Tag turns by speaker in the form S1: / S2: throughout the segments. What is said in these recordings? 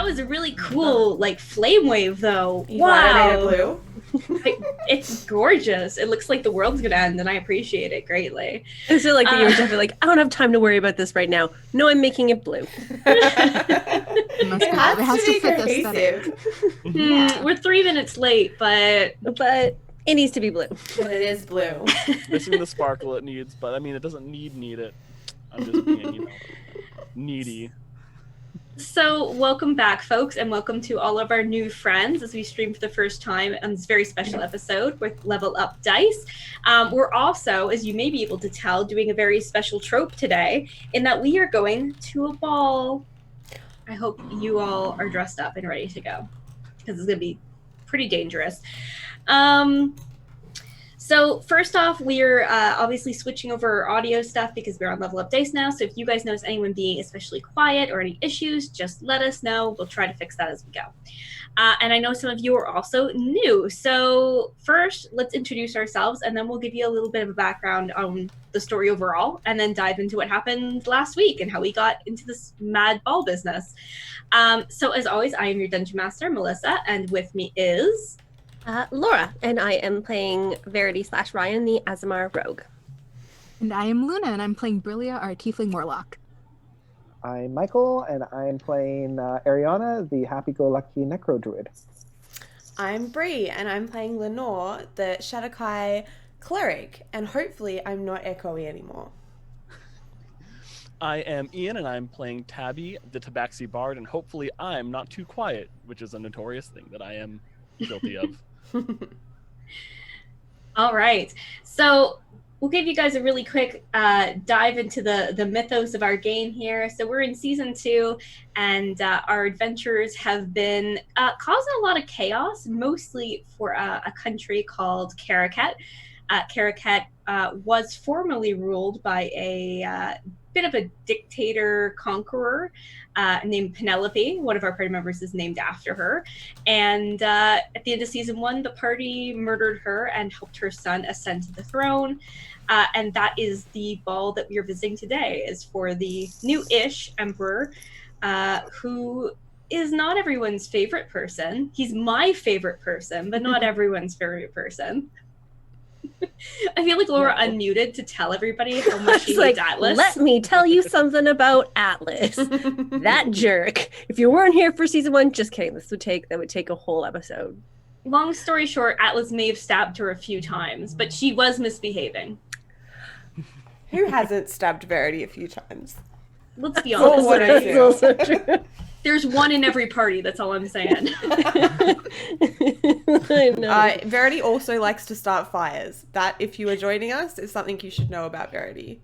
S1: That was a really cool, like, flame wave, though.
S2: You glad it made it blue?
S1: It's gorgeous. It looks like the world's gonna end, and I appreciate it greatly.
S3: I feel like you were definitely like, I don't have time to worry about this right now. No, I'm making it blue.
S2: It has to fit the aesthetic.
S1: We're 3 minutes late, but
S3: it needs to be blue.
S2: But it is blue.
S4: Missing the sparkle it needs, but I mean, it doesn't need it. I'm just being, needy.
S1: So welcome back, folks, and welcome to all of our new friends as we stream for the first time on this very special episode with Level Up Dice. We're also, as you may be able to tell, doing a very special trope today in that we are going to a ball. I hope you all are dressed up and ready to go because it's going to be pretty dangerous. So first off, we're obviously switching over our audio stuff because we're on Level Up Dice now. So if you guys notice anyone being especially quiet or any issues, just let us know. We'll try to fix that as we go. And I know some of you are also new. So first, let's introduce ourselves, and then we'll give you a little bit of a background on the story overall, and then dive into what happened last week and how we got into this mad ball business. So as always, I am your Dungeon Master, Melissa, and with me is...
S3: Laura, and I am playing Verity/Ryan, the Aasimar Rogue.
S5: And I am Luna, and I'm playing Brillia, our Tiefling Warlock.
S6: I'm Michael, and I'm playing Ariana, the happy-go-lucky Necro Druid.
S2: I'm Bree, and I'm playing Lenore, the Shadowkai Cleric, and hopefully I'm not echoey anymore.
S4: I am Ian, and I'm playing Taabi, the Tabaxi Bard, and hopefully I'm not too quiet, which is a notorious thing that I am guilty of.
S1: All right, so we'll give you guys a really quick dive into the mythos of our game here. So we're in season 2, and our adventures have been causing a lot of chaos, mostly for a country called Caracat. Caracat was formerly ruled by a bit of a dictator conqueror named Penelope. One of our party members is named after her. And at the end of season 1, the party murdered her and helped her son ascend to the throne. And that is the ball that we are visiting today, is for the new-ish emperor, who is not everyone's favorite person. He's my favorite person, but not everyone's favorite person. I feel like Laura unmuted to tell everybody how much she hates Atlas.
S3: Let me tell you something about Atlas. That jerk. If you weren't here for season 1, just kidding. That would take a whole episode.
S1: Long story short, Atlas may have stabbed her a few times, but she was misbehaving.
S2: Who hasn't stabbed Verity a few times?
S1: Let's be honest.
S2: What I do.
S3: Also true.
S1: There's one in every party, that's all I'm saying.
S3: I know.
S2: Verity also likes to start fires. That, if you are joining us, is something you should know about Verity.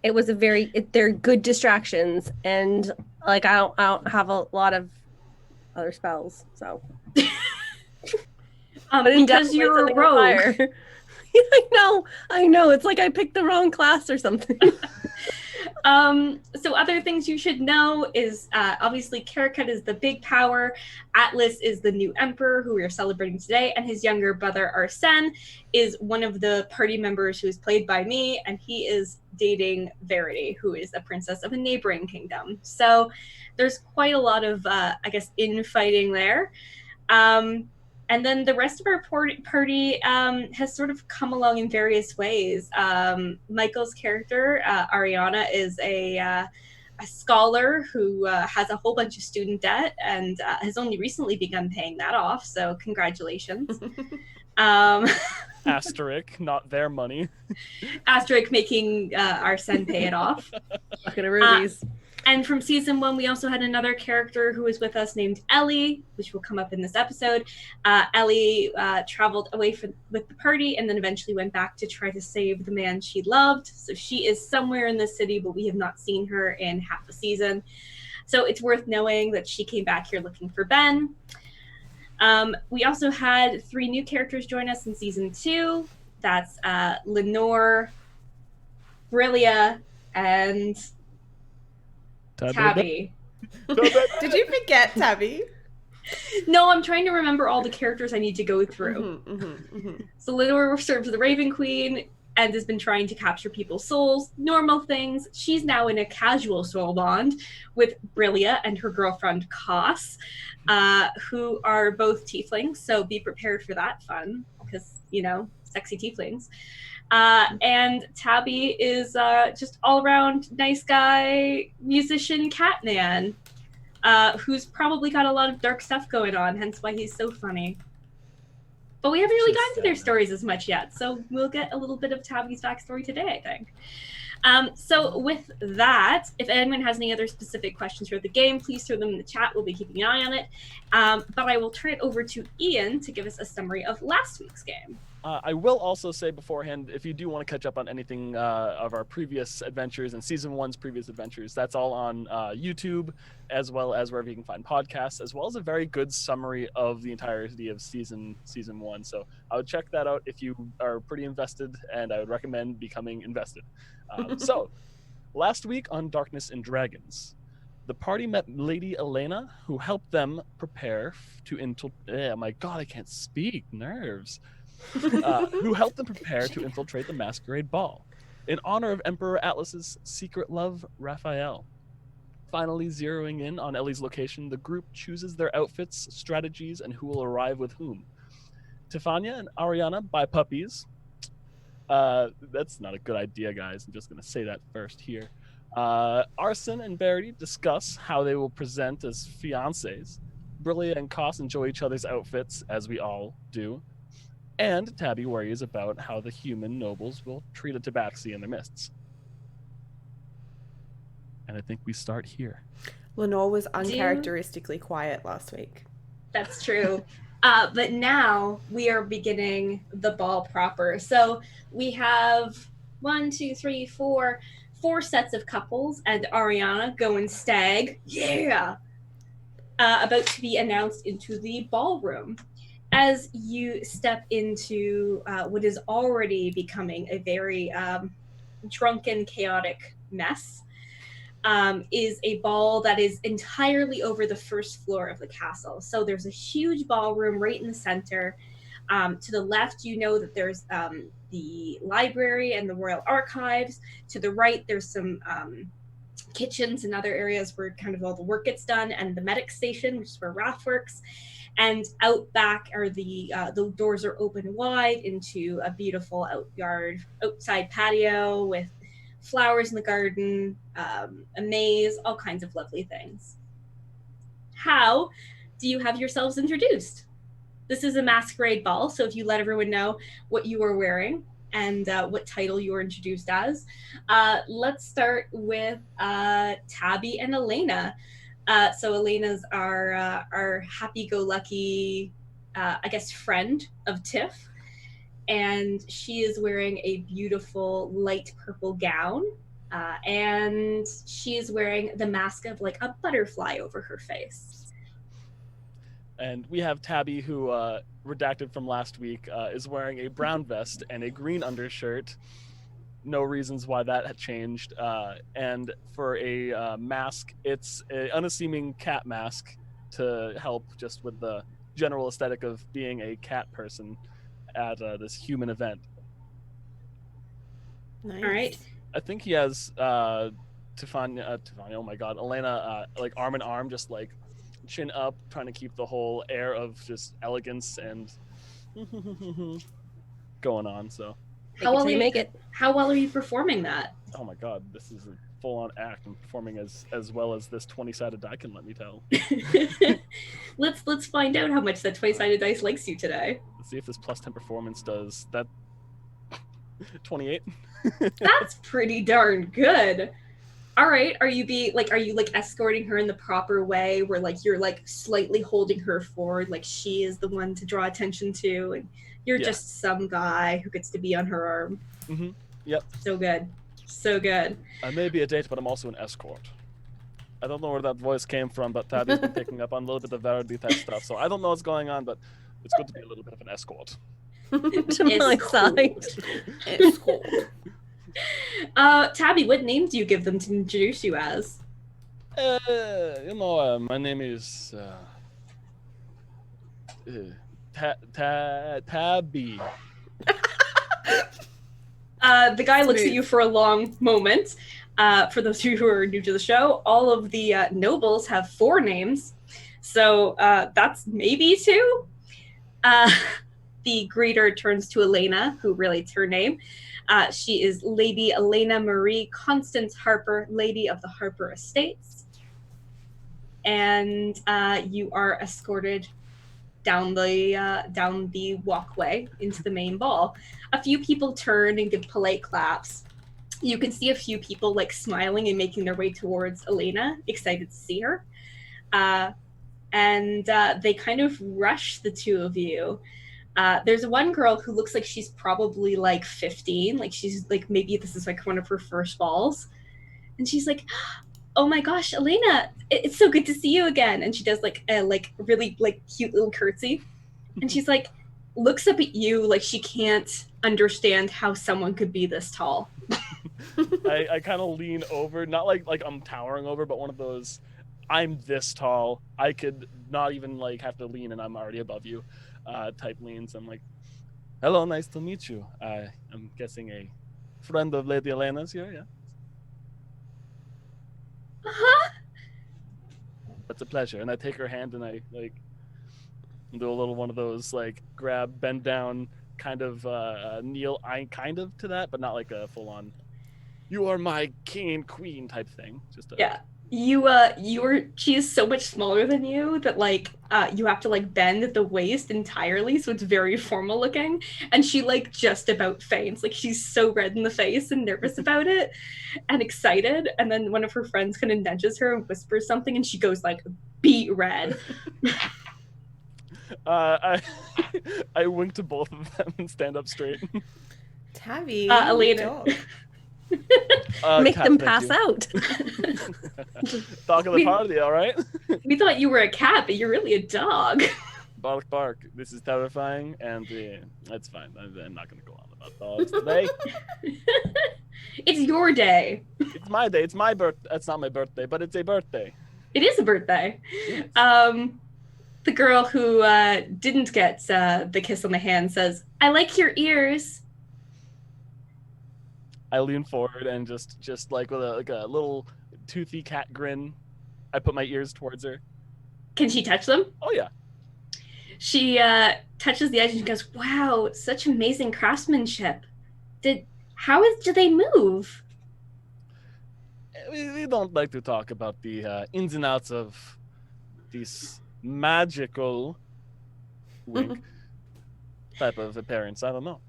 S3: It was they're good distractions, and like I don't have a lot of other spells, so.
S1: Because you're a rogue.
S3: I know. It's like I picked the wrong class or something.
S1: So other things you should know is obviously Caracat is the big power, Atlas is the new emperor who we are celebrating today, and his younger brother Arsen is one of the party members who is played by me, and he is dating Verity, who is a princess of a neighboring kingdom. So there's quite a lot of, infighting there. And then the rest of our party has sort of come along in various ways. Michael's character, Ariana, is a scholar who has a whole bunch of student debt and has only recently begun paying that off, so congratulations.
S4: Asterisk, not their money.
S1: Asterisk making Arsen pay it off.
S3: Fucking rubies.
S1: And from season 1, we also had another character who was with us named Elly, which will come up in this episode. Elly traveled away with the party and then eventually went back to try to save the man she loved. So she is somewhere in the city, but we have not seen her in half a season. So it's worth knowing that she came back here looking for Ben. We also had 3 new characters join us in season 2. That's Lenore, Brillia, and... Taabi.
S2: Did you forget Taabi?
S1: No, I'm trying to remember all the characters I need to go through. So Lenore serves the Raven Queen, and has been trying to capture people's souls, normal things. She's now in a casual soul bond with Brilia and her girlfriend Koss, who are both tieflings, so be prepared for that fun, because, sexy tieflings. And Taabi is just all-around nice guy, musician, Catman, who's probably got a lot of dark stuff going on, hence why he's so funny. But we haven't really gotten to their stories as much yet, so we'll get a little bit of Taabi's backstory today, I think. So with that, if anyone has any other specific questions for the game, please throw them in the chat. We'll be keeping an eye on it. But I will turn it over to Ian to give us a summary of last week's game.
S4: I will also say beforehand, if you do want to catch up on anything of our previous adventures and Season 1's previous adventures, that's all on YouTube, as well as wherever you can find podcasts, as well as a very good summary of the entirety of Season 1. So I would check that out if you are pretty invested, and I would recommend becoming invested. So, last week on Darkness and Dragons, the party met Lady Elena, who helped them prepare to my God, I can't speak. Nerves. Who helped them prepare to infiltrate the Masquerade Ball in honor of Emperor Atlas's secret love, Raffael. Finally zeroing in on Elly's location, the group chooses their outfits, strategies, and who will arrive with whom. Tefania and Ariana buy puppies. That's not a good idea, guys. I'm just going to say that first here. Arsen and Verity discuss how they will present as fiancés. Brilia and Koss enjoy each other's outfits, as we all do. And Taabi worries about how the human nobles will treat a Tabaxi in their midst. And I think we start here.
S2: Lenore was uncharacteristically quiet last week.
S1: That's true. But now we are beginning the ball proper. So we have 4 sets of couples, and Ariana going stag. Yeah! About to be announced into the ballroom. As you step into what is already becoming a very drunken, chaotic mess, is a ball that is entirely over the first floor of the castle. So there's a huge ballroom right in the center. To the left, you know that there's the library and the royal archives. To the right, there's some kitchens and other areas where kind of all the work gets done, and the medic station, which is where Raph works. And out back are the doors are open wide into a beautiful outside patio with flowers in the garden, a maze, all kinds of lovely things. How do you have yourselves introduced? This is a masquerade ball, so if you let everyone know what you are wearing and what title you were introduced as. Let's start with Taabi and Elena. So Elena's our happy-go-lucky, friend of Tiff. And she is wearing a beautiful light purple gown. And she is wearing the mask of like a butterfly over her face.
S4: And we have Taabi, who, redacted from last week, is wearing a brown vest and a green undershirt. No reasons why that had changed. And for a mask, it's an unassuming cat mask to help just with the general aesthetic of being a cat person at this human event.
S2: Nice.
S1: All right.
S4: I think he has Tefania, oh my god, Elena, like arm in arm, just like chin up, trying to keep the whole air of just elegance and going on. So
S1: How well are you performing that?
S4: oh my god, this is a full-on act. I'm performing as well as this 20-sided die can let me tell.
S1: Let's find out how much that 20-sided dice likes you today.
S4: Let's see if this plus 10 performance does that. 28.
S1: That's pretty darn good. All right, are you escorting her in the proper way where like you're like slightly holding her forward, like she is the one to draw attention to, and you're just some guy who gets to be on her arm?
S4: Mm-hmm. Yep.
S1: So good. So good.
S4: I may be a date, but I'm also an escort. I don't know where that voice came from, but Taabi's been picking up on a little bit of Verity type stuff, so I don't know what's going on, but it's good to be a little bit of an escort.
S3: To my side.
S2: Escort.
S1: Taabi, what name do you give them to introduce you as?
S4: My name is Taabi.
S1: The guy looks at you for a long moment. For those of you who are new to the show, all of the nobles have 4 names. So that's maybe 2. The greeter turns to Elena, who relates her name. She is Lady Elena Marie Constance Harper, Lady of the Harper Estates. And you are escorted down the walkway into the main ball. A few people turn and give polite claps. You can see a few people like smiling and making their way towards Elena, excited to see her. And they kind of rush the 2 of you. There's one girl who looks like she's probably like 15, like she's like, maybe this is like one of her first balls. And she's like, oh my gosh, Elena, it's so good to see you again. And she does like a really like cute little curtsy. And she's like, looks up at you like she can't understand how someone could be this tall.
S4: I kind of lean over, not like I'm towering over, but one of those, I'm this tall, I could not even like have to lean and I'm already above you type leans. I'm like, hello, nice to meet you. I'm guessing a friend of Lady Elena's here, yeah?
S1: Uh-huh.
S4: It's a pleasure. And I take her hand and I like do a little one of those like grab, bend down, kind of kneel, I kind of to that, but not like a full on, you are my king and queen type thing. Just
S1: yeah. She is so much smaller than you that like you have to like bend at the waist entirely, so it's very formal looking. And she like just about faints, like she's so red in the face and nervous about it and excited. And then one of her friends kind of nudges her and whispers something, and she goes like beet red.
S4: I wink to both of them and stand up straight.
S2: Taabi,
S1: Elena.
S3: Make
S4: Cat,
S3: them
S4: thank
S3: pass
S4: you.
S3: out.
S4: Talk of the party, all right?
S1: We thought you were a cat, but you're really a dog.
S4: Bark, bark. This is terrifying, and that's fine. I'm not going to go on about dogs today.
S1: It's your day.
S4: It's my day. It's my birth. It's not my birthday, but it's a birthday.
S1: It is a birthday.
S4: Yes.
S1: The girl who didn't get the kiss on the hand says, I like your ears.
S4: I lean forward and just like with a little toothy cat grin, I put my ears towards her.
S1: Can she touch them?
S4: Oh yeah.
S1: She touches the edge and she goes, wow, such amazing craftsmanship. How do they move?
S4: We don't like to talk about the ins and outs of this magical wink type of appearance. I don't know.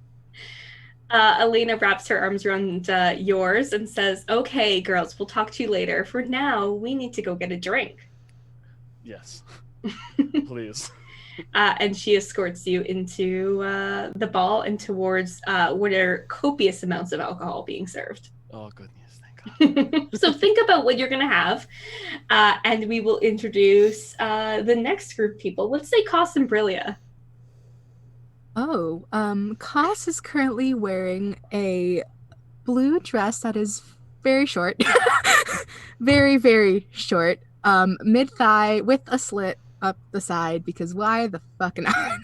S1: Elena wraps her arms around yours and says, okay, girls, we'll talk to you later. For now, we need to go get a drink.
S4: Yes. Please.
S1: And she escorts you into the ball and towards where are copious amounts of alcohol being served.
S4: Oh, goodness. Thank God.
S1: So think about what you're going to have, and we will introduce the next group of people. Let's say Cos and Brilia.
S5: Oh, Cos is currently wearing a blue dress that is very short. Very, very short. Mid-thigh with a slit up the side, because why the fuck not?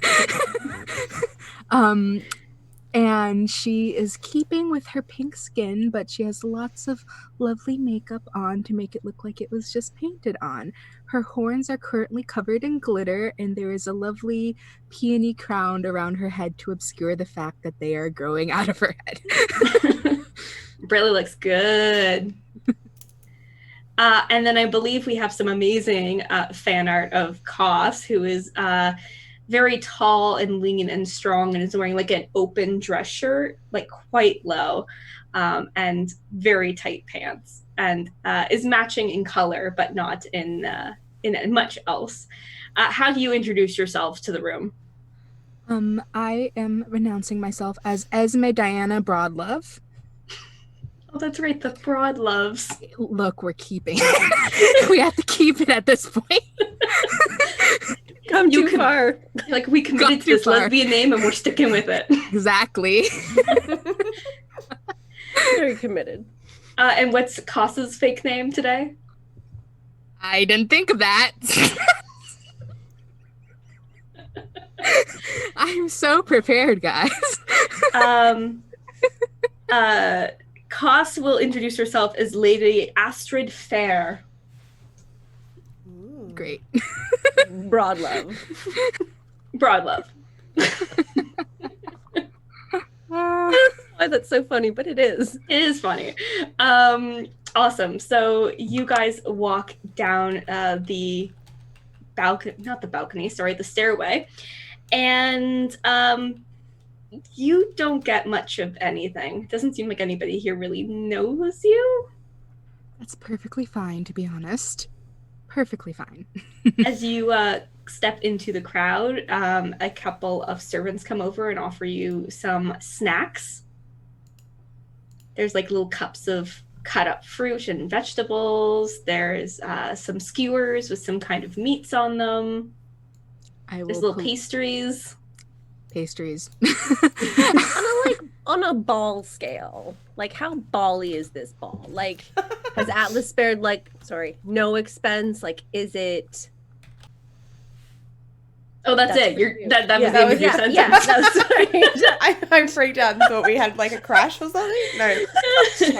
S5: And she is keeping with her pink skin, but she has lots of lovely makeup on to make it look like it was just painted on. Her horns are currently covered in glitter, and there is a lovely peony crown around her head to obscure the fact that they are growing out of her head.
S1: Brilia looks good. And then I believe we have some amazing fan art of Cos, who is very tall and lean and strong, and is wearing like an open dress shirt, like quite low, and very tight pants, and is matching in color, but not in much else. How do you introduce yourself to the room?
S5: I am renouncing myself as Esme Diana Broadlove.
S1: Oh, that's right, the Broadloves.
S5: Look, we're keeping it. We have to keep it at this point.
S3: Come too far.
S1: Like, we committed to this lesbian name and we're sticking with it.
S5: Exactly.
S3: Very committed.
S1: And what's Cos's fake name today?
S5: I didn't think of that. I'm so prepared, guys.
S1: Koss will introduce herself as Lady Astrid Fair.
S2: Ooh.
S5: Great.
S3: Broad love.
S1: Broad love.
S3: Why that's so funny, but it is.
S1: It is funny. Awesome. So you guys walk down the balcony, not the balcony, sorry, the stairway. And you don't get much of anything. It doesn't seem like anybody here really knows you.
S5: That's perfectly fine, to be honest. Perfectly fine.
S1: As you step into the crowd, a couple of servants come over and offer you some snacks. There's like little cups of cut up fruit and vegetables. There's some skewers with some kind of meats on them. There's little pastries.
S5: Pastries.
S3: On a ball scale, like how bally is this ball? Like, has Atlas spared no expense? Like, is it?
S1: Oh, that's it. That was the end of your sentence.
S3: Yeah,
S2: I freaked out and thought we had like a crash or something. No, it's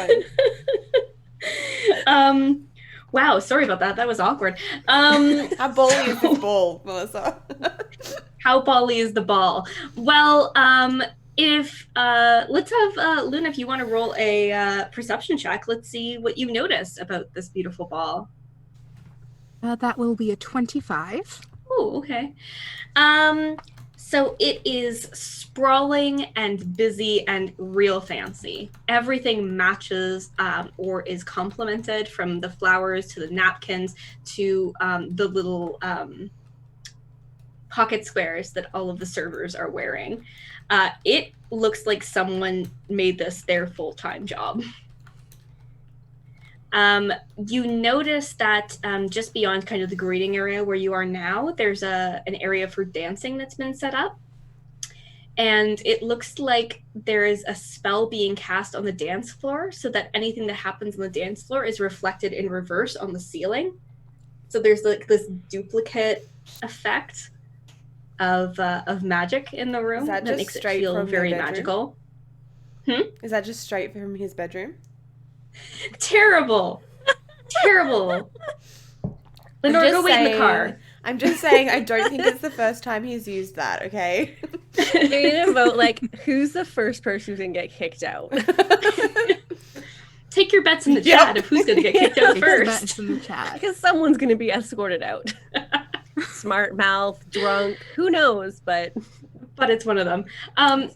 S2: fine.
S1: Wow, sorry about that. That was awkward.
S2: How bally is this ball, Melissa?
S1: How bally is the ball? Well, if let's have Luna, if you want to roll a perception check, let's see what you notice about this beautiful ball.
S5: That will be a 25.
S1: Oh, okay. So it is sprawling and busy and real fancy. Everything matches or is complemented, from the flowers to the napkins to the little pocket squares that all of the servers are wearing. It looks like someone made this their full-time job. You notice that just beyond kind of the greeting area where you are now, there's an area for dancing that's been set up. And it looks like there is a spell being cast on the dance floor so that anything that happens on the dance floor is reflected in reverse on the ceiling. So there's like this duplicate effect of magic in the room that makes it feel very magical.
S2: Is that just straight from his bedroom?
S1: Terrible. Lenore, go wait in the car.
S2: I'm just saying, I don't think it's the first time he's used that, okay?
S3: You're gonna vote, like, who's the first person who's gonna get kicked out?
S1: Take your bets in the chat of who's gonna get kicked out first.
S5: In the chat.
S3: Because someone's gonna be escorted out. Smart mouth, drunk, who knows, but
S1: it's one of them.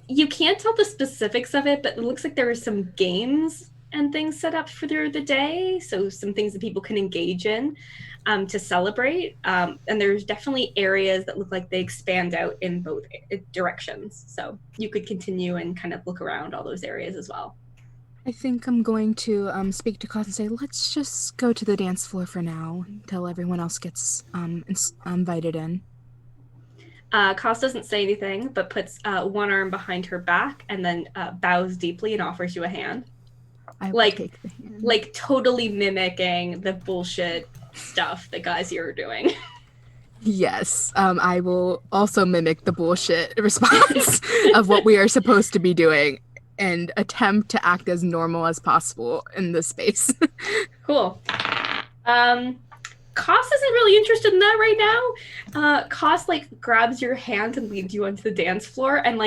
S1: You can't tell the specifics of it, but it looks like there are some games and things set up for the day, so some things that people can engage in to celebrate. And there's definitely areas that look like they expand out in both directions, so you could continue and kind of look around all those areas as well.
S5: I think I'm going to speak to Koss and say, let's just go to the dance floor for now until everyone else gets invited in.
S1: Koss doesn't say anything, but puts one arm behind her back and then bows deeply and offers you a hand.
S5: I will take the hand.
S1: Like totally mimicking the bullshit stuff that guys here are doing.
S5: Yes, I will also mimic the bullshit response of what we are supposed to be doing and attempt to act as normal as possible in this space.
S1: Cool. Koss isn't really interested in that right now. Koss grabs your hand and leads you onto the dance floor and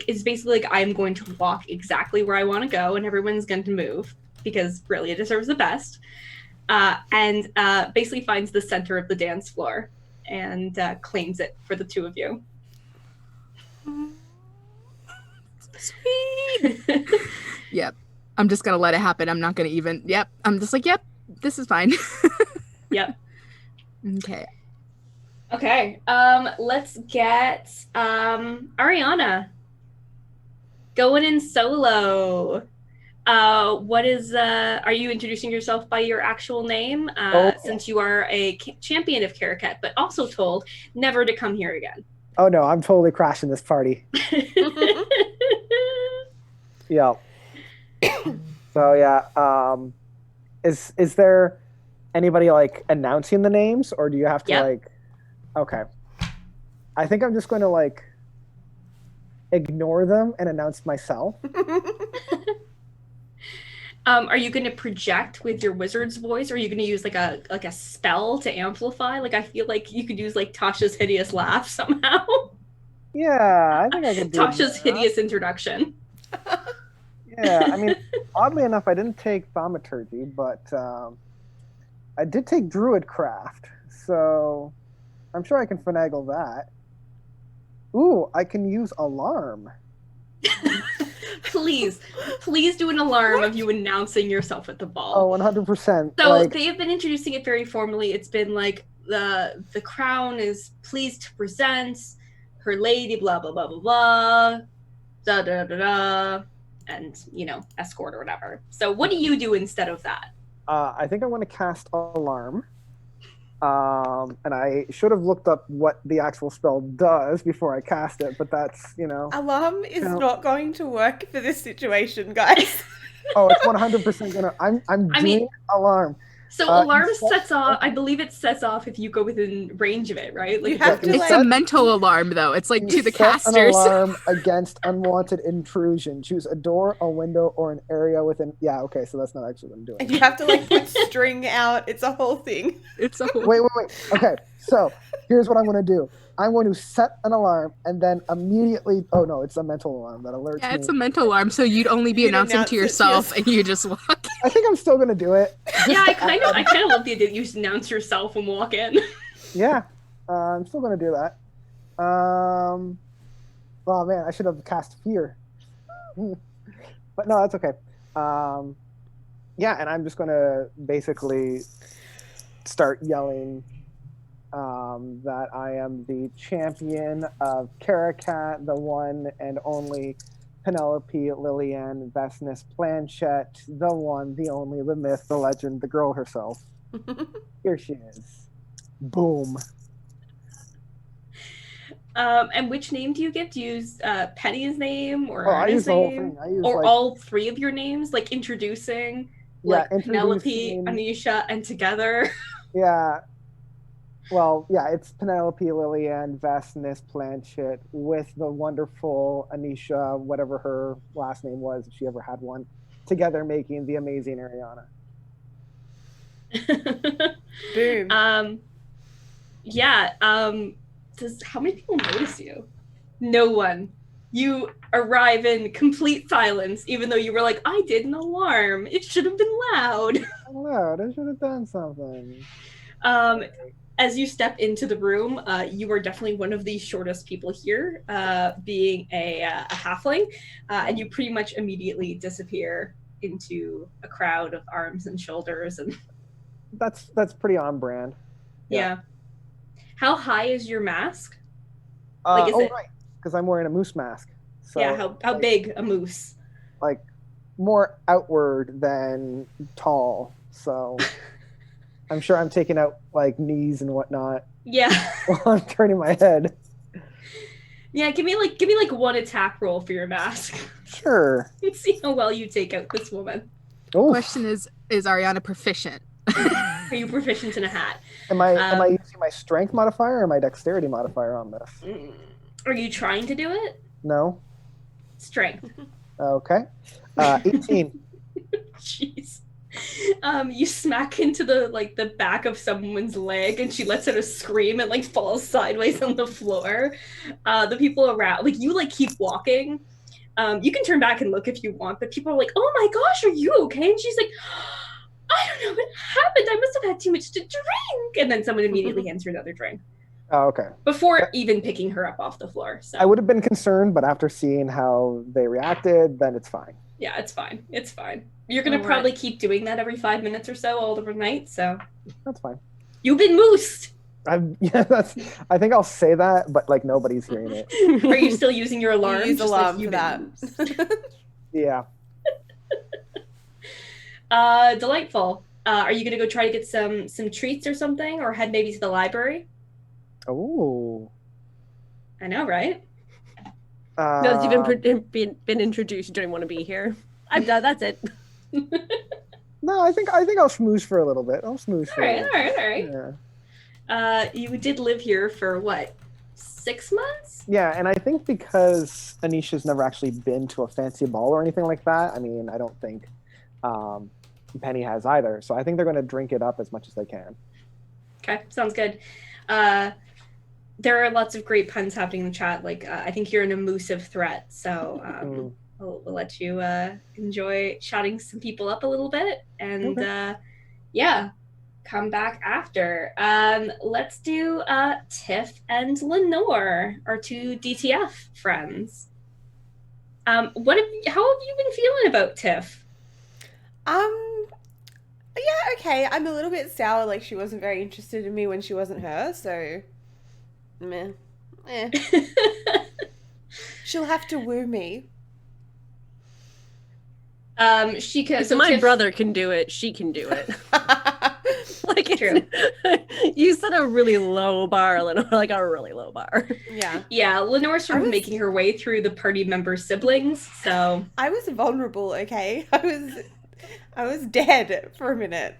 S1: is basically I'm going to walk exactly where I want to go and everyone's going to move because really it deserves the best. And basically finds the center of the dance floor and claims it for the two of you.
S5: Sweet. Yep. I'm just gonna let it happen. I'm not gonna even. Yep. I'm just yep. This is fine.
S1: Yep.
S5: Okay.
S1: Let's get Ariana going in solo. What is? Are you introducing yourself by your actual name? Since you are a champion of Caracat, but also told never to come here again.
S6: Oh no, I'm totally crashing this party. Yeah. So yeah, is there anybody announcing the names, or do you have to Okay. I think I'm just going to ignore them and announce myself.
S1: Are you going to project with your wizard's voice, or are you going to use like a spell to amplify? Like I feel like you could use like Tasha's hideous laugh somehow.
S6: Yeah, I think I could do
S1: Tasha's
S6: that.
S1: hideous introduction.
S6: Yeah, I mean, oddly enough, I didn't take thaumaturgy, but I did take druidcraft, so I'm sure I can finagle that. Ooh, I can use alarm.
S1: Please do an alarm of you announcing yourself at the ball.
S6: Oh, 100%.
S1: So they have been introducing it very formally. It's been like the crown is pleased to present her lady, blah blah blah blah blah, da da da da, and escort or whatever. So what do you do instead of that?
S6: I think I want to cast alarm. And I should have looked up what the actual spell does before I cast it, but that's,
S2: Alarm is not going to work for this situation, guys.
S6: Oh, it's 100% gonna. I'm doing alarm.
S1: So alarm sets off. I believe it sets off if you go within range of it, right? Like
S2: you have to,
S5: it's a mental alarm, though. It's like to the casters.
S6: An alarm against unwanted intrusion. Choose a door, a window, or an area within. Yeah, okay, so that's not actually what I'm doing.
S2: And you have to put string out. It's a whole thing.
S5: It's a whole.
S6: Wait. Okay, so here's what I'm going to do. I'm going to set an alarm and then immediately. Oh no, it's a mental alarm that alerts me.
S5: Yeah, it's a mental alarm, so you'd only be announcing to yourself, and you just walk.
S6: I think I'm still going to do it.
S1: Yeah, I kind of love the idea that you just announce yourself and walk in.
S6: Yeah, I'm still going to do that. Oh man, I should have cast fear. But no, that's okay. Yeah, and I'm just going to basically start yelling that I am the champion of Caracat, the one and only Penelope Liliane Vesnes Planchette, the one, the only, the myth, the legend, the girl herself. Here she is. Boom.
S1: And which name do you give? Do you use Penny's name or
S6: I use
S1: Ernest's
S6: the whole
S1: name?
S6: thing. I use
S1: or all three of your names? Like introducing, Penelope, Anisha, and together?
S6: Yeah. Well, yeah, it's Penelope Liliane Vesnes Planchette with the wonderful Anisha, whatever her last name was, if she ever had one, together making the amazing Ariana.
S2: Boom.
S1: How many people notice you? No one. You arrive in complete silence, even though you were like, I did an alarm. It should have been loud.
S6: Loud. I should have done something.
S1: As you step into the room, you are definitely one of the shortest people here, being a halfling, and you pretty much immediately disappear into a crowd of arms and shoulders. And
S6: that's pretty on brand.
S1: Yeah. How high is your mask?
S6: Right, because I'm wearing a moose mask. So,
S1: yeah, how big a moose?
S6: Like more outward than tall, so. I'm sure I'm taking out knees and whatnot.
S1: Yeah.
S6: While I'm turning my head.
S1: Yeah, give me one attack roll for your mask.
S6: Sure.
S1: Let's see how well you take out this woman.
S5: The question is Ariana proficient?
S1: Are you proficient in a hat?
S6: Am I using my strength modifier or my dexterity modifier on this?
S1: Are you trying to do it?
S6: No.
S1: Strength.
S6: Okay. 18.
S1: Jeez. You smack into the back of someone's leg and she lets out a scream and falls sideways on the floor. The people around, you keep walking. You can turn back and look if you want, but people are like, oh my gosh, are you okay? And she's like, I don't know what happened. I must have had too much to drink. And then someone immediately hands her another drink.
S6: Oh, okay.
S1: Before even picking her up off the floor. So.
S6: I would have been concerned, but after seeing how they reacted, then it's fine.
S1: Yeah, it's fine. It's fine. You're going to probably keep doing that every 5 minutes or so all over night, so.
S6: That's fine.
S1: You've been moosed!
S6: I think I'll say that, but nobody's hearing it.
S1: Are you still using your alarm?
S2: Use alarm for that.
S6: Yeah.
S1: Delightful. Are you going to go try to get some treats or something, or head maybe to the library?
S6: Oh.
S1: I know, right?
S3: No, that you've been introduced. You don't want to be here. I'm done. That's it.
S6: No, I think I'll schmooze for a little bit. I'll schmooze for
S1: all right.
S6: Yeah.
S1: You did live here for what, 6 months?
S6: Yeah, and I think because Anisha's never actually been to a fancy ball or anything like that, I mean, I don't think Penny has either. So I think they're going to drink it up as much as they can.
S1: Okay, sounds good. There are lots of great puns happening in the chat. Like, I think you're an elusive threat. So we'll let you enjoy shouting some people up a little bit. And yeah, come back after. Let's do Tiff and Lenore, our two DTF friends. How have you been feeling about Tiff?
S2: Yeah, okay. I'm a little bit sour, like she wasn't very interested in me when she wasn't her, so meh. She'll have to woo me.
S1: She can.
S3: If my brother can do it, she can do it. Like,
S1: true.
S3: You set a really low bar, Lenore, like a really low bar.
S1: Yeah, Lenore's sort of making her way through the party members' siblings, so
S2: I was vulnerable, okay? I was dead for a minute.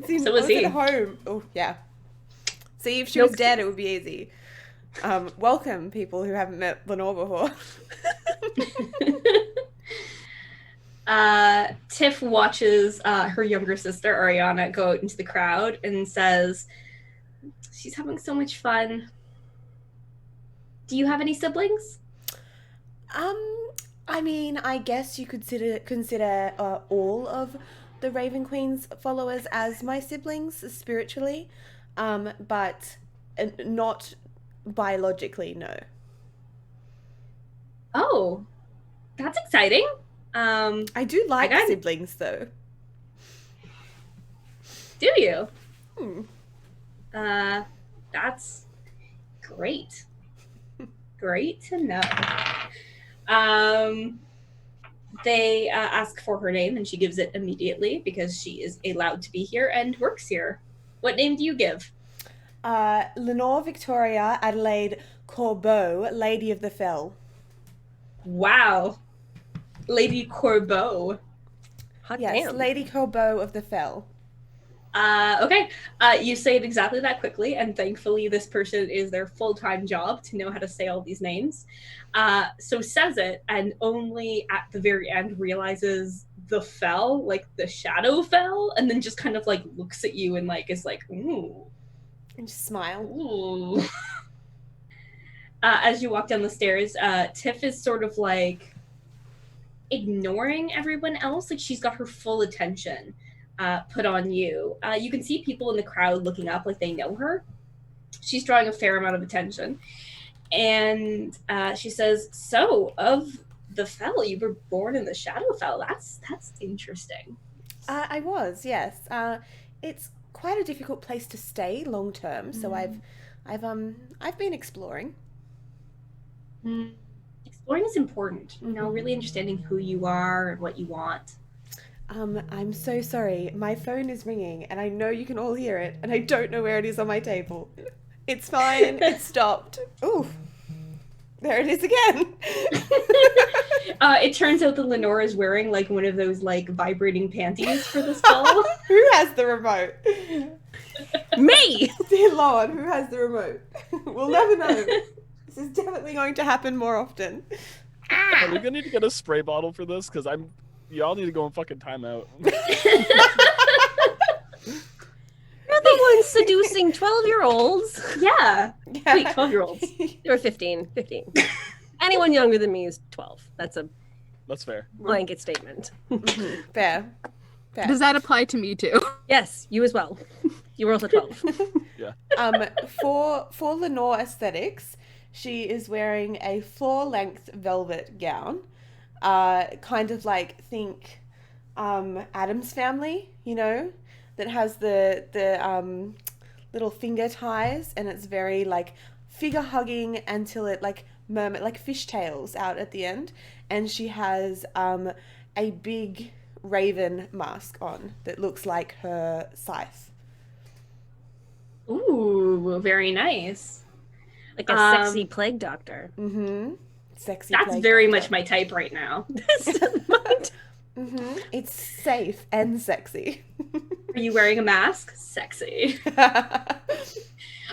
S1: So was he.
S2: At home. Oh, yeah. See, if she was dead, it would be easy. Welcome, people who haven't met Lenore before.
S1: Tiff watches her younger sister, Ariana, go out into the crowd and says, she's having so much fun. Do you have any siblings?
S2: I mean, I guess you could consider all of the Raven Queen's followers as my siblings spiritually, but not biologically, no.
S1: Oh, that's exciting.
S2: I do like siblings, though.
S1: Do you? That's great. Great to know. They ask for her name, and she gives it immediately because she is allowed to be here and works here. What name do you give?
S2: Lenore Victoria Adelaide Corbeau, Lady of the Fell.
S1: Wow. Lady Corbeau.
S2: Yes, damn. Lady Corbeau of the Fell.
S1: Okay. You say it exactly that quickly, and thankfully this person is their full-time job to know how to say all these names. So says it, and only at the very end realizes the fell, like the shadow fell, and then just kind of like looks at you and like is like, ooh.
S2: And just smile.
S1: Ooh. As you walk down the stairs, Tiff is sort of like ignoring everyone else. Like she's got her full attention put on you. You can see people in the crowd looking up like they know her. She's drawing a fair amount of attention. And she says, so, of the Fell, you were born in the Shadow Fell. That's interesting.
S2: I was, yes. It's quite a difficult place to stay long term, so I've been exploring.
S1: Exploring is important. You know, really understanding who you are and what you want.
S2: I'm so sorry. My phone is ringing, and I know you can all hear it, and I don't know where it is on my table. It's fine. It stopped. Ooh. There it is again.
S1: It turns out that Lenore is wearing like one of those like vibrating panties for this ball.
S2: Who has the remote?
S3: Me!
S2: Dear Lord, who has the remote? We'll never know. This is definitely going to happen more often.
S4: Are we gonna need to get a spray bottle for this? Because y'all need to go in fucking timeout.
S3: You're the ones seducing 12-year-olds.
S1: Yeah. Wait, 12-year-olds.
S3: They were 15. Anyone younger than me is 12. That's
S4: fair.
S3: Blanket statement.
S2: Fair.
S5: Does that apply to me too?
S3: Yes, you as well. You were also 12.
S4: Yeah.
S2: For Lenore aesthetics, she is wearing a floor-length velvet gown. Kind of like, think Addams Family, you know, that has the little finger ties, and it's very like figure hugging until it like like fishtails out at the end. And she has a big raven mask on that looks like her scythe.
S1: Ooh, very nice.
S3: Like a sexy plague doctor.
S2: Mm-hmm. Sexy.
S1: That's very much my type right now.
S2: Mm-hmm. It's safe and sexy.
S1: Are you wearing a mask? Sexy.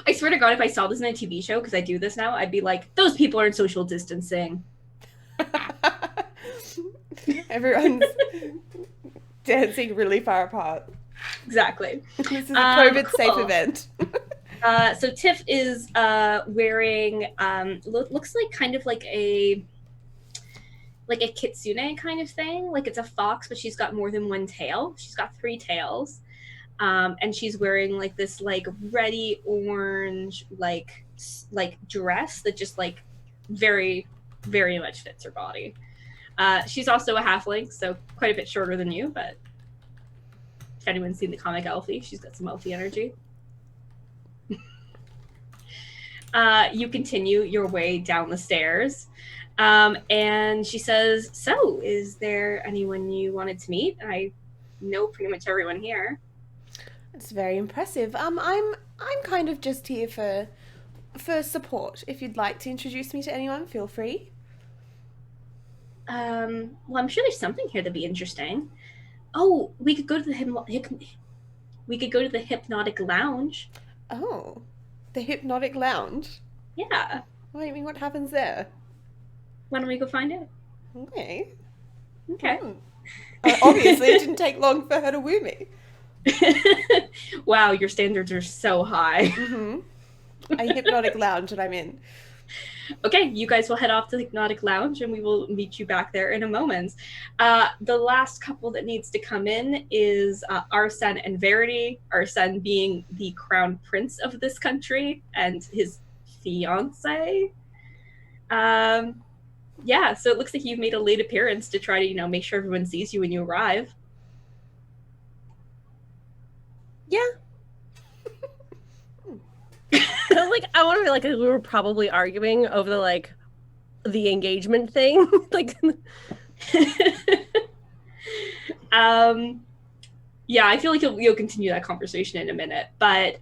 S1: I swear to God, if I saw this in a TV show, because I do this now, I'd be like, those people aren't social distancing.
S2: Everyone's dancing really far apart.
S1: Exactly.
S2: This is a COVID-safe
S1: cool.
S2: event.
S1: So Tiff is wearing looks like kind of like a kitsune kind of thing. Like it's a fox, but she's got more than one tail. She's got 3 tails. And she's wearing like this like reddy orange like dress that just like very, very much fits her body. She's also a halfling, so quite a bit shorter than you, but if anyone's seen the comic Elfie, she's got some Elfie energy. You continue your way down the stairs, and she says, "So, is there anyone you wanted to meet? I know pretty much everyone here."
S2: It's very impressive. I'm kind of just here for support. If you'd like to introduce me to anyone, feel free.
S1: Well, I'm sure there's something here that'd be interesting. Oh, we could go to the hypnotic lounge.
S2: Oh, the hypnotic lounge.
S1: Yeah.
S2: Wait, I mean, what happens there?
S1: Why don't we go find out?
S2: Okay.
S1: Okay.
S2: Obviously, it didn't take long for her to woo me.
S1: Wow, your standards are so high.
S2: Mm-hmm. A hypnotic lounge that I'm in.
S1: Okay, you guys will head off to the hypnotic lounge and we will meet you back there in a moment. The last couple that needs to come in is Arsen and Verity. Arsen being the crown prince of this country and his fiance. Yeah, so it looks like you've made a late appearance to try to, make sure everyone sees you when you arrive.
S3: Yeah. I want to be like we were probably arguing over the engagement thing.
S1: Yeah, I feel like you'll continue that conversation in a minute, but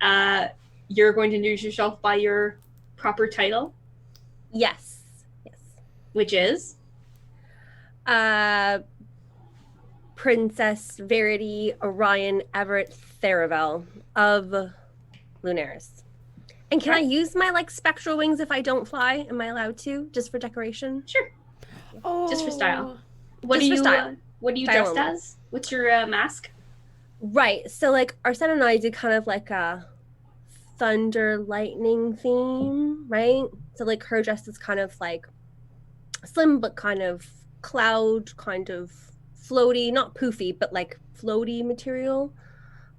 S1: you're going to introduce yourself by your proper title?
S3: Yes.
S1: Which is?
S3: Princess Verity Orion Everett Theravel of Lunaris. And can I use my spectral wings if I don't fly? Am I allowed to, just for decoration?
S1: Sure.
S2: Oh.
S1: Just for style.
S3: What are you
S1: dressed as? What's your mask?
S3: Right. So Arsen and I did kind of a thunder lightning theme, right? So her dress is kind of slim but kind of cloud, kind of floaty, not poofy, but floaty material.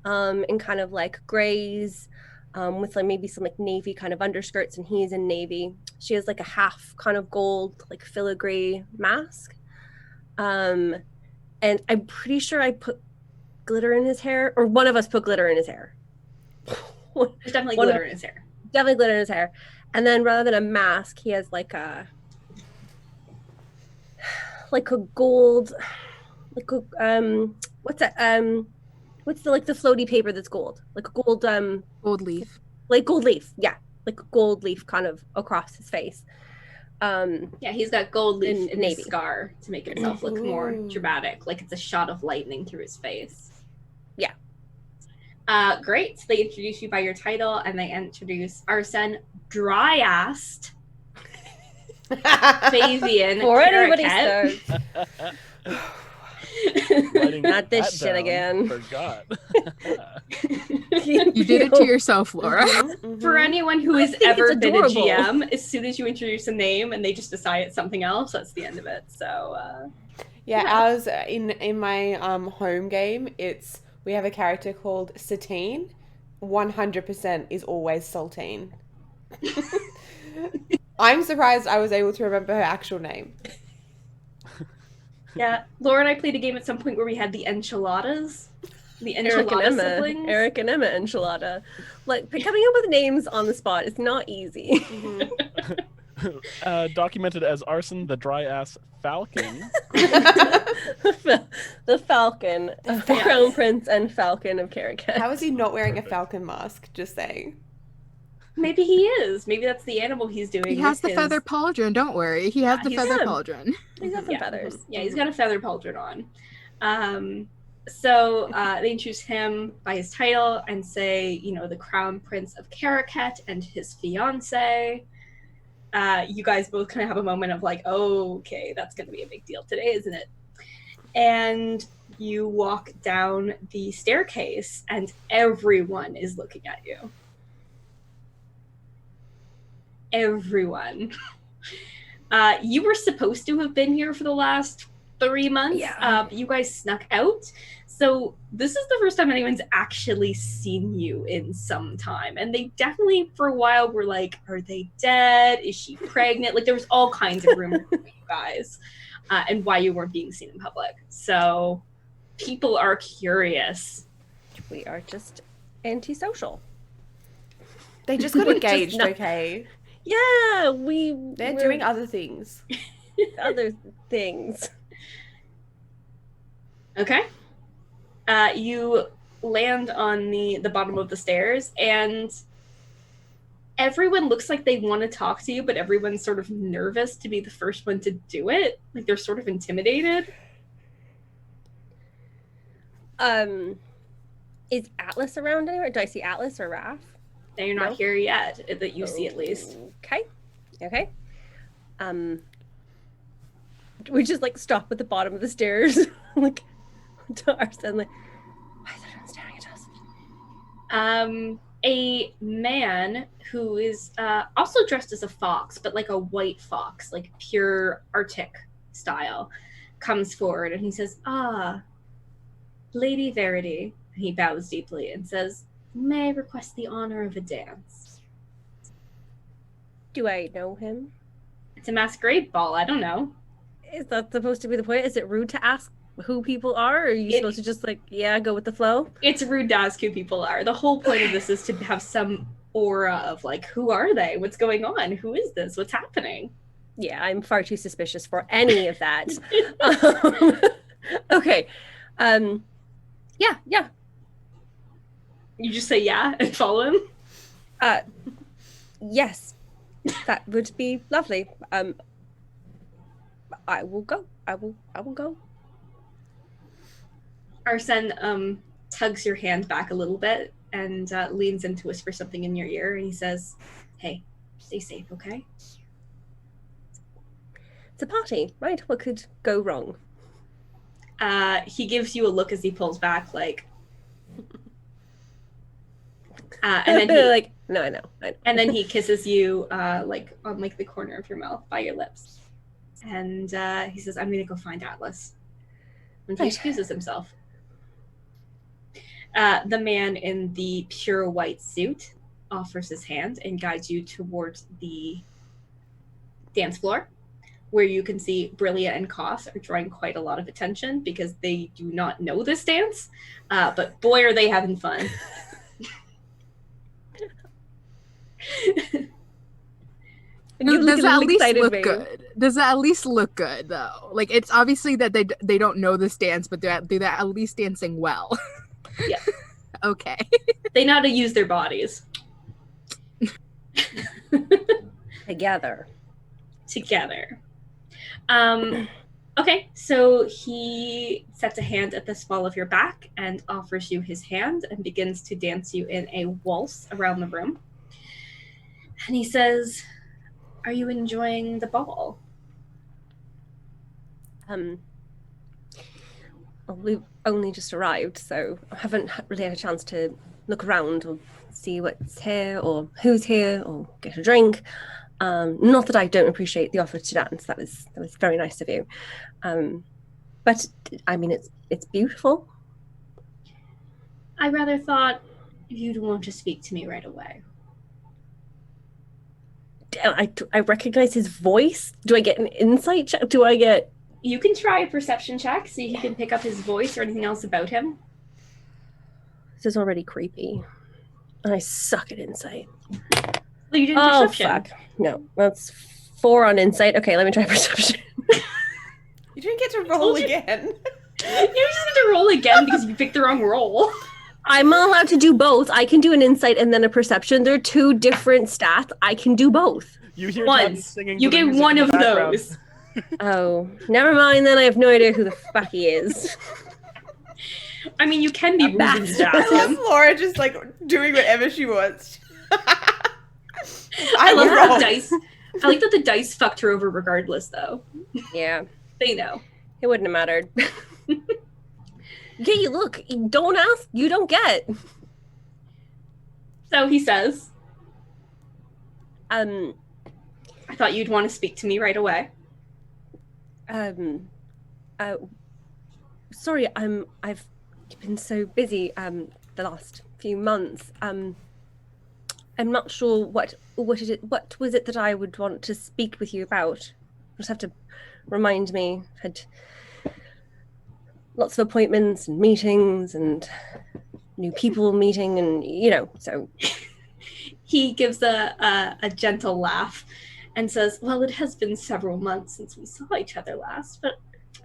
S3: And kind of grays. With maybe some navy kind of underskirts, and he's in navy. She has a half kind of gold filigree mask, and I'm pretty sure I put glitter in his hair, or one of us put glitter in his hair.
S1: There's definitely glitter in his hair.
S3: Definitely glitter in his hair, and then rather than a mask, he has a gold, what's that? What's the floaty paper that's gold? A gold
S5: Gold leaf.
S3: Gold leaf, yeah. A gold leaf kind of across his face.
S1: Yeah, he's got gold leaf in
S3: navy.
S1: his scar to make himself look more dramatic, like it's a shot of lightning through his face.
S3: Yeah.
S1: Great. So they introduce you by your title, and they introduce Arsen Dry-assed Fabian
S3: Before anybody
S1: Caracat.
S3: starts. Not this shit again.
S4: Forgot.
S5: You did it to yourself, Laura.
S2: Mm-hmm.
S1: For anyone who has ever been a GM, as soon as you introduce a name and they just decide it's something else, that's the end of it. So
S2: ours in my home game, we have a character called Satine. 100% is always Saltine. I'm surprised I was able to remember her actual name.
S1: Yeah, Laura and I played a game at some point where we had the enchiladas. The enchilada siblings.
S3: Eric and Emma enchilada. Coming up with names on the spot is not easy.
S2: Mm-hmm.
S4: Documented as Arsen the Dry-ass Falcon.
S3: The Falcon. The Crown Prince and Falcon of Caracat.
S2: How is he not wearing a falcon mask? Just saying.
S1: Maybe he is. Maybe that's the animal he's doing.
S5: He has the feather pauldron, don't worry. He has the feather pauldron.
S3: He's got some feathers.
S1: Yeah, he's got a feather pauldron on. So they introduce him by his title and say, the Crown Prince of Caracat and his fiance. You guys both kind of have a moment of oh, okay, that's going to be a big deal today, isn't it? And you walk down the staircase and everyone is looking at you. Everyone. You were supposed to have been here for the last 3 months. But you guys snuck out. So this is the first time anyone's actually seen you in some time. And they definitely, for a while, were like, are they dead? Is she pregnant? Like, there was all kinds of rumors about you guys and why you weren't being seen in public. So people are curious.
S3: We are just antisocial.
S2: They just got engaged, okay?
S3: Yeah,
S2: they're doing other things.
S3: Other things.
S1: Okay. You land on the bottom of the stairs, and everyone looks like they want to talk to you, but everyone's sort of nervous to be the first one to do it. Like, they're sort of intimidated.
S3: Is Atlas around anywhere? Do I see Atlas or Raph?
S1: They're not here yet, that you see at least.
S3: Okay. We just like stop at the bottom of the stairs, like to Arsen, like, why is everyone staring at us?
S1: A man who is also dressed as a fox, but like a white fox, like pure Arctic style, comes forward and he says, Lady Verity. He bows deeply and says, may I request the honor of a dance?
S3: Do I know him?
S1: It's a masquerade ball. I don't know.
S3: Is that supposed to be the point? Is it rude to ask who people are? Or are you supposed to just like, go with the flow?
S1: It's rude to ask who people are. The whole point of this is to have some aura of like, who are they? What's going on? Who is this? What's happening?
S3: Yeah, I'm far too suspicious for any of that. Okay. Yeah.
S1: You just say yeah and follow him?
S3: Yes. That would be lovely. I will go. I will go.
S1: Arsen tugs your hand back a little bit and leans in to whisper something in your ear, and he says, hey, stay safe, okay?
S3: It's a party, right? What could go wrong?
S1: He gives you a look as he pulls back, like, and then he,
S3: like, no, I know.
S1: And then he kisses you, like on like the corner of your mouth by your lips, and he says, "I'm gonna go find Atlas," and he excuses himself. The man in the pure white suit offers his hand and guides you towards the dance floor, where you can see Brillia and Koss are drawing quite a lot of attention because they do not know this dance, but boy, are they having fun.
S5: Does it at least look good? Does it at least look good, though? Like, it's obviously that they don't know this dance, but they're at least dancing well.
S1: Yeah.
S5: Okay.
S1: They know how to use their bodies.
S3: Together.
S1: Okay, so he sets a hand at the small of your back and offers you his hand and begins to dance you in a waltz around the room. And he says, are you enjoying the ball?
S3: Well, we've only just arrived, so I haven't really had a chance to look around or see what's here or who's here or get a drink. Not that I don't appreciate the offer to dance. That was very nice of you. But I mean, it's beautiful.
S1: I rather thought you'd want to speak to me right away.
S3: I recognize his voice. Do I get an insight check?
S1: You can try a perception check, see if you can pick up his voice or anything else about him.
S3: This is already creepy. And I suck at insight.
S1: Well, you did perception.
S3: Oh, fuck. No, that's 4 on insight. Okay, let me try perception.
S2: You didn't get to roll again.
S1: You just need to roll again because you picked the wrong roll.
S3: I'm not allowed to do both. I can do an insight and then a perception. They're 2 different stats. I can do both.
S4: You hear
S1: once.
S4: Singing
S1: You get one of those.
S3: Oh, never mind then. I have no idea who the fuck he is.
S1: I mean, you can be rude and
S2: I love Laura just like doing whatever she wants. I
S1: love that the dice. I like that the dice fucked her over regardless, though.
S3: Yeah.
S1: They know.
S3: It wouldn't have mattered. Yeah, look, don't ask, you don't get.
S1: So he says,
S3: Um,
S1: I thought you'd want to speak to me right away.
S3: Sorry, I've been so busy, the last few months. I'm not sure what was it that I would want to speak with you about. Just have to remind me. Had lots of appointments and meetings and new people meeting, and so.
S1: He gives a gentle laugh and says, well, it has been several months since we saw each other last, but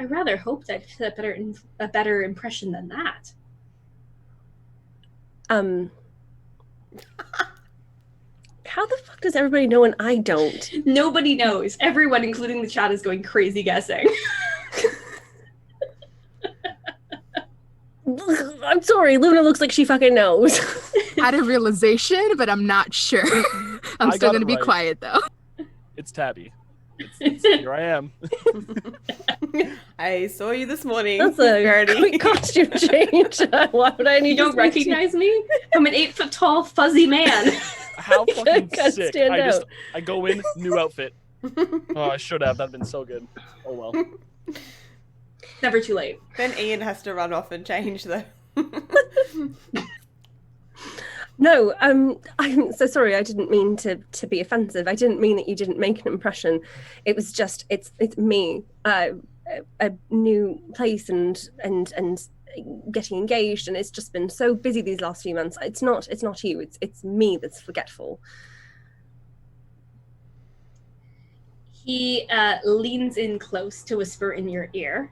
S1: I rather hoped I'd had a better impression than that.
S3: How the fuck does everybody know and I don't?
S1: Nobody knows. Everyone, including the chat, is going crazy guessing.
S3: I'm sorry, Luna looks like she fucking knows.
S5: I had a realization, but I'm not sure. I'm still going to be quiet, though.
S4: It's Taabi. Here I am.
S2: I saw you this morning.
S3: That's a quick costume change. Why would I need
S1: You don't recognize me? I'm an 8 foot tall, fuzzy man.
S4: How fucking sick.
S3: Stand out.
S4: I go in, new outfit. Oh, I should have. That'd been so good. Oh, well.
S1: Never too late.
S2: Then Ian has to run off and change, though.
S3: No, I'm so sorry. I didn't mean to be offensive. I didn't mean that you didn't make an impression. It was just it's me, a new place and getting engaged, and it's just been so busy these last few months. It's not you. It's me that's forgetful.
S1: He leans in close to whisper in your ear,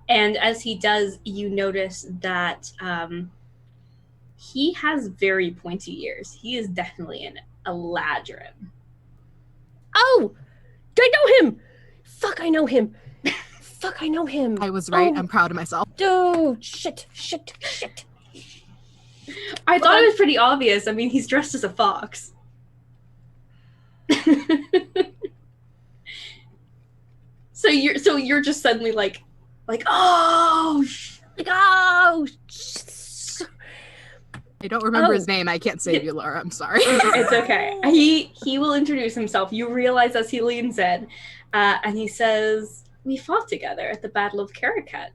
S1: and as he does, you notice that he has very pointy ears. He is definitely an Eladrin.
S3: Oh, I know him. Fuck, I know him. Fuck, I know him.
S5: I was right. I'm proud of myself.
S3: Oh, shit.
S1: I thought it was pretty obvious. I mean, he's dressed as a fox. So you're just suddenly like, oh.
S5: I don't remember his name. I can't save you, Laura. I'm sorry.
S1: It's okay. He will introduce himself. You realize as he leans in, and he says, we fought together at the Battle of Caracat.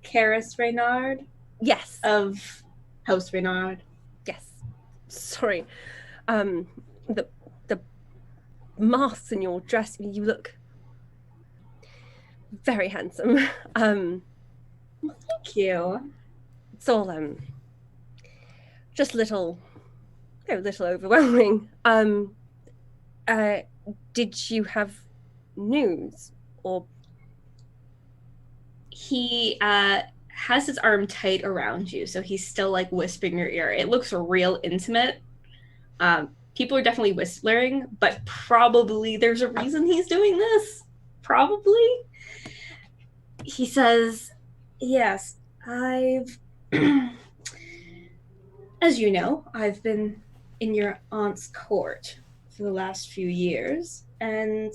S1: Karis Reynard?
S3: Yes.
S1: Of House Reynard?
S3: Yes. Sorry. The masks in your dress, you look very handsome.
S1: Thank you.
S3: It's all just a little overwhelming. Did you have news? Or
S1: he has his arm tight around you, so he's still like whispering in your ear. It looks real intimate. People are definitely whispering, but probably there's a reason he's doing this. Probably. He says, yes, I've as you know, I've been in your aunt's court for the last few years, and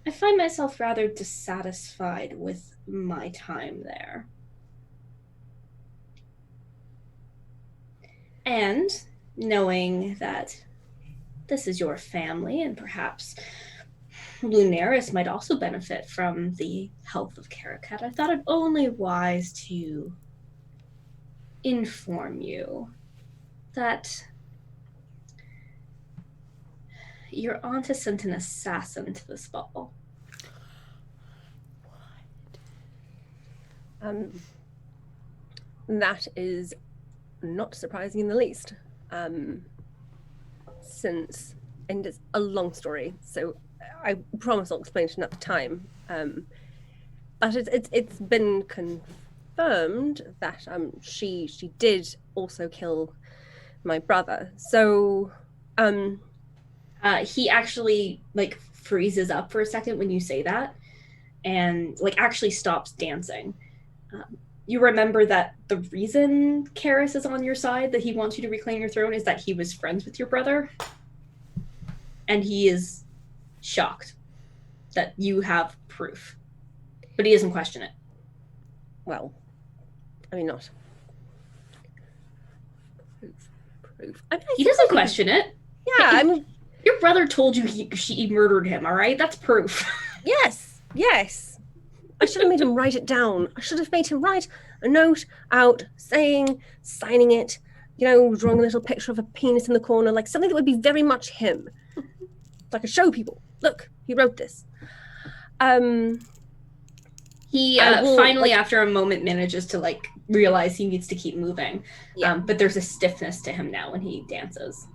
S1: I find myself rather dissatisfied with my time there. And knowing that this is your family, and perhaps Lunaris might also benefit from the health of Caracat, I thought it only wise to inform you that your aunt has sent an assassin to this ball.
S3: That is not surprising in the least. Since, and it's a long story, so I promise I'll explain it another time. But it's been confirmed that she did also kill my brother. So
S1: he actually like freezes up for a second when you say that, and like actually stops dancing. You remember that the reason Karis is on your side, that he wants you to reclaim your throne, is that he was friends with your brother, and he is shocked that you have proof, but he doesn't question it.
S3: well, I mean, not proof. I mean,
S1: He doesn't question it.
S3: Yeah, I mean,
S1: your brother told you she murdered him. All right, that's proof.
S3: Yes. I should have made him write it down. I should have made him write a note out signing it, drawing a little picture of a penis in the corner, like something that would be very much him. So I could show people, look, he wrote this.
S1: He finally, after a moment, manages to realize he needs to keep moving.
S3: Yeah.
S1: But there's a stiffness to him now when he dances.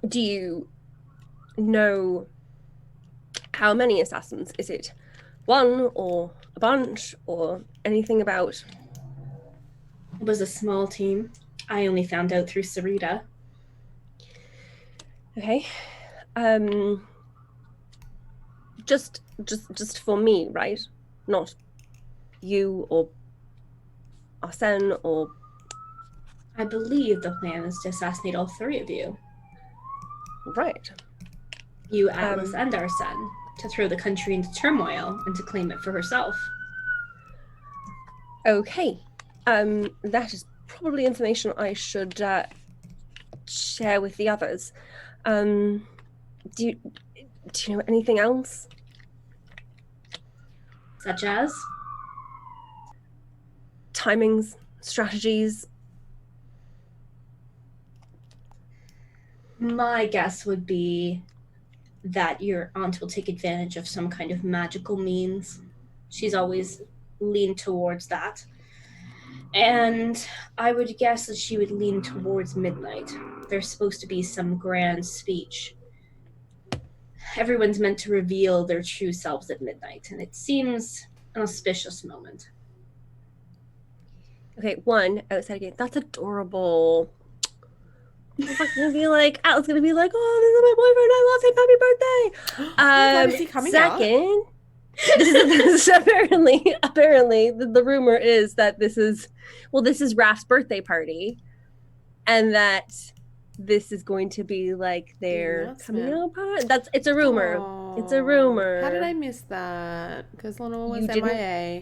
S3: Do you know how many assassins? Is it one or a bunch or anything about?
S1: It was a small team. I only found out through Sarita.
S3: Okay. Just for me, right? Not you or Arsen or...
S1: I believe the plan is to assassinate all three of you.
S3: Right.
S1: You, Atlas, and Arsen, to throw the country into turmoil and to claim it for herself.
S3: Okay. That is probably information I should share with the others. Do you know anything else?
S1: Such as?
S3: Timings, strategies.
S1: My guess would be that your aunt will take advantage of some kind of magical means. She's always leaned towards that. And I would guess that she would lean towards midnight. There's supposed to be some grand speech. Everyone's meant to reveal their true selves at midnight, and it seems an auspicious moment.
S3: Okay, one, outside again. That's adorable. Atlas gonna be like, oh, this is my boyfriend, I love him, happy birthday.
S2: When is he coming
S3: second, this is apparently the rumor is that this is Raph's birthday party, and that this is going to be like their coming out party. It's a rumor.
S2: Aww.
S3: It's a rumor.
S2: How did I miss that? Because Lenore was
S3: You
S2: MIA.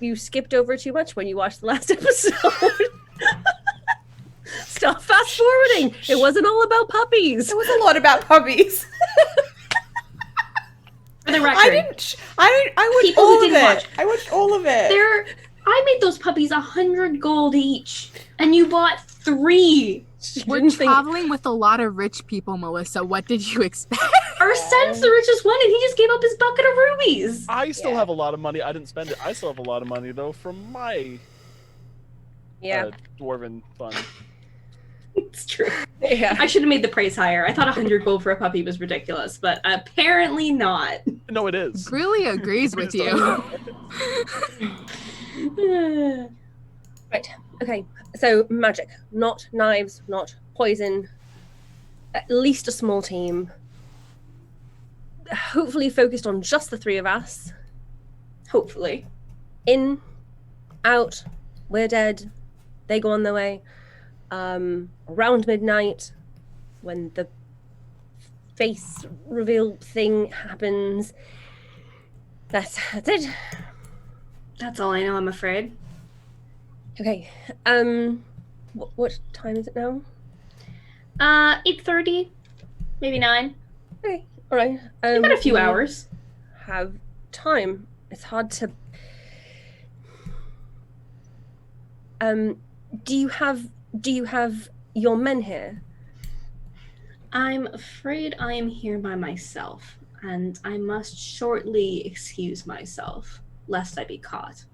S3: You skipped over too much when you watched the last episode. Stop fast forwarding. It wasn't all about puppies.
S2: It was a lot about puppies.
S1: For the record,
S2: I watched
S1: people
S2: all
S1: who
S2: of
S1: didn't
S2: it.
S1: watch.
S2: I watched all of it.
S1: I made those puppies 100 gold each, and you bought 3.
S5: We're traveling with a lot of rich people, Melissa. What did you expect?
S1: Arsen's the richest one, and he just gave up his bucket of rubies.
S4: I still have a lot of money. I didn't spend it. I still have a lot of money, though, from my dwarven fund.
S1: It's true.
S3: Yeah.
S1: I should have made the price higher. I thought 100 gold for a puppy was ridiculous, but apparently not.
S4: No, it is.
S5: Really agrees with you.
S3: Right. Okay. So magic, not knives, not poison. At least a small team. Hopefully focused on just the 3 of us.
S1: Hopefully.
S3: In, out, we're dead. They go on their way. Around midnight, when the face reveal thing happens, that's it.
S1: That's all I know, I'm afraid.
S3: Okay. What time is it now?
S1: 8:30, maybe 9.
S3: Okay. All right.
S1: You got a few hours.
S3: Have time. It's hard to. Do you have your men here?
S1: I'm afraid I am here by myself, and I must shortly excuse myself, lest I be caught.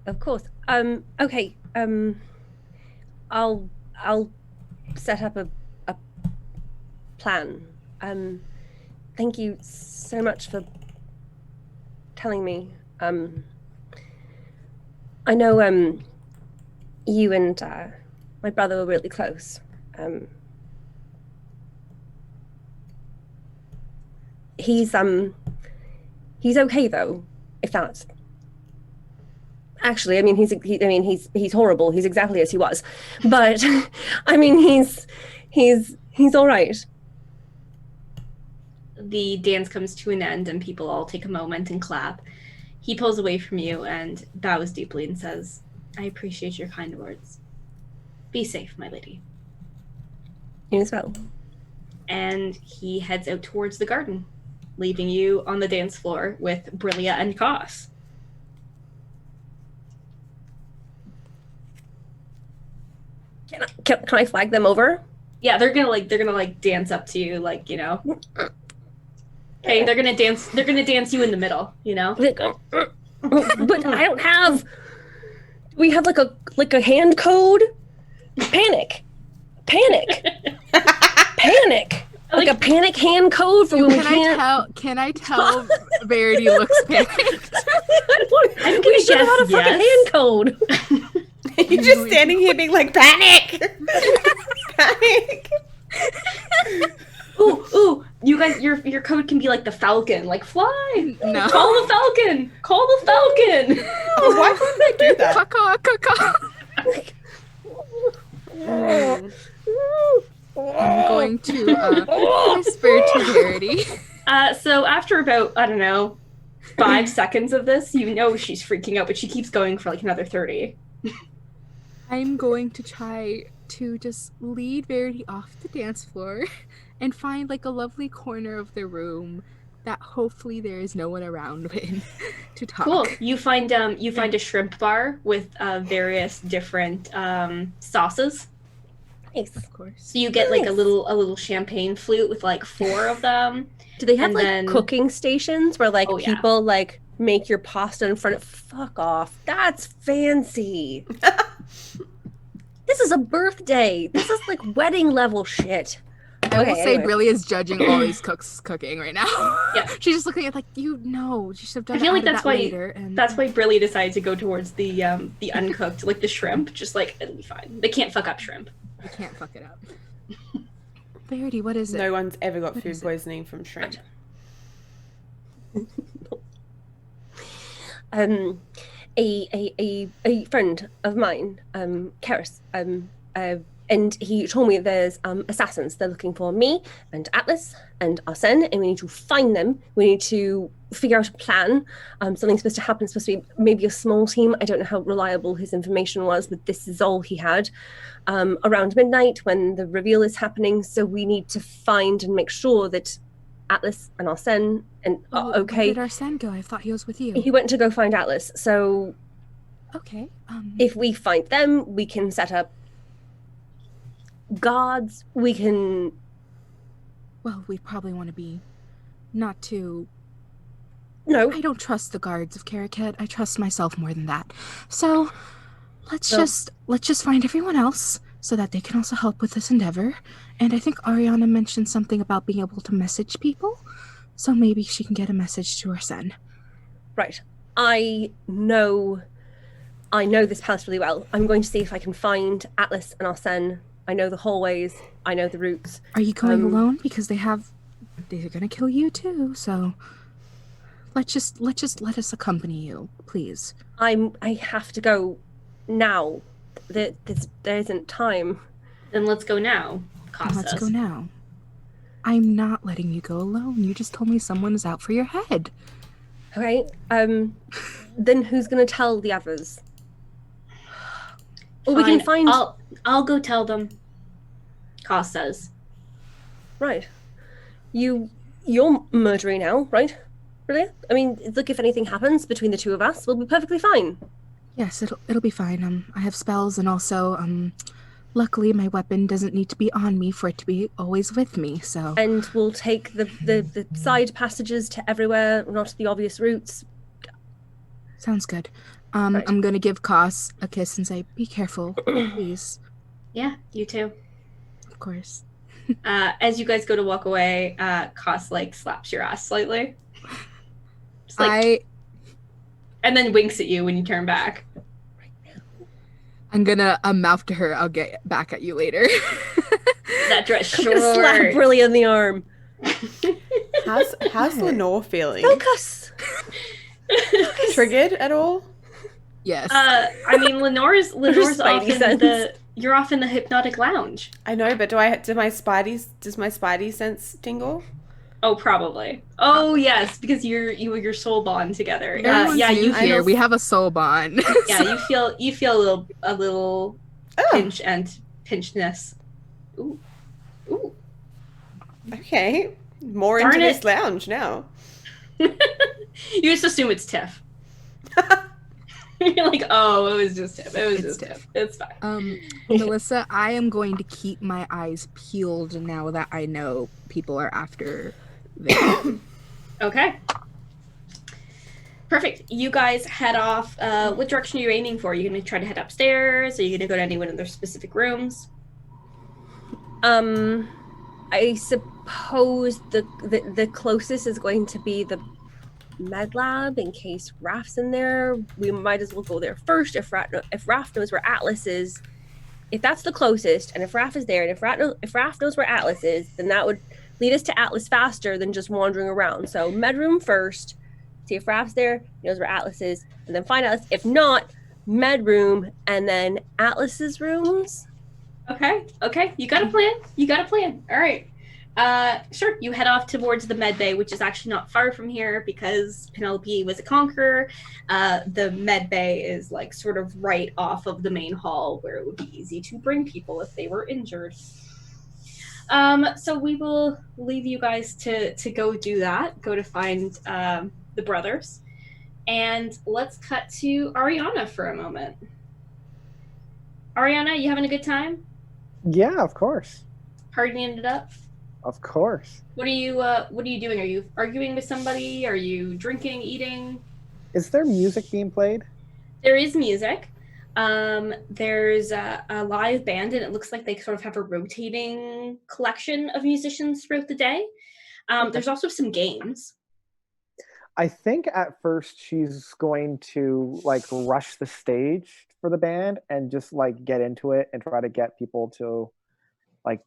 S3: Of course. Okay. I'll set up a plan. Thank you so much for telling me. I know you and my brother were really close. He's okay though, if that's actually, I mean he's horrible. He's exactly as he was, but I mean he's all right.
S1: the dance comes to an end and people all take a moment and clap, he pulls away from you and bows deeply and says, "I appreciate your kind words. Be safe, my lady."
S3: You as well.
S1: And he heads out towards the garden, leaving you on the dance floor with Brillia and Koss.
S3: Can I flag them over?
S1: Yeah, they're gonna dance up to you, like, you know. Okay, they're gonna dance you in the middle, you know.
S3: But I don't have. We have like a hand code. Panic. Like a panic hand code for when we can't.
S5: Can I tell Verity looks panicked?
S3: I don't give a shit about a fucking hand code.
S2: You're just standing here being like, panic! Panic!
S1: Ooh, you guys, your code can be like the Falcon, like fly.
S5: No.
S1: Call the Falcon.
S2: Oh, why couldn't they do that?
S5: I'm going to whisper to Verity.
S1: So after about, I don't know, 5 seconds of this, you know she's freaking out, but she keeps going for like another 30.
S5: I'm going to try to just lead Verity off the dance floor and find like a lovely corner of the room that hopefully there is no one around in to talk.
S1: Cool. You find a shrimp bar with various different sauces.
S3: Nice.
S5: Of course.
S1: So you get like a little champagne flute with like 4 of them.
S3: Do they have
S1: And
S3: like
S1: then-
S3: cooking stations where like
S1: Oh, yeah.
S3: people like make your pasta in front of? Fuck off. That's fancy. This is a birthday. This is like wedding level shit.
S5: I will
S3: Okay,
S5: say
S3: anyway.
S5: Brillia is judging all these cooks cooking right now.
S1: Yeah.
S5: She's just looking at like, you know, you should have done
S1: I feel like
S5: added
S1: that's
S5: that
S1: why
S5: later. And
S1: that's why Brilly decided to go towards the uncooked, like the shrimp. Just like it'll be fine. They can't fuck up shrimp.
S5: you can't fuck it up. Verity, what is it?
S2: No one's ever got
S5: What
S2: food
S5: is it?
S2: poisoning from shrimp.
S3: A friend of mine, Karis, and he told me there's assassins. They're looking for me and Atlas and Arsen, and we need to find them. We need to figure out a plan. Something's supposed to happen. It's supposed to be maybe a small team. I don't know how reliable his information was, but this is all he had. Around midnight when the reveal is happening, so we need to find and make sure that Atlas and Arsen and
S5: Where
S3: okay.
S5: did Arsen go? I thought he was with you.
S3: He went to go find Atlas. So
S5: Okay.
S3: if we find them, we can set up guards. We can.
S5: Well, we probably want to be not too.
S3: No.
S5: I don't trust the guards of Caracat. I trust myself more than that. So let's
S3: No.
S5: just find everyone else so that they can also help with this endeavor. And I think Ariana mentioned something about being able to message people. So maybe she can get a message to Arsen.
S3: Right. I know this palace really well. I'm going to see if I can find Atlas and Arsen. I know the hallways. I know the routes.
S5: Are you going alone? Because they're gonna kill you too. So let's just let us accompany you, please.
S3: I have to go now. There isn't time.
S1: Then let's go now.
S5: And let's go now. I'm not letting you go alone. You just told me someone is out for your head.
S3: Okay. Then who's gonna tell the others? Or we can
S1: Fine.
S3: find.
S1: I'll go tell them. Koss says.
S3: Right. You're murdery now, right? Really? I mean, look, if anything happens between the two of us, we'll be perfectly fine.
S5: Yes, it'll be fine. I have spells, and also luckily my weapon doesn't need to be on me for it to be always with me. So.
S3: And we'll take the side passages to everywhere, not the obvious routes.
S5: Sounds good.
S3: Right.
S5: I'm gonna give Koss a kiss and say, "Be careful, please."
S1: Yeah, you too.
S5: Of course.
S1: As you guys go to walk away, Koss like slaps your ass slightly. Just, like, and then winks at you when you turn back.
S5: I'm gonna mouth to her. I'll get back at you later.
S1: That dress
S3: I'm gonna slap
S1: short.
S3: Brilly in the arm.
S2: How's Lenore feeling?
S3: Focus.
S2: Triggered at all?
S5: Yes.
S1: I mean, Lenore's off
S3: spidey
S1: in
S3: sense.
S1: you're off in the hypnotic lounge.
S2: I know, but does my spidey sense tingle?
S1: Oh, probably. Oh, yes, because your soul bond together.
S5: Everyone's new here. We have a soul bond.
S1: Yeah, you feel a little pinch and pinchness. Ooh. Ooh.
S2: Okay. More
S1: Darn
S2: into
S1: it.
S2: this lounge now.
S1: You just assume it's Tiff. You're like, oh, it was just Tiff. It was just Tiff. It's fine.
S5: Melissa, I am going to keep my eyes peeled now that I know people are after them.
S1: Okay. Perfect. You guys head off. What direction are you aiming for? Are you going to try to head upstairs? Are you going to go to any one of their specific rooms?
S3: I suppose the closest is going to be the med lab in case Raph's in there. We might as well go there first if Raph knows where Atlas is. If that's the closest, and if Raph is there, and if Raph knows where Atlas is, then that would lead us to Atlas faster than just wandering around. So med room first, see if Raph's there, knows where Atlas is, and then find Atlas. If not, med room, and then Atlas's rooms.
S1: Okay. You got a plan. All right. Sure. You head off towards the med bay, which is actually not far from here because Penelope was a conqueror. The med bay is like sort of right off of the main hall where it would be easy to bring people if they were injured. So we will leave you guys to go do that. Go to find the brothers. And let's cut to Ariana for a moment. Ariana, you having a good time?
S6: Yeah, of course.
S1: Partying it up?
S6: Of course.
S1: What are you doing? Are you arguing with somebody? Are you drinking, eating?
S6: Is there music being played?
S1: There is music. There's a live band, and it looks like they sort of have a rotating collection of musicians throughout the day.
S6: Okay.
S1: There's also some games.
S6: I think at first she's going to like rush the stage for the band and just like get into it and try to get people to like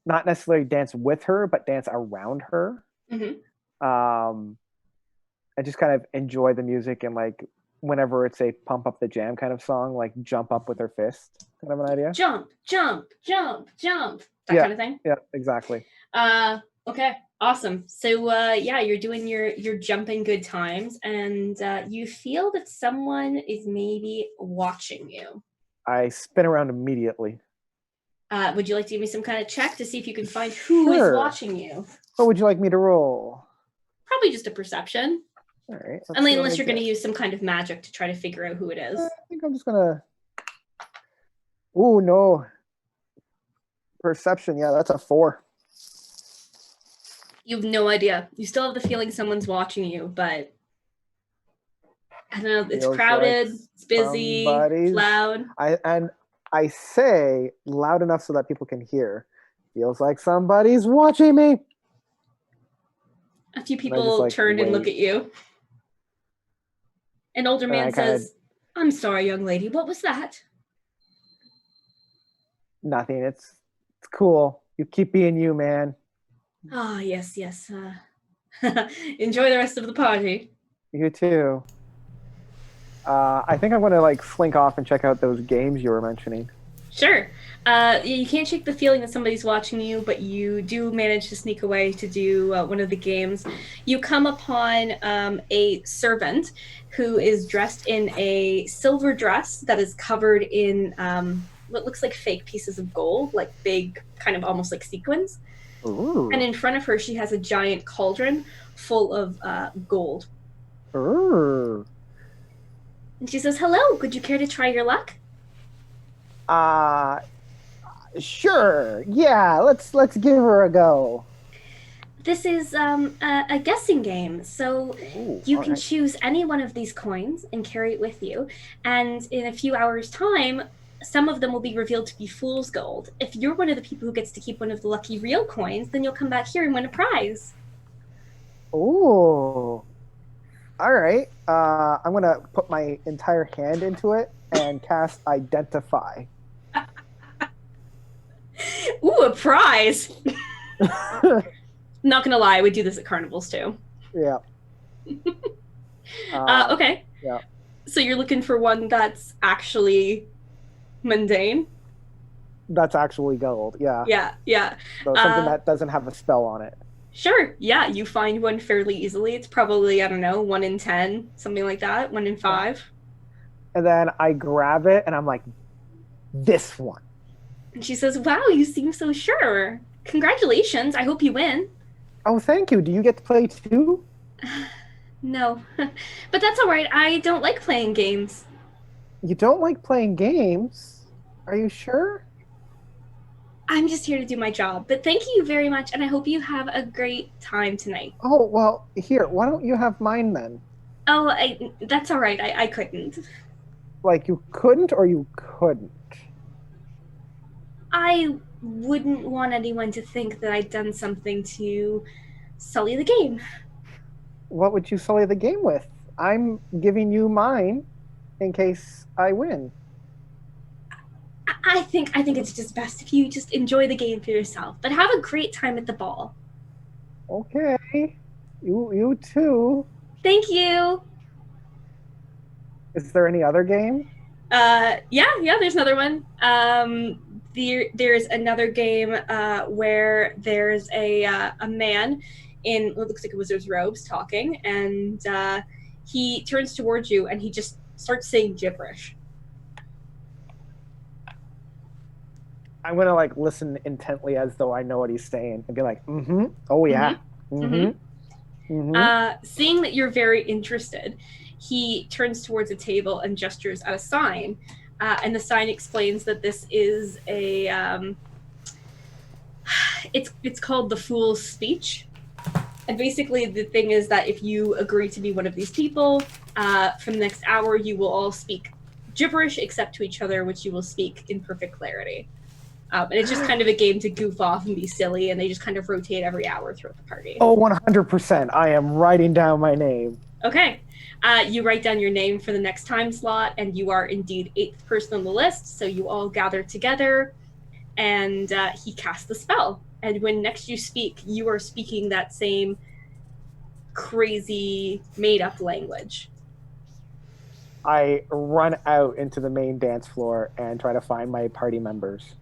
S6: not necessarily dance with her, but dance around her.
S1: Mm-hmm.
S6: And just kind of enjoy the music and like whenever it's a pump up the jam kind of song, like jump up with her fist kind of an idea.
S1: Jump. That kind of thing.
S6: Yeah, exactly.
S1: Okay, awesome. So you're doing your jumping good times, and you feel that someone is maybe watching you.
S6: I spin around immediately.
S1: Would you like to give me some kind of check to see if you can find who is watching you?
S6: What would you like me to roll?
S1: Probably just a perception.
S6: All right.
S1: Unless you're going to use some kind of magic to try to figure out who it is.
S6: I think I'm just going to... Ooh, no. Perception, yeah, that's a 4.
S1: You have no idea. You still have the feeling someone's watching you, but... I don't know, it's crowded, like it's busy, it's loud.
S6: I say loud enough so that people can hear. Feels like somebody's watching me.
S1: A few people turn and look at you. An older man says, I'm sorry, young lady, what was that?
S6: Nothing. It's cool. You keep being you, man.
S1: Ah, yes. Enjoy the rest of the party.
S6: You too. I think I'm going to like slink off and check out those games you were mentioning.
S1: Sure. You can't shake the feeling that somebody's watching you, but you do manage to sneak away to do one of the games. You come upon a servant who is dressed in a silver dress that is covered in what looks like fake pieces of gold, like big, kind of almost like sequins.
S6: Ooh.
S1: And in front of her, she has a giant cauldron full of gold.
S6: Ooh.
S1: And she says, hello, could you care to try your luck?
S6: Sure. Yeah, let's give her a go.
S1: This is a guessing game, so you can choose any one of these coins and carry it with you. And in a few hours' time, some of them will be revealed to be fool's gold. If you're one of the people who gets to keep one of the lucky real coins, then you'll come back here and win a prize.
S6: Ooh. All right. I'm going to put my entire hand into it and cast Identify.
S1: Ooh, a prize. Not going to lie, we do this at carnivals too.
S6: Yeah.
S1: Okay.
S6: Yeah.
S1: So you're looking for one that's actually mundane?
S6: That's actually gold, yeah.
S1: Yeah.
S6: So something that doesn't have a spell on it.
S1: Sure. Yeah, you find one fairly easily. It's probably, I don't know, 1 in 10, something like that, 1 in 5.
S6: And then I grab it and I'm like, this one.
S1: And she says, wow, you seem so sure. Congratulations. I hope you win.
S6: Oh, thank you. Do you get to play too?
S1: No. But that's all right. I don't like playing games.
S6: You don't like playing games? Are you sure?
S1: I'm just here to do my job. But thank you very much, and I hope you have a great time tonight.
S6: Oh, well, here, why don't you have mine then?
S1: Oh, that's all right. I couldn't.
S6: Like, you couldn't or you couldn't?
S1: I wouldn't want anyone to think that I'd done something to sully the game.
S6: What would you sully the game with? I'm giving you mine in case I win.
S1: I think it's just best if you just enjoy the game for yourself. But have a great time at the ball.
S6: Okay. You too.
S1: Thank you.
S6: Is there any other game?
S1: Yeah, there's another one. There's another game where there's a man in what looks like a wizard's robes talking, and he turns towards you and he just starts saying gibberish.
S6: I'm gonna like listen intently as though I know what he's saying and be like, mm-hmm. Oh yeah. Mm-hmm. Mm-hmm.
S1: Seeing that you're very interested, he turns towards a table and gestures at a sign, and the sign explains that this is a it's called the Fool's Speech. And basically the thing is that if you agree to be one of these people, for the next hour you will all speak gibberish except to each other, which you will speak in perfect clarity. And it's just kind of a game to goof off and be silly, and they just kind of rotate every hour throughout the party.
S6: Oh, 100%. I am writing down my name.
S1: Okay. You write down your name for the next time slot, and you are indeed 8th person on the list, so you all gather together, and he casts the spell. And when next you speak, you are speaking that same crazy, made-up language.
S6: I run out into the main dance floor and try to find my party members.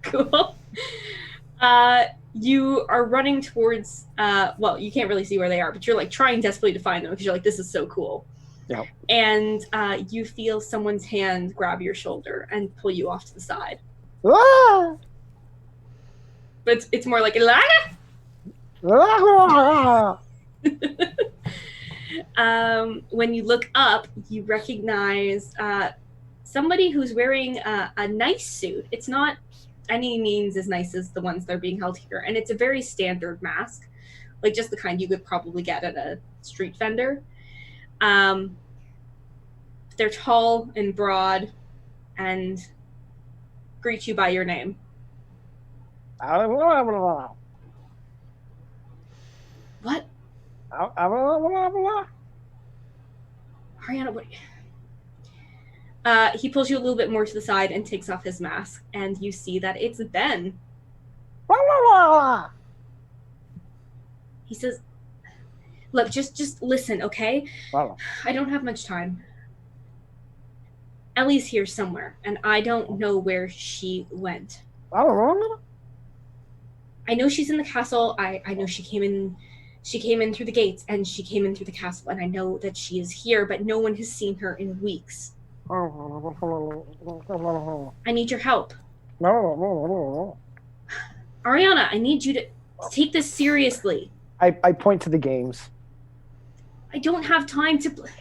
S1: Cool. You are running towards, well, you can't really see where they are, but you're like trying desperately to find them because you're like, this is so cool.
S6: Yeah.
S1: And you feel someone's hand grab your shoulder and pull you off to the side.
S6: Ah!
S1: But it's more like, Ilana?
S6: Ah!
S1: When you look up, you recognize somebody who's wearing a nice suit. It's not any means as nice as the ones that are being held here, and it's a very standard mask, like just the kind you could probably get at a street vendor. They're tall and broad and greet you by your name. What? Ariana, what? He pulls you a little bit more to the side and takes off his mask, and you see that it's Ben. He says, look, just listen, okay? I don't have much time. Elly's here somewhere, and I don't know where she went. I know she's in the castle. I know she came in through the gates, and she came in through the castle, and I know that she is here, but no one has seen her in weeks. I need your help. Ariana, I need you to take this seriously.
S6: I point to the games.
S1: I don't have time to play.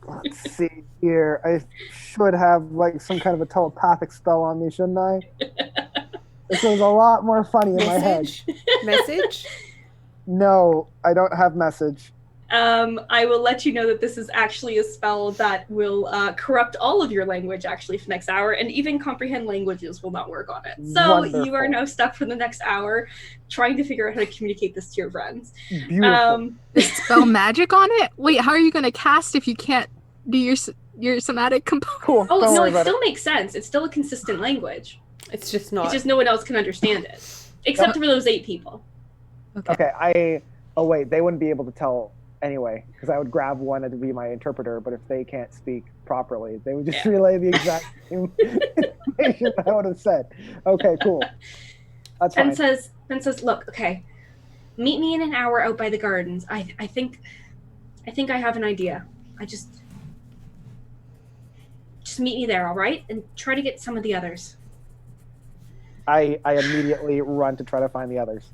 S6: Let's see here. I should have like some kind of a telepathic spell on me, shouldn't I? This was a lot more funny in my head.
S2: Message?
S6: No, I don't have message.
S1: I will let you know that this is actually a spell that will corrupt all of your language actually for the next hour, and even comprehend languages will not work on it. So
S6: Wonderful.
S1: You are now stuck for the next hour trying to figure out how to communicate this to your friends.
S6: Beautiful.
S5: Spell magic on it? Wait, how are you going to cast if you can't do your somatic component?
S6: Cool.
S1: Oh,
S6: Don't
S1: no,
S6: worry
S1: it
S6: about
S1: still makes sense. It's still a consistent language.
S2: It's just not.
S1: It's just no one else can understand it. Except for those 8 people.
S6: Okay, oh wait, they wouldn't be able to tell anyway, because I would grab one to be my interpreter, but if they can't speak properly, they would just relay the exact same information I would have said. Okay, cool. That's fine.
S1: Ben says, look, okay, meet me in an hour out by the gardens. I think I have an idea. Just meet me there, all right? And try to get some of the others.
S6: I immediately run to try to find the others.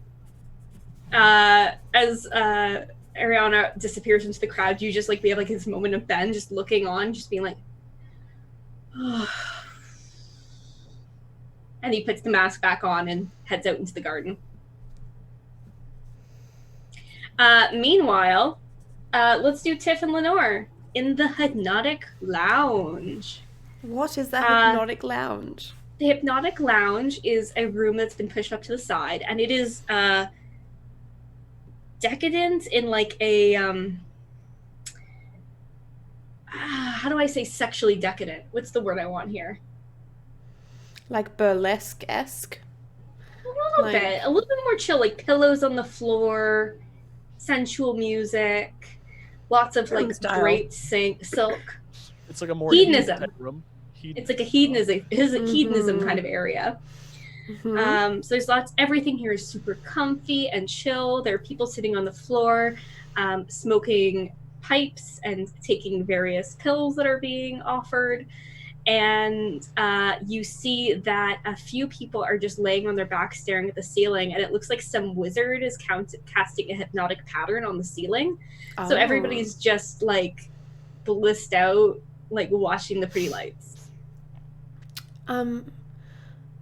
S1: As Ariana disappears into the crowd, you just we have this moment of Ben just looking on, just being like, oh. And he puts the mask back on and heads out into the garden. Meanwhile, let's do Tiff and Lenore in the Hypnotic Lounge.
S2: What is the Hypnotic Lounge?
S1: The Hypnotic Lounge is a room that's been pushed up to the side, and it is decadent in a how do I say sexually decadent? What's the word I want here?
S2: Like burlesque-esque?
S1: A little bit more chill, like pillows on the floor, sensual music, lots of great silk.
S4: It's like a more
S1: hedonism
S4: room.
S1: It's like a hedonism kind of area. So there's everything here is super comfy and chill. There are people sitting on the floor, smoking pipes and taking various pills that are being offered. And you see that a few people are just laying on their back staring at the ceiling, and it looks like some wizard is casting a hypnotic pattern on the ceiling. Oh. So everybody's just blissed out, watching the pretty lights.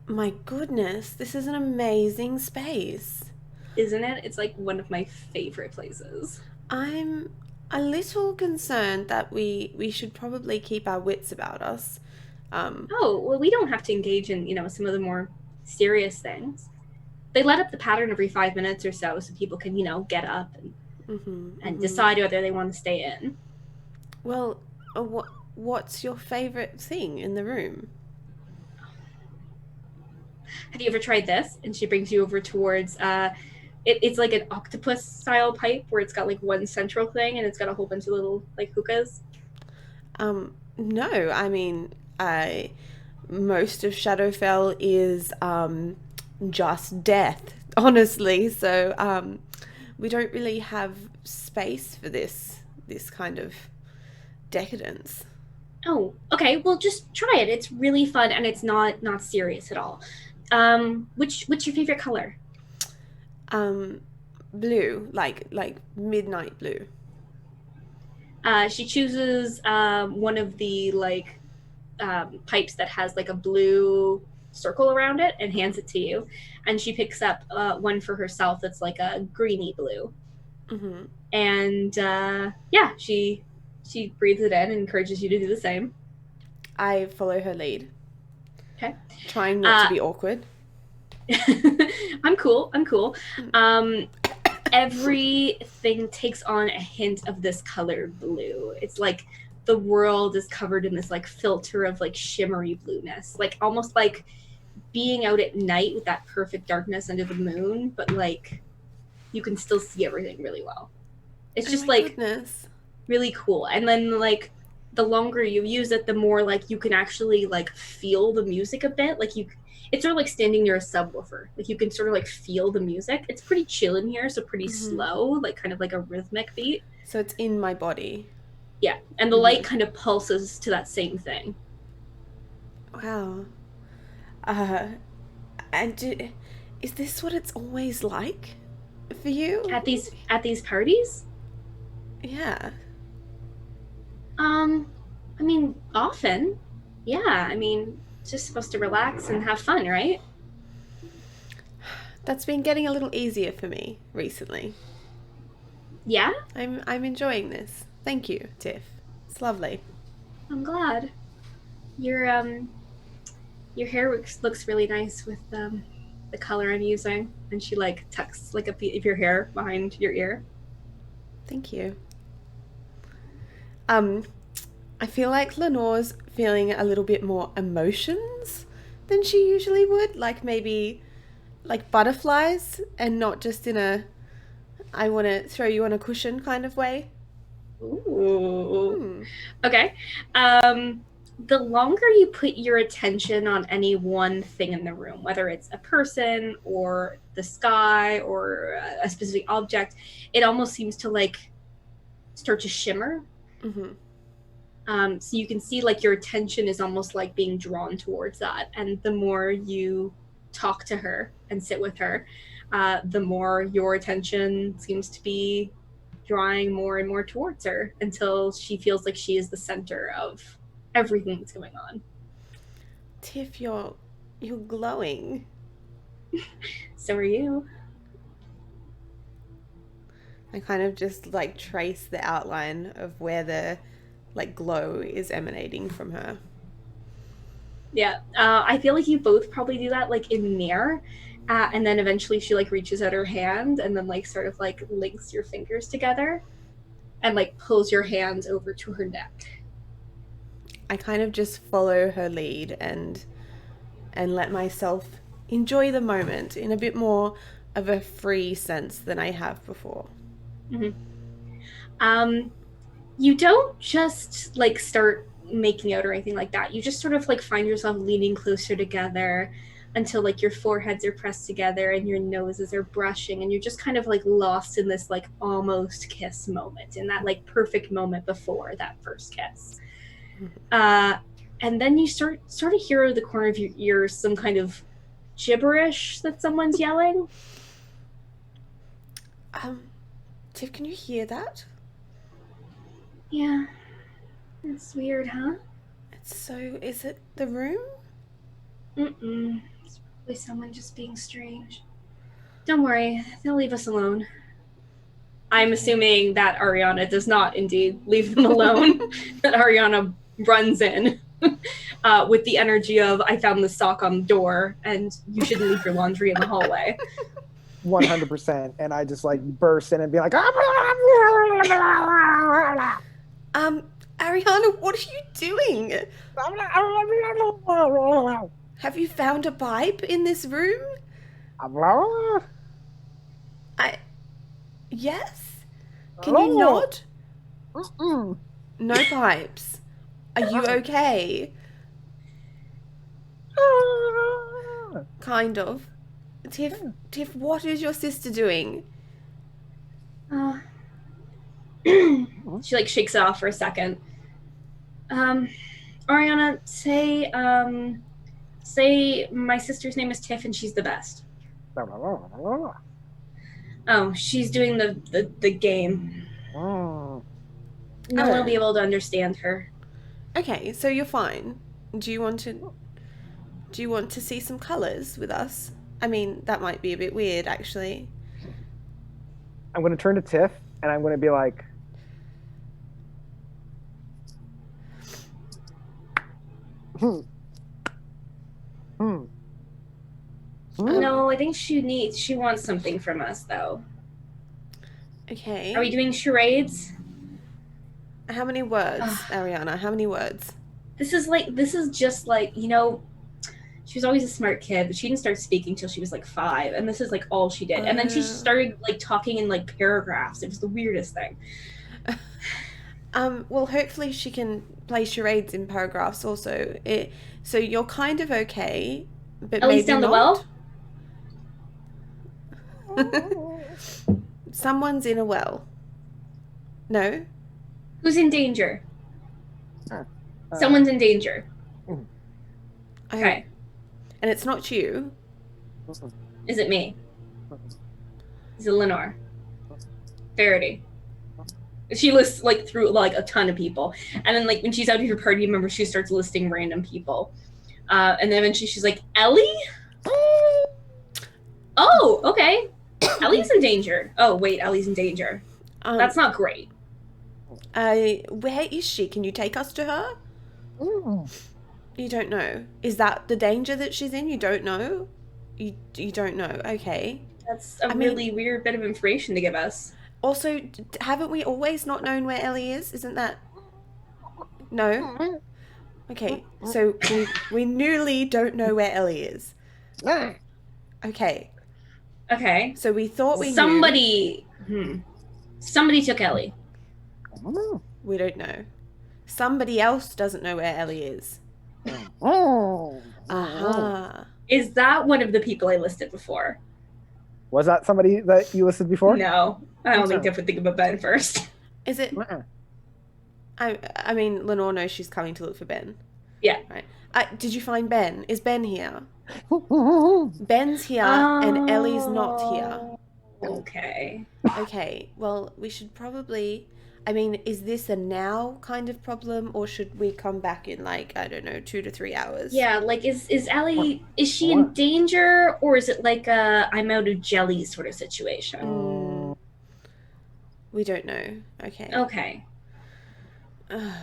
S2: My goodness, this is an amazing space.
S1: Isn't it? It's one of my favorite places.
S2: I'm a little concerned that we should probably keep our wits about us.
S1: We don't have to engage in, some of the more serious things. They let up the pattern every 5 minutes or so people can, get up and decide whether they want to stay in.
S2: Well, what's your favorite thing in the room?
S1: Have you ever tried this? And she brings you over towards, it's like an octopus style pipe where it's got one central thing and it's got a whole bunch of little hookahs.
S2: No, I mean, most of Shadowfell is just death, honestly. So we don't really have space for this kind of decadence.
S1: Oh, okay. Well, just try it. It's really fun and it's not serious at all. What's your favorite color?
S2: Blue, like midnight blue.
S1: She chooses one of the pipes that has a blue circle around it and hands it to you, and she picks up one for herself that's a greeny blue. And she breathes it in and encourages you to do the same.
S2: I follow her lead.
S1: Okay.
S2: Trying not to be awkward.
S1: I'm cool. Everything takes on a hint of this color blue. It's the world is covered in this filter of shimmery blueness, almost like being out at night with that perfect darkness under the moon, but you can still see everything really well. It's just
S2: goodness.
S1: Really cool. And then the longer you use it, the more you can actually feel the music a bit. It's sort of standing near a subwoofer. You can sort of feel the music. It's pretty chill in here, so pretty slow, kind of a rhythmic beat.
S2: So it's in my body.
S1: Yeah, and the light kind of pulses to that same thing.
S2: Wow. And is this what it's always like for you?
S1: At these parties?
S2: Yeah.
S1: I mean, often. Yeah, I mean, it's just supposed to relax and have fun, right?
S2: That's been getting a little easier for me recently.
S1: Yeah?
S2: I'm enjoying this. Thank you, Tiff. It's lovely.
S1: I'm glad. Your hair looks really nice with the color I'm using. And she tucks a piece of your hair behind your ear.
S2: Thank you. I feel like Lenore's feeling a little bit more emotions than she usually would. Maybe butterflies, and not just in a I want to throw you on a cushion kind of way.
S1: Ooh. Okay. The longer you put your attention on any one thing in the room, whether it's a person or the sky or a specific object, it almost seems to like start to shimmer. So you can see like your attention is almost like being drawn towards that. And the more you talk to her and sit with her, the more your attention seems to be drawing more and more towards her until she feels like she is the center of everything that's going on.
S2: Tiff, you're glowing.
S1: So are you.
S2: I kind of just like trace the outline of where the like glow is emanating from her.
S1: Yeah, I feel like you both probably do that like in mirror, and then eventually she like reaches out her hand and then like sort of like links your fingers together and like pulls your hands over to her neck.
S2: I kind of just follow her lead and let myself enjoy the moment in a bit more of a free sense than I have before.
S1: You don't just like start making out or anything like that. You just sort of like find yourself leaning closer together until like your foreheads are pressed together and your noses are brushing and you're just kind of like lost in this like almost kiss moment, in that like perfect moment before that first kiss. And then you sort of hear out the corner of your ear some kind of gibberish that someone's yelling.
S2: Tiff, can you hear that?
S1: Yeah. It's weird, huh?
S2: Is it the room?
S1: It's probably someone just being strange. Don't worry, they'll leave us alone. I'm assuming that Ariana does not indeed leave them alone. That Ariana runs in with the energy of, I found this sock on the door and you shouldn't leave your laundry in the hallway.
S6: 100%. And I just like burst in and be like,
S2: Ariana, what are you doing? Have you found a pipe in this room? Yes? Can you nod? No pipes. Are you okay? Kind of. Tiff, what is your sister doing?
S1: She like shakes it off for a second. Ariana, say my sister's name is Tiff and she's the best. Oh, she's doing the game. No one will be able to understand her.
S2: Okay, so you're fine. Do you want to see some colours with us? I mean, that might be a bit weird, actually.
S6: I'm going to turn to Tiff, and I'm going to be like,
S1: No, I think she wants something from us, though.
S2: Okay.
S1: Are we doing charades?
S2: How many words, Ariana? How many words?
S1: This is just like, you know, she was always a smart kid, but she didn't start speaking till she was like 5, and this is like all she did. And then she just started like talking in like paragraphs. It was the weirdest thing.
S2: Well, hopefully she can play charades in paragraphs also. So you're kind of okay, but
S1: Ellie's down
S2: not.
S1: The well?
S2: Someone's in a well. No?
S1: Who's in danger? Someone's in danger. Okay.
S2: And it's not you.
S1: Is it me? Is it Lenore? Verity? She lists like through like a ton of people, and then like when she's out of her party member, she starts listing random people, and then eventually she's like, Elly? Oh, okay. Ellie's in danger. Oh wait, Ellie's in danger. That's not great.
S2: Where is she? Can you take us to her? You don't know. Is that the danger that she's in? You don't know? You don't know. Okay.
S1: That's a really weird bit of information to give us.
S2: Also, haven't we always not known where Elly is? Isn't that... No? Okay, so we newly don't know where Elly is. Okay.
S1: Okay.
S2: So we thought we
S1: knew. Somebody took Elly.
S2: We don't know. Somebody else doesn't know where Elly is. Aha.
S1: Is that one of the people I listed before?
S6: Was that somebody that you listed before?
S1: No, I only have to think about Ben first.
S2: Is it? I mean, Lenore knows she's coming to look for Ben.
S1: Yeah.
S2: Right. Did you find Ben? Is Ben here? Ben's here and Ellie's not here.
S1: Okay.
S2: Okay. Well, we should probably... I mean, is this a now kind of problem, or should we come back in, like, I don't know, 2 to 3 hours?
S1: Yeah, like, is Elly, is she in danger, or is it like a I'm out of jelly sort of situation?
S2: We don't know. Okay.
S1: Okay. I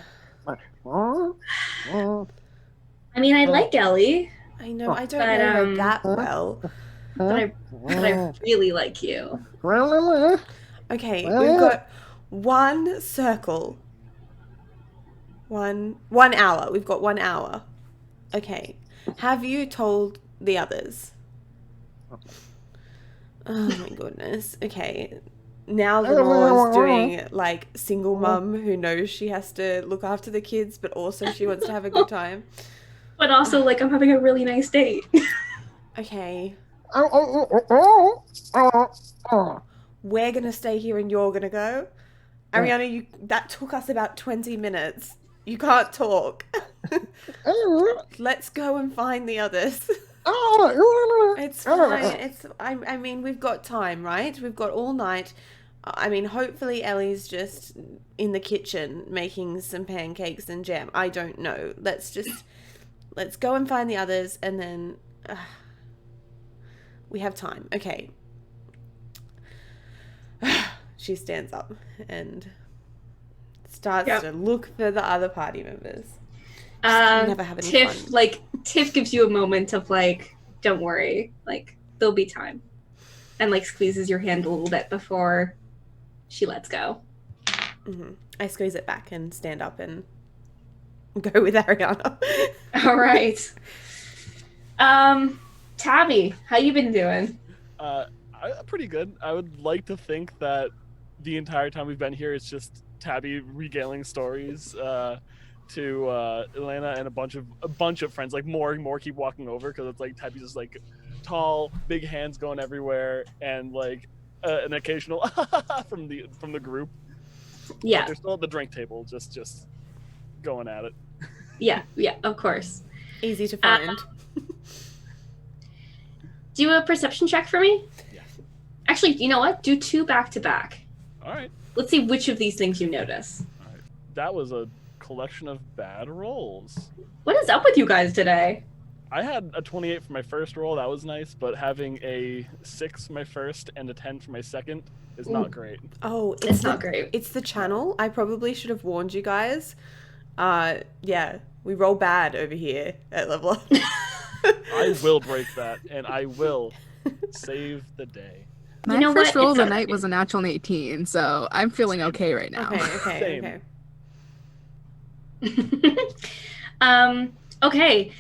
S1: mean, I like Elly.
S2: I know, I don't know her that well.
S1: But I really like you.
S2: Okay, we've got 1 circle. 1 hour. We've got 1 hour. Okay. Have you told the others? Oh my goodness. Okay. Now Lenore's doing like single mum who knows she has to look after the kids, but also she wants to have a good time.
S1: But also, like, I'm having a really nice date.
S2: Okay. We're gonna stay here and you're gonna go. Ariana, that took us about 20 minutes. You can't talk. Let's go and find the others. It's fine. I mean, we've got time, right? We've got all night. I mean, hopefully Ellie's just in the kitchen making some pancakes and jam. I don't know. Let's go and find the others, and then we have time. Okay. She stands up and starts to look for the other party members. Never have any fun.
S1: Tiff gives you a moment of like, don't worry, like, there'll be time. And like squeezes your hand a little bit before she lets go.
S2: Mm-hmm. I squeeze it back and stand up and go with Ariana.
S1: All right. Taabi, how you been doing?
S4: Pretty good. I would like to think that the entire time we've been here, it's just Taabi regaling stories to Elena and a bunch of friends. Like more keep walking over because it's like Taabi's just like tall, big hands going everywhere, and like an occasional from the group.
S1: Yeah,
S4: but they're still at the drink table, just going at it.
S1: Yeah, of course.
S2: Easy to find.
S1: Do a perception check for me.
S4: Yeah.
S1: Actually, you know what? Do 2 back to back.
S4: All right.
S1: Let's see which of these things you notice.
S4: All right. That was a collection of bad rolls.
S1: What is up with you guys today?
S4: I had a 28 for my first roll. That was nice, but having a 6 for my first and a 10 for my second is not great.
S2: Oh,
S1: it's not great.
S2: It's the channel. I probably should have warned you guys. Yeah, we roll bad over here at level up.
S4: I will break that, and I will save the day.
S5: My first roll of the night was a natural 18, so I'm feeling okay right now.
S2: Okay.
S1: Okay.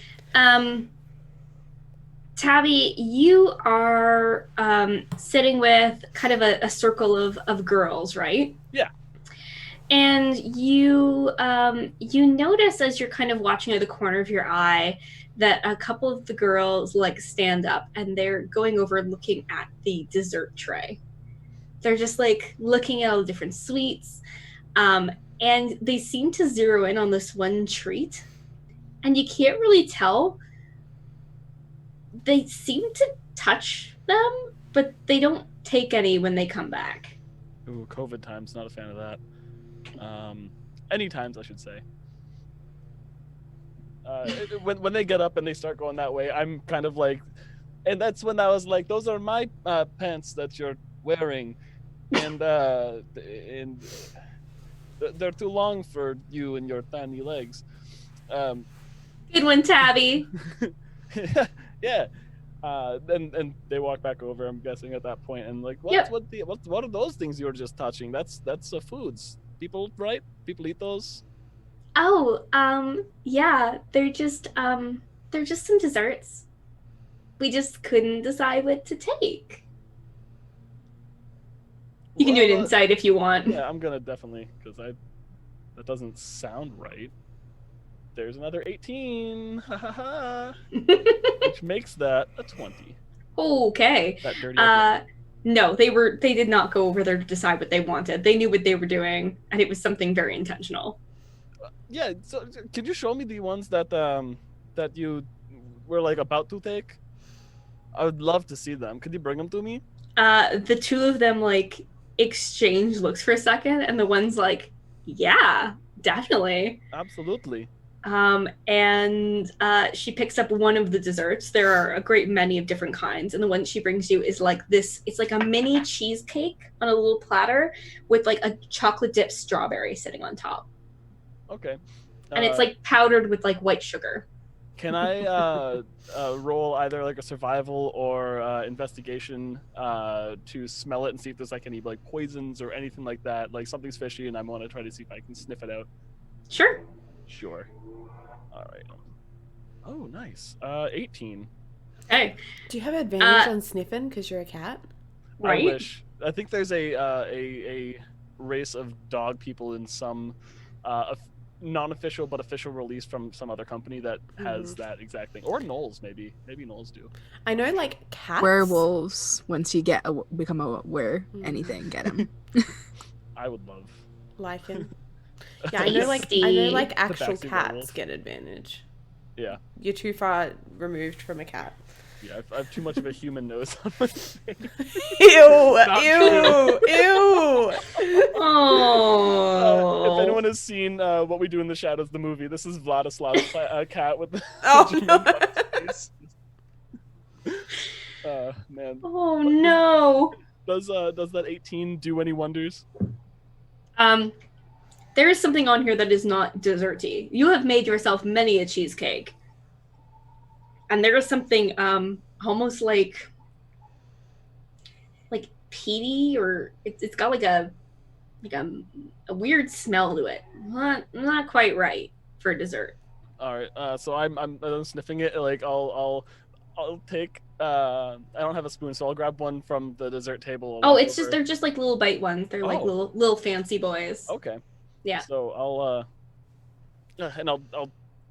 S1: Taabi, you are sitting with kind of a circle of girls, right?
S4: Yeah.
S1: And you notice as you're kind of watching out of the corner of your eye that a couple of the girls like stand up and they're going over looking at the dessert tray. They're just like looking at all the different sweets, and they seem to zero in on this one treat, and you can't really tell. They seem to touch them, but they don't take any when they come back.
S4: Ooh, COVID times, not a fan of that. Any times, I should say. When they get up and they start going that way, I'm kind of like, and that's when I was like, those are my pants that you're wearing, and they're too long for you and your tiny legs.
S1: Good one, Taabi.
S4: Yeah. And they walk back over, I'm guessing at that point, and like, what are those things you were just touching? That's foods. People, right? People eat those.
S1: Oh, yeah, they're just some desserts. We just couldn't decide what to take. You can do an insight if you want.
S4: Yeah, I'm gonna definitely, because that doesn't sound right. There's another 18, which makes that a 20.
S1: Okay.
S4: That dirty.
S1: No, they did not go over there to decide what they wanted. They knew what they were doing, and it was something very intentional.
S4: Yeah. So, could you show me the ones that that you were like about to take? I would love to see them. Could you bring them to me?
S1: The two of them like exchange looks for a second, and the one's like, yeah, definitely.
S4: Absolutely.
S1: And she picks up one of the desserts. There are a great many of different kinds, and the one she brings you is like this. It's like a mini cheesecake on a little platter with like a chocolate dipped strawberry sitting on top.
S4: Okay.
S1: And it's like powdered with like white sugar.
S4: Can I roll either like a survival or investigation to smell it and see if there's like any like poisons or anything like that? Like something's fishy, and I want to try to see if I can sniff it out.
S1: Sure.
S4: Sure. All right. Oh, nice. 18.
S1: Hey.
S2: Do you have advantage on sniffing because you're a cat?
S1: Right.
S4: I wish. I think there's a race of dog people in some non-official but official release from some other company that has that exact thing. Or gnolls, maybe. Maybe gnolls do.
S2: I know, like cats.
S5: Werewolves. Once you become a anything, get them.
S4: I would love.
S2: Lichen. Yeah, I know like actual
S4: Tabaxi
S2: cats
S4: werewolf.
S2: get advantage.
S4: Yeah.
S2: You're too far removed from a cat.
S4: Yeah, I have too much of a human nose on my face.
S2: Ew!
S4: Not
S2: Ew!
S1: Oh.
S4: If anyone has seen What We Do in the Shadows, the movie, this is Vladislav's cat with the
S2: Oh,
S4: no. Man.
S1: Oh no.
S4: Does that 18 do any wonders?
S1: There is something on here that is not desserty. You have made yourself many a cheesecake. And there is something almost like peaty, or it's got like a weird smell to it. Not quite right for a dessert.
S4: All right. So I'm sniffing it. Like I'll take. I don't have a spoon, so I'll grab one from the dessert table.
S1: Oh, they're just like little bite ones. They're like little fancy boys.
S4: Okay.
S1: Yeah.
S4: So I'll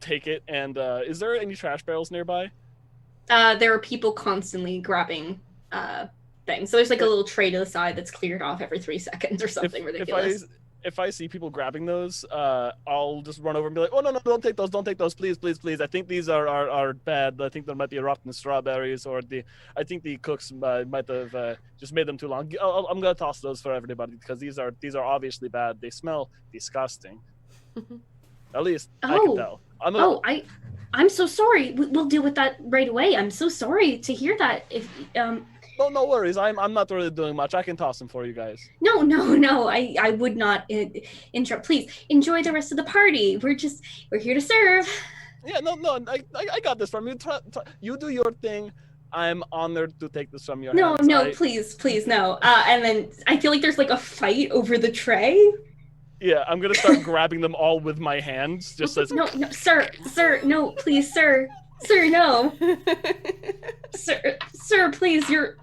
S4: take it. And is there any trash barrels nearby?
S1: There are people constantly grabbing things. So there's like a little tray to the side that's cleared off every 3 seconds or something ridiculous.
S4: If I see people grabbing those, I'll just run over and be like, "Oh no, don't take those, please, please. I think these are bad. I think there might be rotten strawberries, or I think the cooks might have just made them too long. I'm gonna toss those for everybody because these are obviously bad. They smell disgusting. At least I can tell.
S1: I'm so sorry. We'll deal with that right away. I'm so sorry to hear that. If
S4: No worries. I'm not really doing much. I can toss them for you guys.
S1: No. I would not interrupt. Please enjoy the rest of the party. We're here to serve.
S4: Yeah, no. I got this from you. You do your thing. I'm honored to take this from your hands.
S1: No, please, no. And then I feel like there's like a fight over the tray.
S4: Yeah, I'm gonna start grabbing them all with my hands, just as.
S1: No, sir, no, please, sir, no, sir, please, your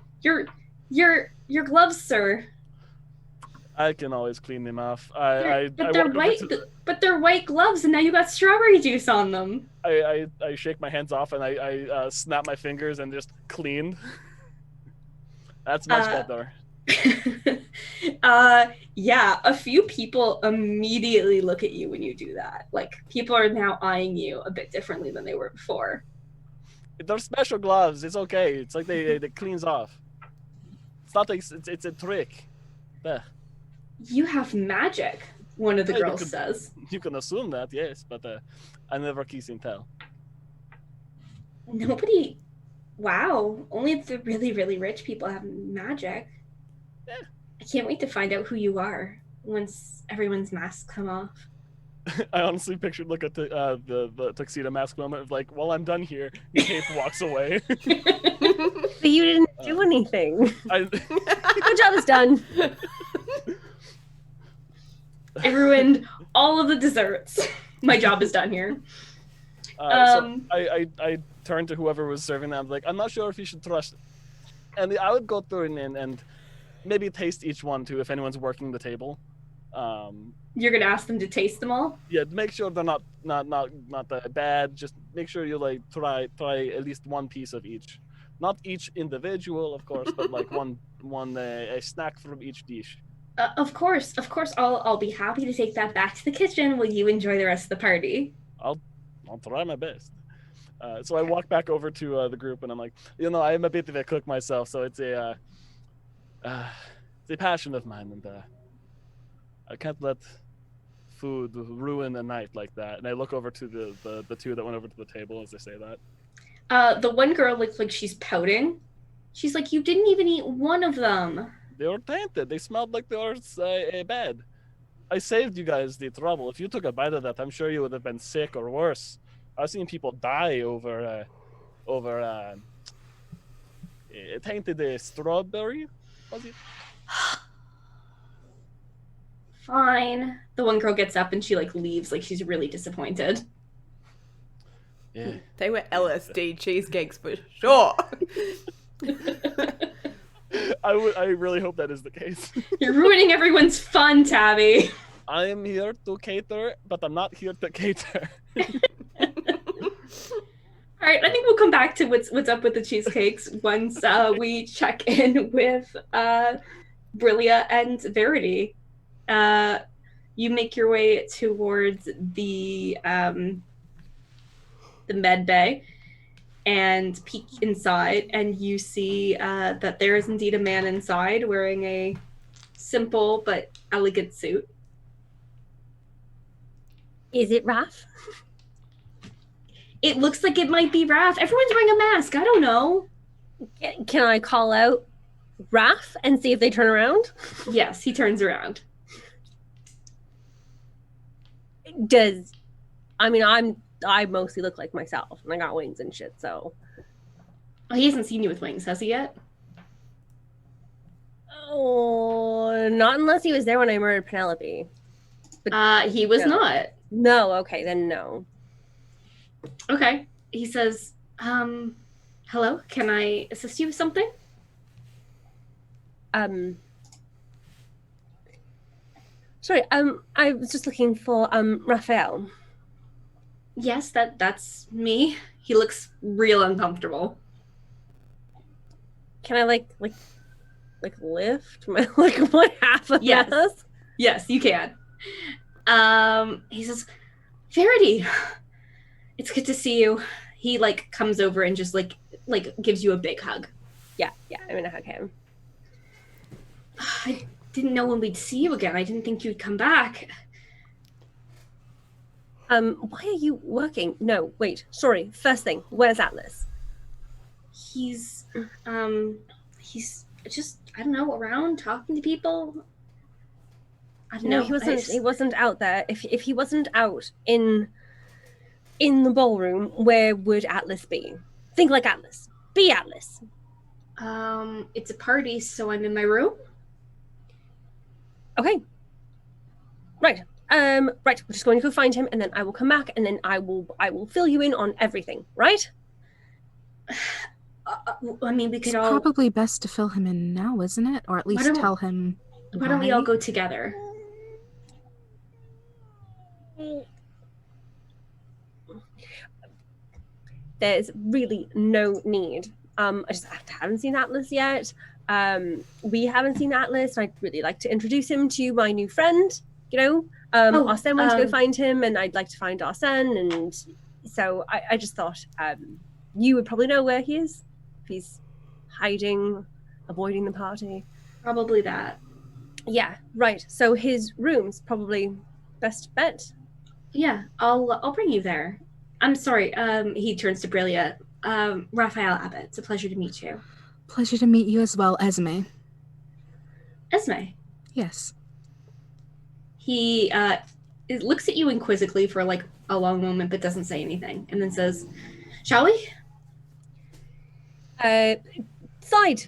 S1: gloves, sir.
S4: I can always clean them off.
S1: But they're white gloves, and now you got strawberry juice on them.
S4: I shake my hands off and I snap my fingers and just clean. That's much better.
S1: Yeah, a few people immediately look at you when you do that. Like, people are now eyeing you a bit differently than they were before.
S4: They're special gloves. It's okay. It's like they cleans off. It's not like it's a trick. There.
S1: You have magic, one of the girls says.
S4: You can assume that, yes, but I never can tell.
S1: Nobody. Wow, only the really, really rich people have magic.
S4: Yeah.
S1: I can't wait to find out who you are once everyone's masks come off.
S4: I honestly pictured like the tuxedo mask moment of like, well, I'm done here. Cape walks away.
S3: But you didn't do anything. Your job is done.
S1: I ruined all of the desserts. My job is done here.
S4: So I turned to whoever was serving them. I'm like, I'm not sure if you should trust. And I would go through and maybe taste each one too if anyone's working the table.
S1: You're gonna ask them to taste them all?
S4: Yeah, make sure they're not that bad. Just make sure you like try at least one piece of each. Not each individual, of course, but like one a snack from each dish.
S1: Of course. I'll be happy to take that back to the kitchen while you enjoy the rest of the party.
S4: I'll try my best. So I walk back over to the group and I'm like, I'm a bit of a cook myself, so it's a passion of mine, and I can't let food ruin a night like that. And I look over to the two that went over to the table as they say that.
S1: The one girl looks like she's pouting. She's like, you didn't even eat one of them.
S4: They were tainted. They smelled like they were bad. I saved you guys the trouble. If you took a bite of that, I'm sure you would have been sick or worse. I've seen people die over tainted strawberry. Was it?
S1: Fine. The one girl gets up and she like leaves, like she's really disappointed.
S4: Yeah.
S2: They were LSD cheesecakes for sure.
S4: I really hope that is the case.
S1: You're ruining everyone's fun, Taabi.
S4: I am here to cater, but I'm not here to cater.
S1: All right, I think we'll come back to what's up with the cheesecakes once we check in with Brillia and Verity. You make your way towards the med bay and peek inside, and you see that there is indeed a man inside wearing a simple but elegant suit.
S3: Is it Raph?
S1: It looks like it might be Raph. Everyone's wearing a mask. I don't know.
S3: Can I call out Raph and see if they turn around?
S1: Yes, he turns around.
S3: I mostly look like myself, and I got wings and shit, so.
S1: Oh, he hasn't seen you with wings, has he yet?
S3: Oh, not unless he was there when I murdered Penelope.
S1: He was not.
S3: No, okay, then no.
S1: Okay. He says, hello, can I assist you with something?
S3: Sorry, I was just looking for, Raffael.
S1: Yes, that's me. He looks real uncomfortable.
S3: Can I, like lift my, what half of
S1: Yes.
S3: this?
S1: Yes, you can. He says, Verity, it's good to see you. He, comes over and just, gives you a big hug.
S3: Yeah, I'm gonna hug him.
S1: I didn't know when we'd see you again. I didn't think you'd come back.
S3: Why are you working? No, wait, sorry. First thing, where's Atlas?
S1: He's just, I don't know, around talking to people. I don't know.
S3: He wasn't out there. If he wasn't out in the ballroom, where would Atlas be? Think like Atlas. Be Atlas.
S1: It's a party, so I'm in my room.
S3: Okay. Right. Right. We're just going to go find him, and then I will come back, and then I will fill you in on everything. Right?
S1: I mean, we could
S5: It's
S1: all
S5: probably best to fill him in now, isn't it? Or at least tell him.
S1: Why don't we all go together?
S3: There's really no need. I just haven't seen Atlas yet. We haven't seen Atlas. I'd really like to introduce him to my new friend. Arsen went to go find him, and I'd like to find Arsen, and so I just thought you would probably know where he is. If he's hiding, avoiding the party.
S1: Probably that.
S3: Yeah, right. So his room's probably best bet.
S1: Yeah, I'll bring you there. I'm sorry. He turns to Brillia. Raffael Abbott, it's a pleasure to meet you.
S5: Pleasure to meet you as well, Esme.
S1: Esme?
S5: Yes.
S1: He looks at you inquisitively for a long moment, but doesn't say anything, and then says, "Shall we?"
S3: Side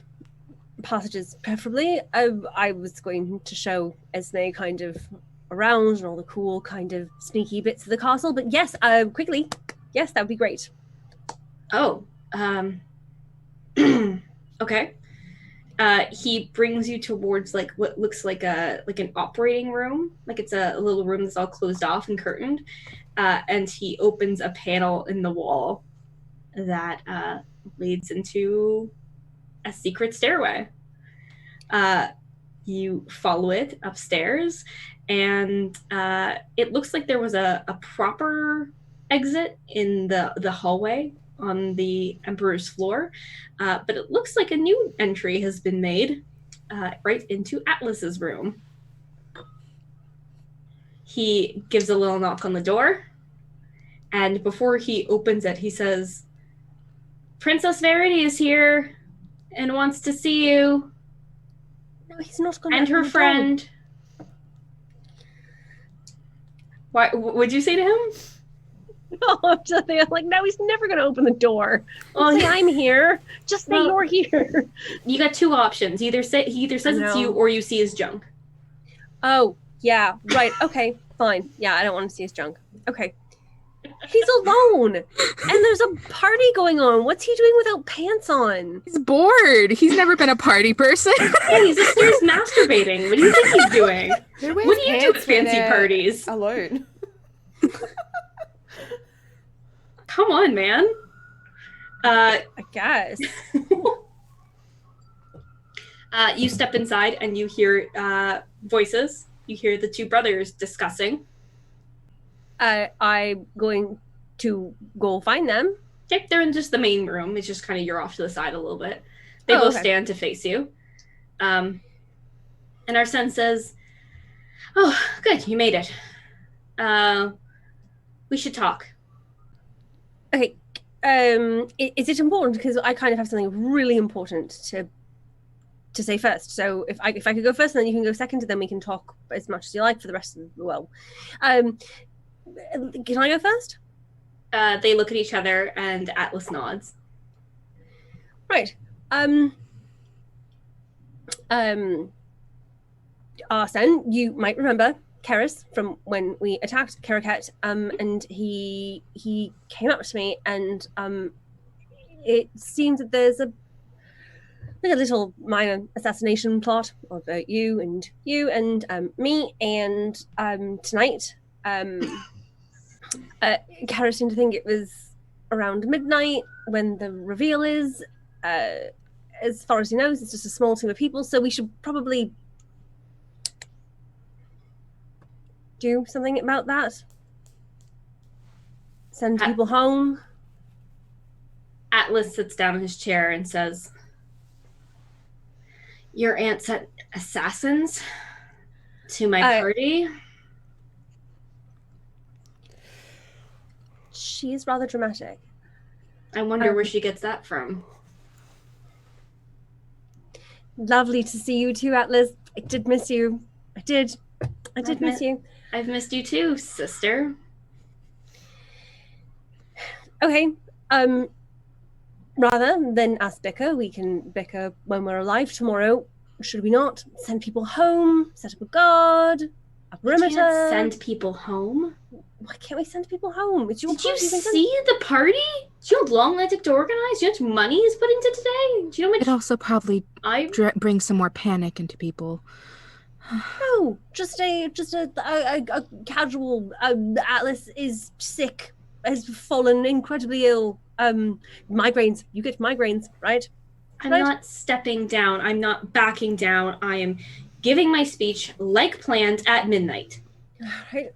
S3: passages, preferably. I was going to show Esme kind of around and all the cool kind of sneaky bits of the castle, but yes, quickly. Yes, that would be great.
S1: Oh, okay. He brings you towards like what looks like an operating room, like it's a little room that's all closed off and curtained, and he opens a panel in the wall that leads into a secret stairway. You follow it upstairs, and it looks like there was a proper exit in the hallway on the Emperor's floor, but it looks like a new entry has been made right into Atlas's room. He gives a little knock on the door, and before he opens it, he says, "Princess Verity is here and wants to see you."
S3: No, he's not going to.
S1: And her friend. Why would you say to him?
S3: No, I'm like, no, he's never going to open the door. Don't say I'm here. Just say you're here.
S1: You got two options. He either says it's you, or you see his junk.
S3: Oh, yeah, right. Okay, fine. Yeah, I don't want to see his junk. Okay. He's alone, and there's a party going on. What's he doing without pants on?
S5: He's bored. He's never been a party person.
S1: Yeah, he's upstairs masturbating. What do you think he's doing? What do you do at fancy parties?
S2: Alone.
S1: Come on, man.
S3: I guess.
S1: You step inside and you hear voices. You hear the two brothers discussing.
S3: I'm going to go find them.
S1: Okay, they're in just the main room. It's just kind of you're off to the side a little bit. They both stand to face you. And Arsen says, "Oh, good, you made it. We should talk."
S3: Okay. Is it important? Because I kind of have something really important to say first. So if I could go first, and then you can go second, and then we can talk as much as you like for the rest of the well. Can I go first?
S1: They look at each other, and Atlas nods.
S3: Right. Arsen, you might remember Karis from when we attacked Karaket, and he came up to me, and it seems that there's a little minor assassination plot of you and me, and tonight Karis seemed to think it was around midnight when the reveal is. As far as he knows, it's just a small team of people, so we should probably do something about that. Send people home.
S1: Atlas sits down in his chair and says, "Your aunt sent assassins to my party?"
S3: She is rather dramatic.
S1: I wonder where she gets that from.
S3: Lovely to see you too, Atlas. I did miss you. I did miss you.
S1: I've missed you too, sister.
S3: Okay. Rather than us bicker, we can bicker when we're alive tomorrow. Should we not send people home, set up a guard, a perimeter?
S1: We can't send people home.
S3: Why can't we send people home? Did you
S1: see the party? Do you know how long that took to organize? Do you know how much money is put into today? Do you know how much?
S5: It also probably brings some more panic into people.
S3: No, just a casual. Atlas is sick, has fallen incredibly ill. Migraines. You get migraines, right?
S1: I'm not stepping down. I'm not backing down. I am giving my speech like planned at midnight.
S3: Right.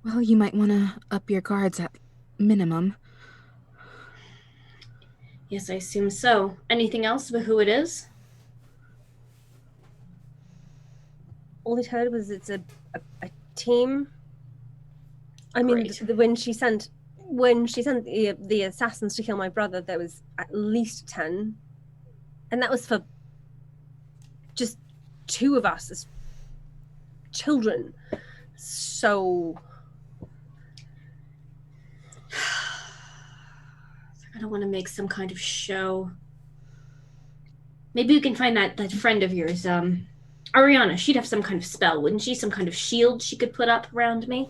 S5: Well, you might want to up your guards at minimum.
S1: Yes, I assume so. Anything else about who it is?
S3: All it heard was it's a team. I mean, when she sent the assassins to kill my brother, there was at least 10, and that was for just 2 of us as children. So
S1: I don't want to make some kind of show. Maybe we can find that friend of yours, Ariana, she'd have some kind of spell, wouldn't she? Some kind of shield she could put up around me?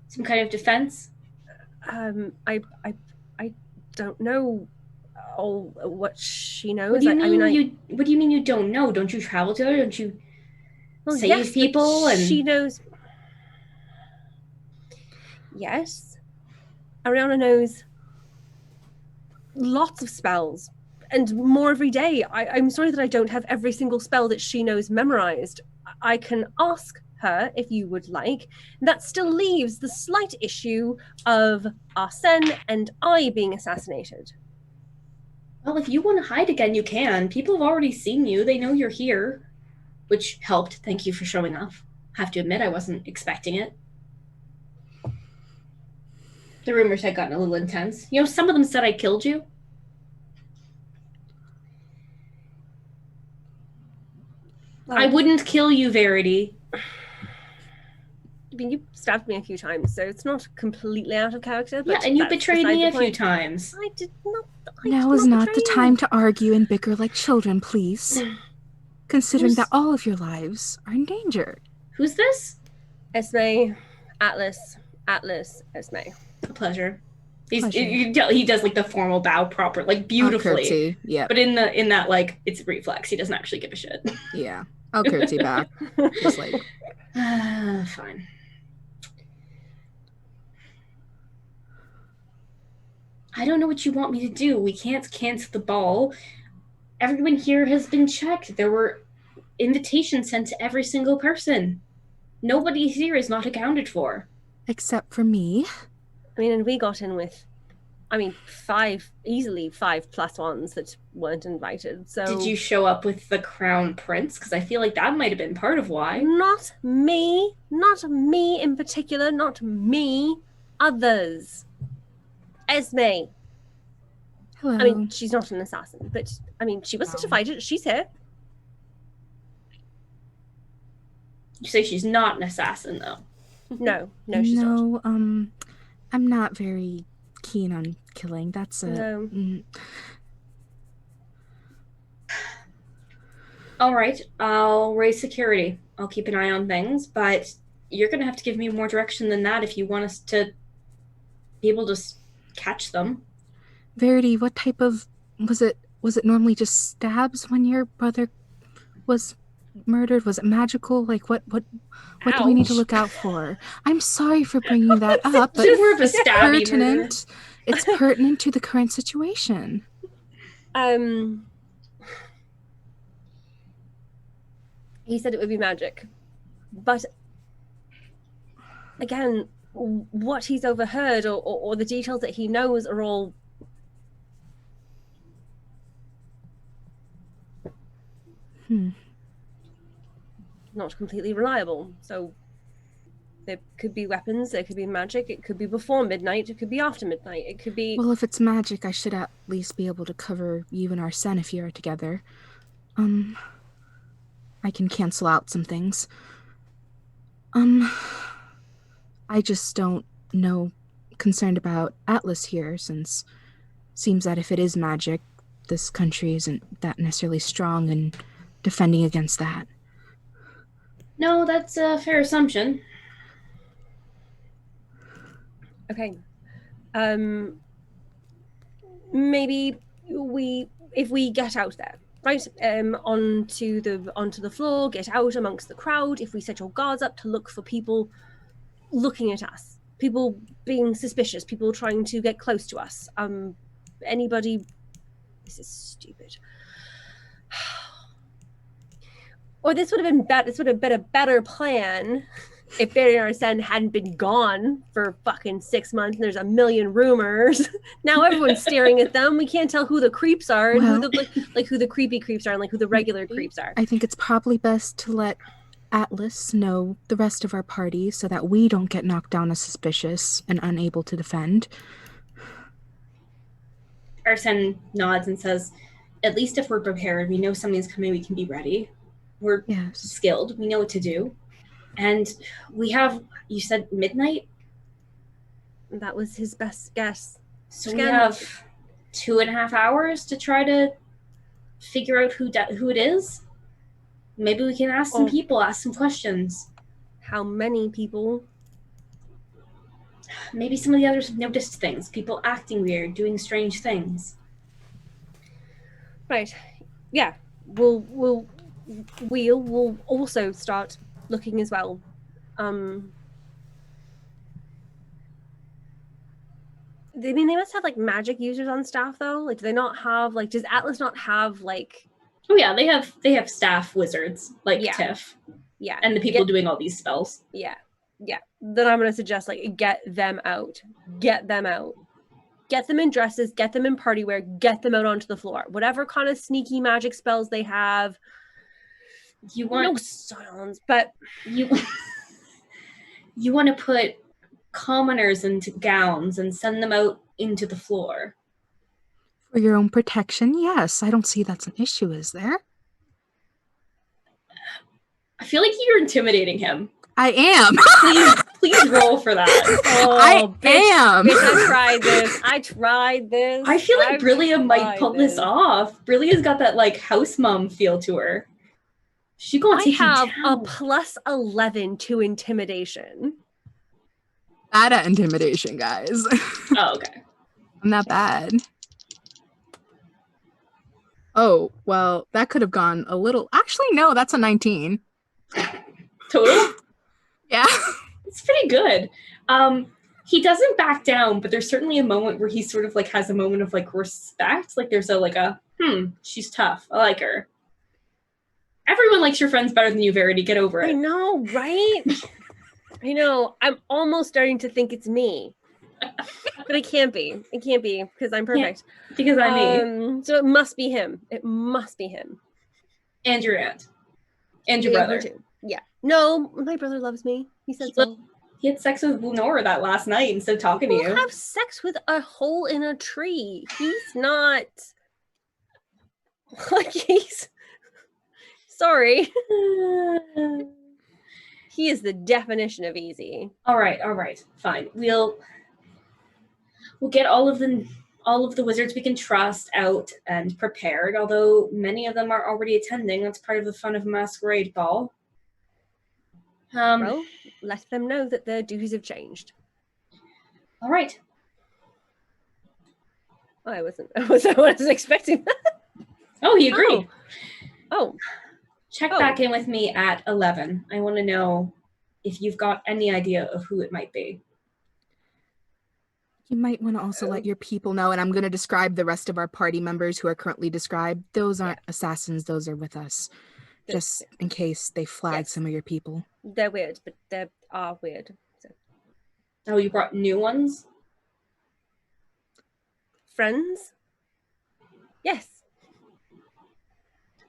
S1: Some kind of defense?
S3: I don't know all what she knows.
S1: What do you mean what do you mean you don't know? Don't you travel together? Don't you save people? And
S3: she knows. Yes. Ariana knows lots of spells and more every day. I'm sorry that I don't have every single spell that she knows memorized. I can ask her if you would like. That still leaves the slight issue of Arsen and I being assassinated.
S1: Well, if you want to hide again, you can. People have already seen you. They know you're here, which helped. Thank you for showing up. I have to admit, I wasn't expecting it. The rumors had gotten a little intense. You know, some of them said I killed you. I wouldn't kill you, Verity.
S3: I mean, you stabbed me a few times, so it's not completely out of character. But
S1: yeah, and you betrayed me a few times.
S3: I did not.
S5: Now is not the time to argue and bicker like children, please. Considering that all of your lives are in danger.
S1: Who's this?
S3: Esme, Atlas, Esme.
S1: A pleasure. He does like the formal bow proper, like beautifully.
S5: Yeah.
S1: But in that like it's reflex. He doesn't actually give a shit.
S5: Yeah. I'll curtsy back. Just like
S1: fine. I don't know what you want me to do. We can't cancel the ball. Everyone here has been checked. There were invitations sent to every single person. Nobody here is not accounted for.
S5: Except for me.
S3: I mean, and we got in with, easily 5+1s that weren't invited. So
S1: did you show up with the crown prince? Because I feel like that might have been part of why.
S3: Not me in particular, not me. Others. Esme.
S5: Hello.
S3: I mean, she's not an assassin, but she was certified. She's here.
S1: You say she's not an assassin, though.
S3: No, she's not.
S5: No, I'm not very keen on killing. That's
S3: No.
S1: All right, I'll raise security. I'll keep an eye on things, but you're going to have to give me more direction than that if you want us to be able to catch them.
S5: Verity, what type of... Was it normally just stabs when your brother was murdered? Was it magical? Like, what do we need to look out for? I'm sorry for bringing that up, but
S1: it's pertinent.
S5: It's pertinent to the current situation.
S3: He said it would be magic, but again, what he's overheard or the details that he knows are all not completely reliable. So there could be weapons, there could be magic, it could be before midnight, it could be after midnight, it could be...
S5: Well, if it's magic, I should at least be able to cover you and Arsen if you are together. I can cancel out some things. I just don't know, concerned about Atlas here, since seems that if it is magic, this country isn't that necessarily strong in defending against that.
S1: No, that's a fair assumption.
S3: Okay. Maybe if we get out there, right, onto the floor, get out amongst the crowd. If we set your guards up to look for people looking at us, people being suspicious, people trying to get close to us. Anybody. This is stupid. Or this would have been better. This would have been a better plan if Verity and Arsen hadn't been gone for fucking 6 months and there's a million rumors. Now everyone's staring at them. We can't tell who the creeps are and who the creepy creeps are and who the regular creeps are.
S5: I think it's probably best to let Atlas know the rest of our party so that we don't get knocked down as suspicious and unable to defend.
S1: Arsen nods and says, at least if we're prepared, we know something's coming, we can be ready. We're skilled. We know what to do. And we have, you said midnight?
S3: That was his best guess.
S1: So we have 2.5 hours to try to figure out who it is? Maybe we can ask some people, ask some questions.
S3: How many people?
S1: Maybe some of the others have noticed things. People acting weird, doing strange things.
S3: Right. Yeah. We'll also start looking as well. I mean, they must have like magic users on staff though. Like, do they not have like? Does Atlas not have like?
S1: Oh yeah, they have staff wizards like Tiff.
S3: Yeah.
S1: And the people doing all these spells.
S3: Yeah. Yeah. Then I'm gonna suggest like get them out. Get them out. Get them in dresses. Get them in party wear. Get them out onto the floor. Whatever kind of sneaky magic spells they have.
S1: You want
S3: no sounds, but
S1: you want to put commoners into gowns and send them out into the floor.
S5: For your own protection, yes. I don't see that's an issue, is there?
S1: I feel like you're intimidating him.
S5: I am.
S1: Please roll for that.
S5: I am.
S3: Bitch, I tried this. I
S1: feel like Brillia might pull this off. Brillia's got that like house mom feel to her. She gonna take you down.
S3: I have a plus 11 to intimidation.
S5: Bad at intimidation, guys.
S1: Oh, okay.
S5: I'm not bad. Oh, well, that could have gone a little... Actually, no, that's a 19.
S1: Total?
S5: Yeah.
S1: It's pretty good. He doesn't back down, but there's certainly a moment where he sort of like has a moment of like respect. Like there's she's tough. I like her. Everyone likes your friends better than you, Verity. Get over it.
S3: I know, right? I know. I'm almost starting to think it's me. But it can't be. It can't be because I'm perfect.
S1: Yeah, because I'm me.
S3: So it must be him. It must be him.
S1: And your aunt. And your brother.
S3: Too. Yeah. No, my brother loves me. He said so.
S1: He had sex with Lenora that last night instead of talking to you.
S3: Have sex with a hole in a tree. He's not like he's sorry. He is the definition of easy.
S1: All right. Fine. We'll get all of the wizards we can trust out and prepared, although many of them are already attending. That's part of the fun of Masquerade Ball.
S3: Well, let them know that their duties have changed.
S1: All right.
S3: I wasn't expecting that.
S1: Oh, he agreed.
S3: Oh.
S1: Check back in with me at 11. I want to know if you've got any idea of who it might be.
S5: You might want to also let your people know, and I'm going to describe the rest of our party members who are currently described. Those aren't assassins. Those are with us. Just in case they flag some of your people.
S3: They're weird, but they are weird. So.
S1: Oh, you brought new ones?
S3: Friends? Yes.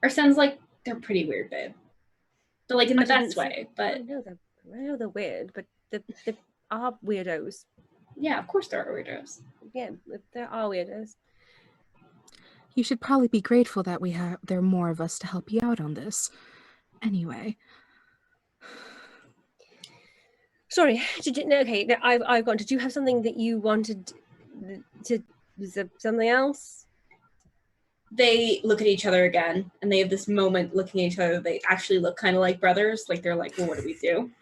S1: Arsen's like, they're pretty weird, babe. But like in the best way. But
S3: I know they're weird, but they are weirdos.
S1: Yeah, of course there are weirdos.
S3: Yeah, there are weirdos.
S5: You should probably be grateful that there are more of us to help you out on this. Anyway.
S3: Sorry, okay, I've gone. Did you have something that you wanted to... Was there something else?
S1: They look at each other again, and they have this moment looking at each other. They actually look kind of like brothers. Like, they're like, well, what do we do?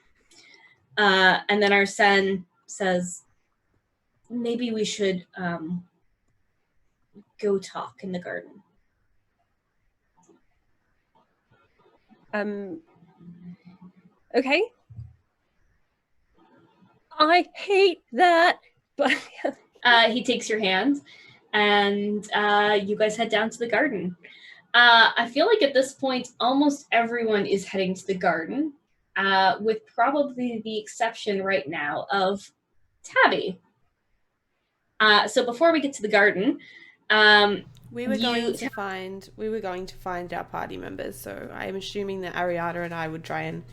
S1: And then Arsen says, maybe we should go talk in the garden.
S3: Okay. I hate that, but...
S1: He takes your hand, and you guys head down to the garden. I feel like at this point, almost everyone is heading to the garden, with probably the exception right now of Taabi. So before we get to the garden,
S2: we were going to find our party members. So I'm assuming that Ariana and I would try and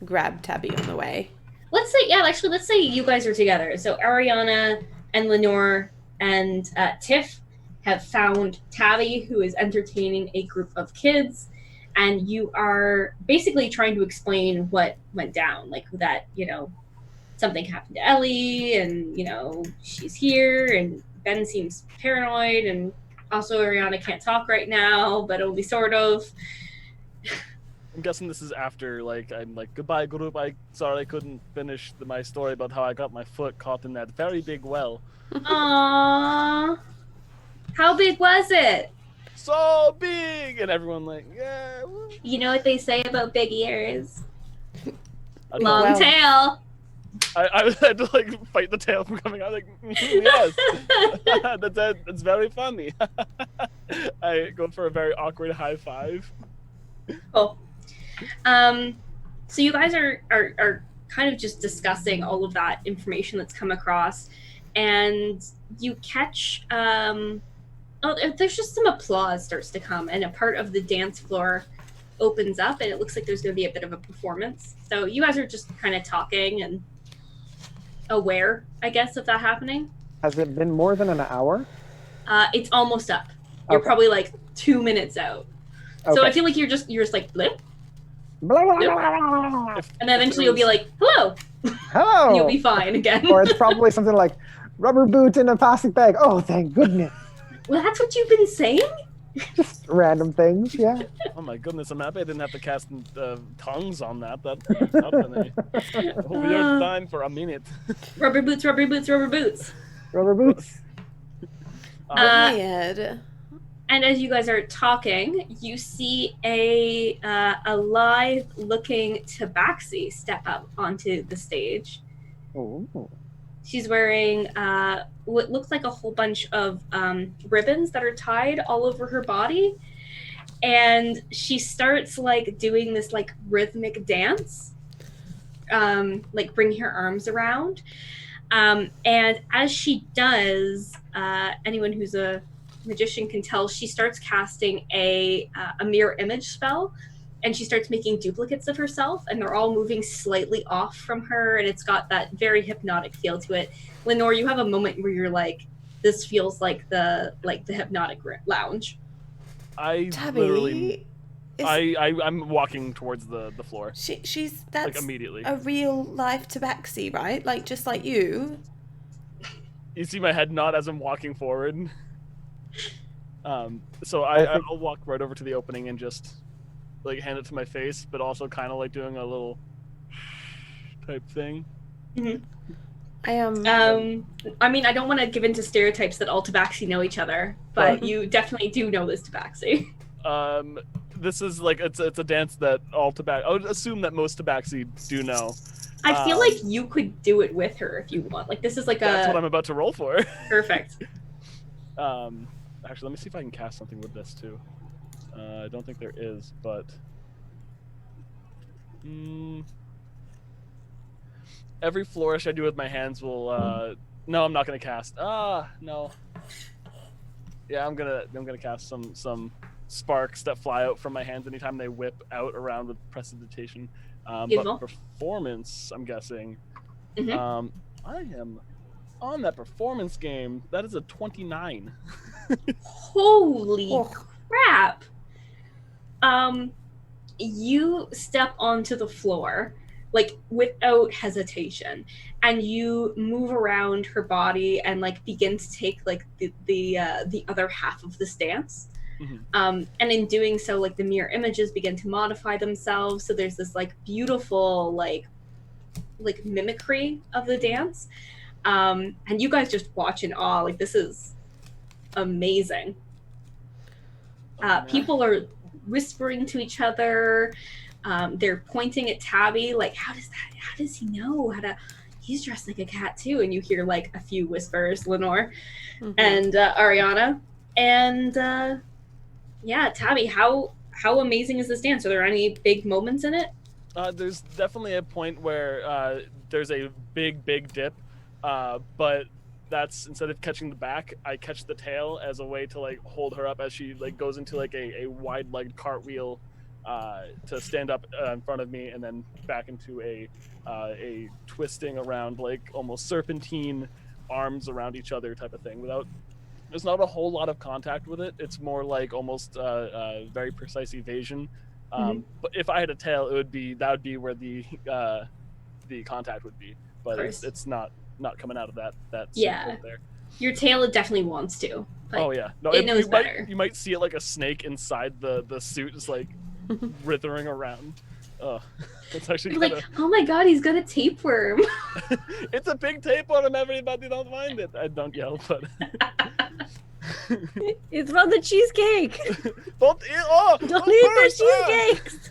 S2: grab Taabi on the way.
S1: Let's say you guys are together. So Ariana and Lenore and Tiff have found Taabi, who is entertaining a group of kids, and you are basically trying to explain what went down, like that, something happened to Elly, and, she's here, and Ben seems paranoid, and also Ariana can't talk right now, but only sort of.
S4: I'm guessing this is after, like, I'm like, goodbye, group. Sorry I couldn't finish my story about how I got my foot caught in that very big well.
S1: Aww. How big was it?
S4: So big! And everyone like, yeah. Well.
S1: You know what they say about big ears?
S4: I
S1: Long
S2: Well.
S1: tail.
S4: I had to like fight the tail from coming out. Like, yes, that's very funny. I go for a very awkward high five.
S1: Cool. So you guys are kind of just discussing all of that information that's come across, and you catch there's just some applause starts to come, and a part of the dance floor opens up, and it looks like there's going to be a bit of a performance. So you guys are just kind of talking and aware, I guess, of that happening.
S6: Has it been more than an hour?
S1: It's almost up. You're probably like 2 minutes out.
S6: Okay.
S1: So I feel like you're just like blip,
S6: Blah, blah,
S1: Yep.
S6: blah, blah, blah.
S1: and then eventually you'll be like, hello,
S6: Hello.
S1: and you'll be fine again.
S6: Or it's probably something like rubber boot in a plastic bag. Oh, thank goodness.
S1: Well, that's what you've been saying?
S6: Just random things, yeah.
S4: Oh my goodness, I'm happy I didn't have to cast tongues on that. That we are fine for a minute.
S1: Rubber boots, rubber boots, rubber boots.
S6: Rubber boots.
S2: Weird.
S1: And as you guys are talking, you see a live-looking Tabaxi step up onto the stage.
S6: Oh.
S1: She's wearing what looks like a whole bunch of ribbons that are tied all over her body, and she starts like doing this like rhythmic dance, like bringing her arms around. And as she does, anyone who's a magician can tell she starts casting a mirror image spell, and she starts making duplicates of herself, and they're all moving slightly off from her, and it's got that very hypnotic feel to it. Lenore, you have a moment where you're like, this feels like the hypnotic lounge.
S2: Taabi,
S4: I'm walking towards the floor.
S2: She's that's
S4: like immediately.
S2: a real life Tabaxi, right? Like just like you.
S4: You see my head nod as I'm walking forward. So I'll walk right over to the opening and just like hand it to my face, but also kind of like doing a little type thing.
S1: Mm-hmm.
S2: I
S1: mean, I don't want to give into stereotypes that all Tabaxi know each other, but you definitely do know this Tabaxi.
S4: This is like it's a dance that all Tabaxi. I would assume that most Tabaxi do know.
S1: I feel like you could do it with her if you want. Like this is like
S4: that's what I'm about to roll for.
S1: Perfect.
S4: Actually, let me see if I can cast something with this too. I don't think there is, but every flourish I do with my hands will. No, I'm not gonna cast. No. Yeah, I'm gonna cast some sparks that fly out from my hands anytime they whip out around with prestidigitation. But performance, I'm guessing.
S1: Mm-hmm.
S4: I am on that performance game. That is a 29.
S1: Holy crap! You step onto the floor like without hesitation, and you move around her body and like begin to take like the other half of this dance. Mm-hmm. And in doing so, like the mirror images begin to modify themselves, so there's this like beautiful like mimicry of the dance, and you guys just watch in awe. Like this is amazing. People are whispering to each other. They're pointing at Taabi like, how does he know how to, he's dressed like a cat too. And you hear like a few whispers, Lenore. Mm-hmm. And Ariana. And yeah, Taabi, how amazing is this dance? Are there any big moments in it?
S4: There's definitely a point where there's a big dip, but that's, instead of catching the back, I catch the tail as a way to like hold her up as she like goes into like a wide-legged cartwheel to stand up in front of me, and then back into a twisting around like almost serpentine arms around each other type of thing. There's not a whole lot of contact with it. It's more like almost very precise evasion. But if I had a tail, that would be where the contact would be. But it's not coming out of that
S1: yeah
S4: there.
S1: Your tail, it definitely wants to.
S4: Oh yeah, no,
S1: it knows better.
S4: You might see it like a snake inside the suit, just like writhering around. It's actually
S1: You're like, oh my god, he's got a tapeworm.
S4: It's a big tapeworm, everybody, don't mind it. I don't yell, but
S3: It's from the cheesecake.
S4: don't eat
S3: Don't eat the cheesecakes.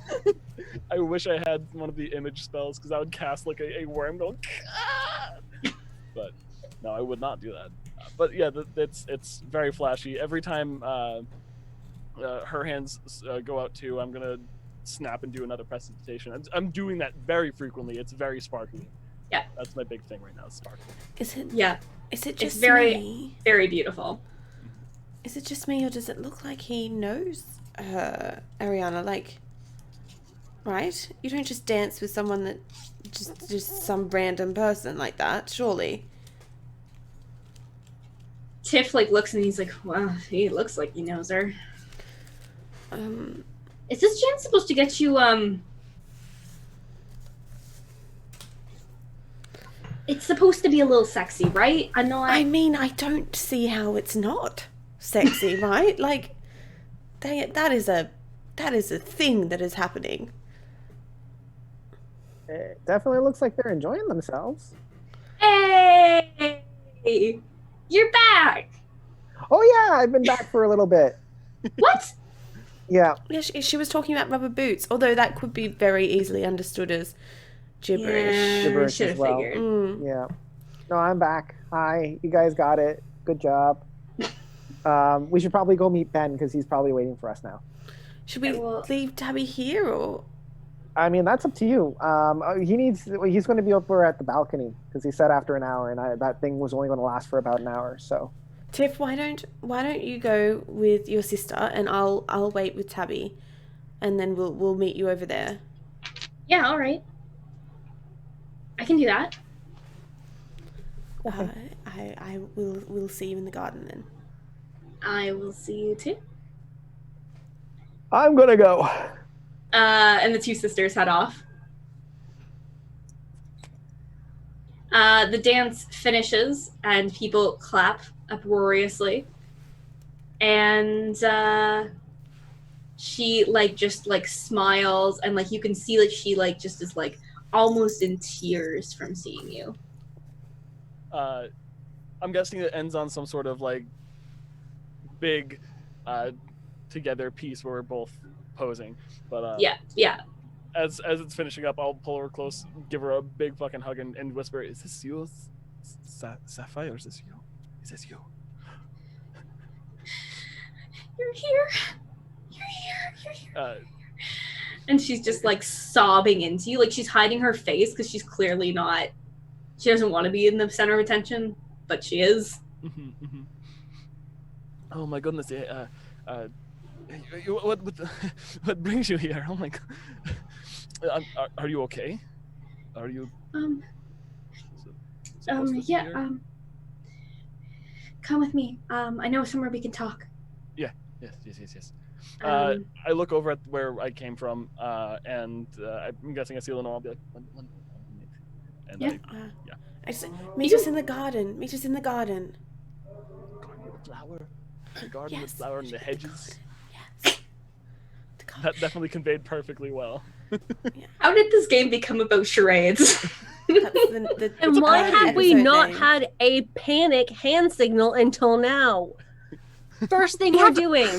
S4: I wish I had one of the image spells, because I would cast like a worm going but no, I would not do that. But yeah, it's very flashy. Every time her hands go out too, I'm gonna snap and do another presentation. I'm doing that very frequently. It's very sparkly.
S1: Yeah,
S4: that's my big thing right now. Sparkly.
S2: Is it?
S1: Yeah,
S2: Is it just
S1: it's very,
S2: me?
S1: very beautiful.
S2: Is it just me, or does it look like he knows Ariana? Like, right? You don't just dance with someone that just some random person like that, surely.
S1: Tiff like looks and he's like, wow, he looks like he knows her. Is this chance supposed to get you it's supposed to be a little sexy, right?
S2: I mean, I don't see how it's not sexy, right? Like, that is a thing that is happening.
S6: It definitely looks like they're enjoying themselves.
S1: Hey! You're back!
S6: Oh yeah, I've been back for a little bit.
S1: What?
S6: Yeah.
S2: Yeah, she was talking about rubber boots, although that could be very easily understood as gibberish.
S1: Yeah,
S6: Gibberish
S1: should
S6: as
S1: have
S6: well.
S1: figured.
S6: Yeah. No, I'm back. Hi, you guys got it. Good job. We should probably go meet Ben, because he's probably waiting for us now.
S2: Should we leave Taabi here, or?
S6: I mean, that's up to you. He's going to be over at the balcony, because he said after an hour, and that thing was only going to last for about an hour. So,
S2: Tiff, why don't you go with your sister, and I'll wait with Taabi, and then we'll meet you over there.
S1: Yeah, all right. I can do that.
S2: I will see you in the garden then.
S1: I will see you too.
S6: I'm going to go.
S1: And the two sisters head off. The dance finishes and people clap uproariously. And she just smiles, and you can see she just is almost in tears from seeing you.
S4: I'm guessing it ends on some sort of big together piece where we're both posing. But
S1: yeah.
S4: As it's finishing up, I'll pull her close, give her a big fucking hug, and whisper, "Is this you, Sapphire? Is this you? Is this you?"
S1: You're here. You're here. And she's just sobbing into you, she's hiding her face because she's clearly not. She doesn't want to be in the center of attention, but she is.
S4: Oh my goodness! What brings you here? Oh my god! Are you okay? Are you?
S1: Yeah. Come with me. I know somewhere we can talk.
S4: Yeah. Yes. I look over at where I came from, and I'm guessing I see Lenore. I'll be like, and
S1: yeah.
S2: I just, meet us in the garden. Meet us in the garden.
S4: Garden with flower. The garden with
S2: Yes.
S4: flower and the hedges.
S2: Yes.
S4: That definitely conveyed perfectly well.
S1: How did this game become about charades?
S3: And why have we not had a panic hand signal until now? First thing we're doing.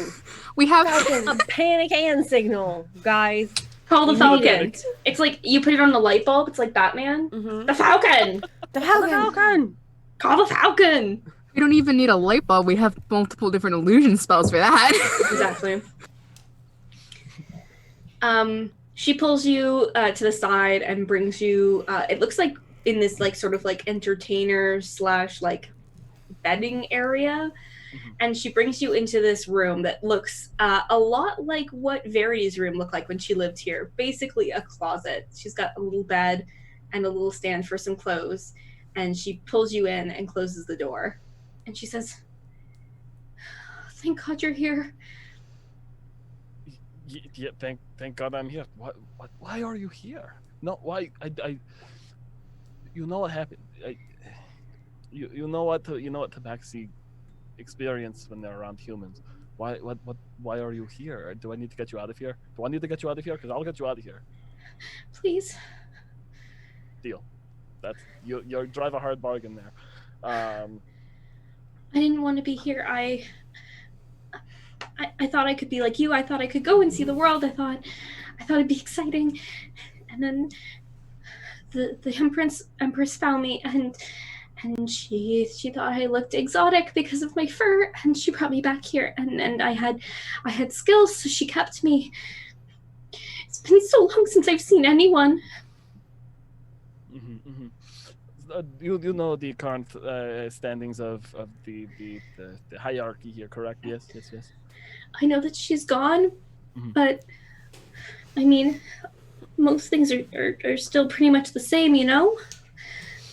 S5: We have
S3: a panic hand signal, guys.
S1: Call the Falcon. It's you put it on the light bulb. It's like Batman.
S2: Mm-hmm.
S1: The Falcon.
S2: The Falcon.
S1: Call the Falcon.
S5: We don't even need a light bulb. We have multiple different illusion spells for that.
S1: Exactly. She pulls you to the side and brings you. It looks like in this sort of entertainer / bedding area. And she brings you into this room that looks a lot like what Verity's room looked like when she lived here. Basically a closet. She's got a little bed and a little stand for some clothes. And she pulls you in and closes the door. And she says, "Thank God you're here."
S4: Yeah, thank God I'm here. What? Why are you here? No, why? You know what happened. You know what Tabaxi experience when they're around humans. Why are you here? Do I need to get you out of here? Do I need to get you out of here? Because I'll get you out of here.
S1: Please.
S4: Deal. That's you drive a hard bargain there.
S1: I didn't want to be here. I thought I could be like you. I thought I could go and see the world. I thought it'd be exciting. And then the Empress found me, and she thought I looked exotic because of my fur, and she brought me back here, and I had skills, so she kept me. It's been so long since I've seen anyone.
S4: You know the current standings of the hierarchy here, correct? Yes.
S1: I know that she's gone, but I mean, most things are still pretty much the same, you know?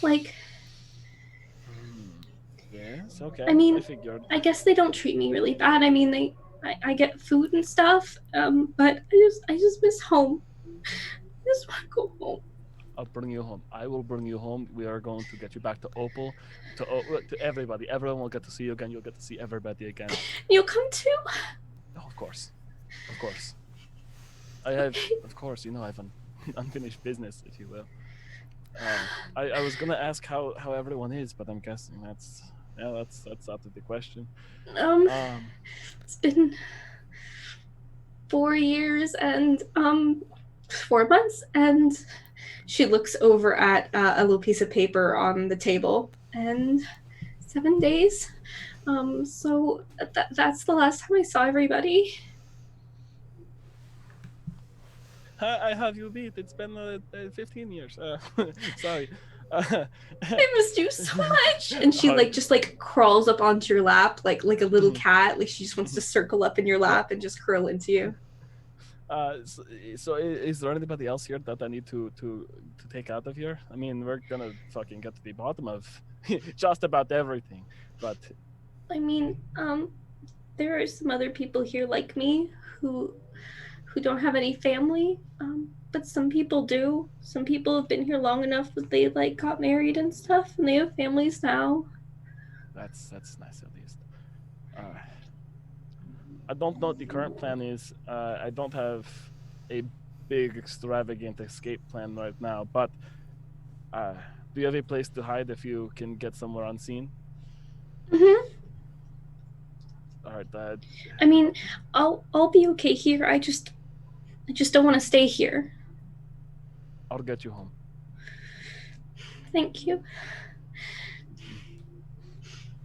S1: Like,
S4: yes, okay.
S1: I mean,
S4: I figured.
S1: I guess they don't treat me really bad. I mean, I get food and stuff, but I just miss home. I just want to go home.
S4: I'll bring you home. I will bring you home. We are going to get you back to Opal, to everybody. Everyone will get to see you again. You'll get to see everybody again.
S1: You'll come too?
S4: Oh, of course. I have, of course, you know, I have an unfinished business, if you will. I was gonna ask how everyone is, but I'm guessing that's out of the question.
S1: It's been 4 years and 4 months, and she looks over at a little piece of paper on the table, and 7 days. So that's the last time I saw everybody.
S4: I have you beat. It's been 15 years. Sorry.
S1: I missed you so much. And she just crawls up onto your lap like a little cat. Like she just wants to circle up in your lap and just curl into you.
S4: So is there anybody else here that I need to take out of here? I mean, we're gonna fucking get to the bottom of just about everything, but
S1: I mean, there are some other people here like me who don't have any family, but some people do. Some people have been here long enough that they got married and stuff, and they have families now.
S4: That's nice at least. I don't know what the current plan is. I don't have a big extravagant escape plan right now, but do you have a place to hide if you can get somewhere unseen? All right,
S1: I mean, I'll be okay here. I just don't want to stay here.
S4: I'll get you home.
S1: Thank you.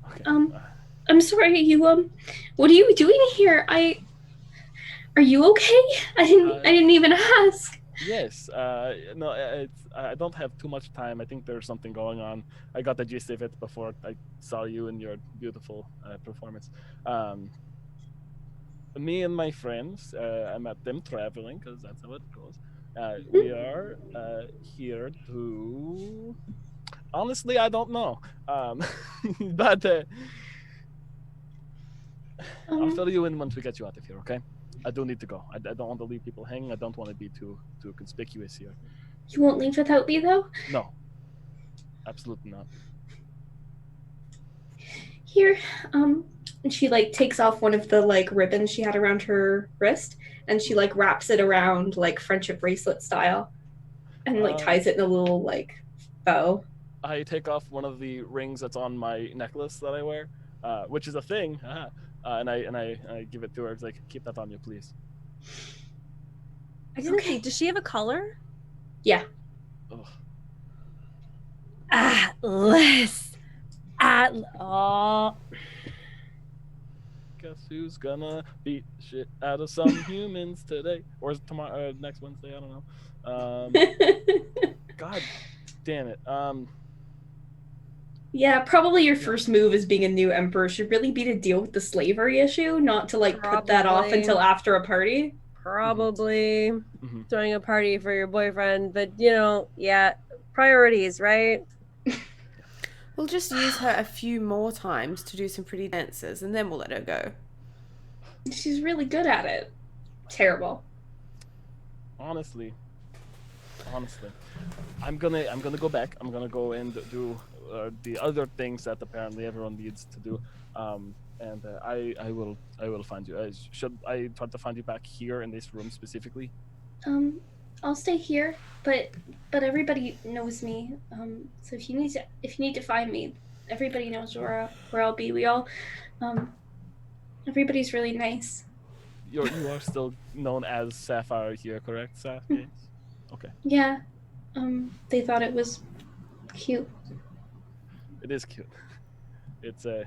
S4: Okay.
S1: I'm sorry, you what are you doing here? Are you okay? I didn't even ask.
S4: Yes. No, I don't have too much time. I think there's something going on. I got the gist of it before I saw you in your beautiful performance. Me and my friends, I met them traveling because that's how it goes. We are here to. Honestly, I don't know. But I'll fill you in once we get you out of here. Okay? I do need to go. I don't want to leave people hanging. I don't want to be too conspicuous here.
S1: You won't leave without me, though?
S4: No. Absolutely not.
S1: Here, and she takes off one of the ribbons she had around her wrist, and she wraps it around friendship bracelet style, and ties it in a little bow.
S4: I take off one of the rings that's on my necklace that I wear, which is a thing, and I give it to her. It's keep that on you, please.
S3: I didn't see. Does she have a collar?
S1: Yeah.
S4: Ugh.
S3: Atlas. Oh.
S4: Guess who's gonna beat the shit out of some humans today, or is it tomorrow? Next Wednesday? I don't know. God damn it.
S1: Yeah, probably your first move as being a new emperor should really be to deal with the slavery issue, not to put that off until after a party.
S3: Probably throwing a party for your boyfriend, but yeah, priorities, right?
S2: We'll just use her a few more times to do some pretty dances, and then we'll let her go.
S1: She's really good at it. Terrible.
S4: Honestly, I'm gonna go back. I'm gonna go and do the other things that apparently everyone needs to do, And I will find you. Should I try to find you back here in this room specifically?
S1: I'll stay here, but everybody knows me. So if you need to find me, everybody knows where I'll be. We all, everybody's really nice.
S4: You are still known as Sapphire here, correct, Saph? Yes. Okay.
S1: Yeah. They thought it was cute.
S4: It is cute. It's a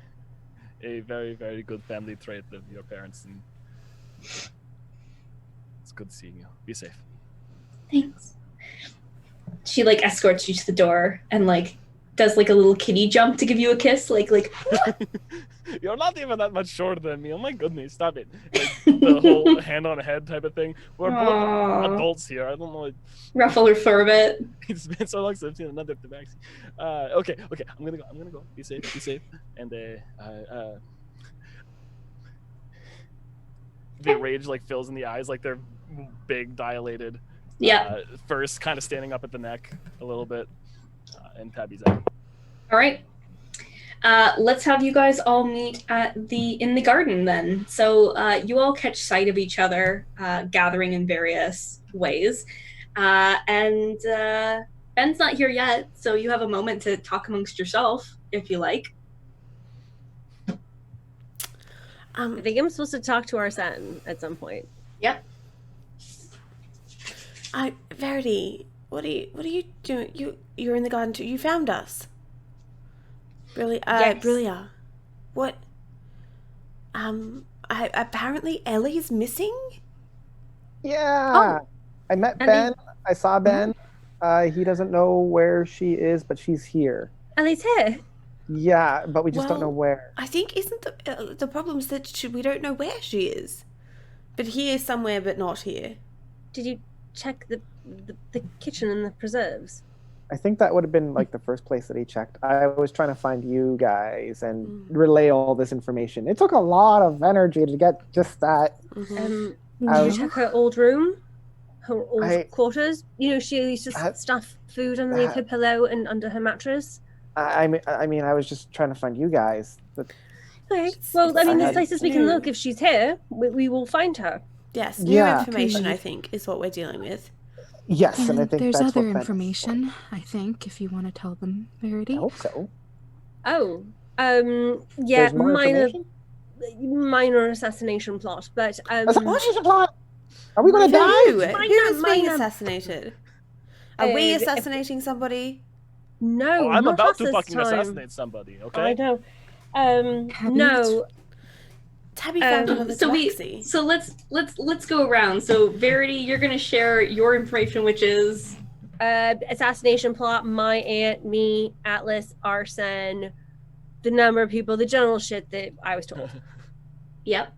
S4: very, very good family trait of your parents, and it's good seeing you. Be safe.
S1: Thanks. She like escorts you to the door and like does like a little kitty jump to give you a kiss, like.
S4: You're not even that much shorter than me. Oh my goodness, stop it! Like, the whole hand on head type of thing. We're both adults here. I don't know.
S1: Ruffle her fur a bit.
S4: It's been so long since I've seen another Tabaxi. Okay. I'm gonna go. Be safe. And the rage like fills in the eyes, like they're big, dilated.
S1: Yeah.
S4: First, kind of standing up at the neck a little bit, and Tabby's out.
S1: All right. Let's have you guys all meet in the garden then. So you all catch sight of each other, gathering in various ways. And Ben's not here yet, so you have a moment to talk amongst yourself, if you like.
S3: I think I'm supposed to talk to Arsen at some point.
S1: Yep.
S2: Verity, what are you doing? You're in the garden too. You found us. Really?
S3: Yes.
S2: Brillia. What? Apparently Elly's missing?
S6: Yeah.
S3: Oh.
S6: I met
S3: And
S6: Ben. I saw Ben. He doesn't know where she is, but she's here.
S3: Ellie's here.
S6: Yeah, but we just don't know where.
S2: I think isn't the problem is that we don't know where she is. But here somewhere, but not here.
S3: Did you check the kitchen and the preserves?
S6: I think that would have been like the first place that he checked. I was trying to find you guys and relay all this information. It took a lot of energy to get just that.
S3: Did you check her old room? Her old quarters? You know, she used to stuff food underneath her pillow and under her mattress.
S6: I mean, I was just trying to find you guys.
S3: Okay. Well, I mean, there's places we can look. If she's here, we will find her.
S2: Yes, new information, I think, is what we're dealing with.
S6: Yes, and I think
S5: there's
S6: that's
S5: other
S6: what
S5: information, I think, if you want to tell them, Verity.
S6: I hope so.
S3: Oh, yeah,
S6: There's more information?
S3: minor assassination plot, but
S6: Assassination plot? Are we going to die?
S2: Who is being assassinated? Are we assassinating somebody?
S3: No,
S4: I'm
S3: not
S4: about
S3: us
S4: to
S3: this
S4: fucking
S3: time.
S4: assassinate somebody. Okay.
S3: I know. No.
S2: Tabby found another Tabaxi.
S1: So let's go around. So Verity, you're gonna share your information, which is
S3: assassination plot, my aunt, me, Atlas, Arsen, the number of people, the general shit that I was told.
S1: Yep.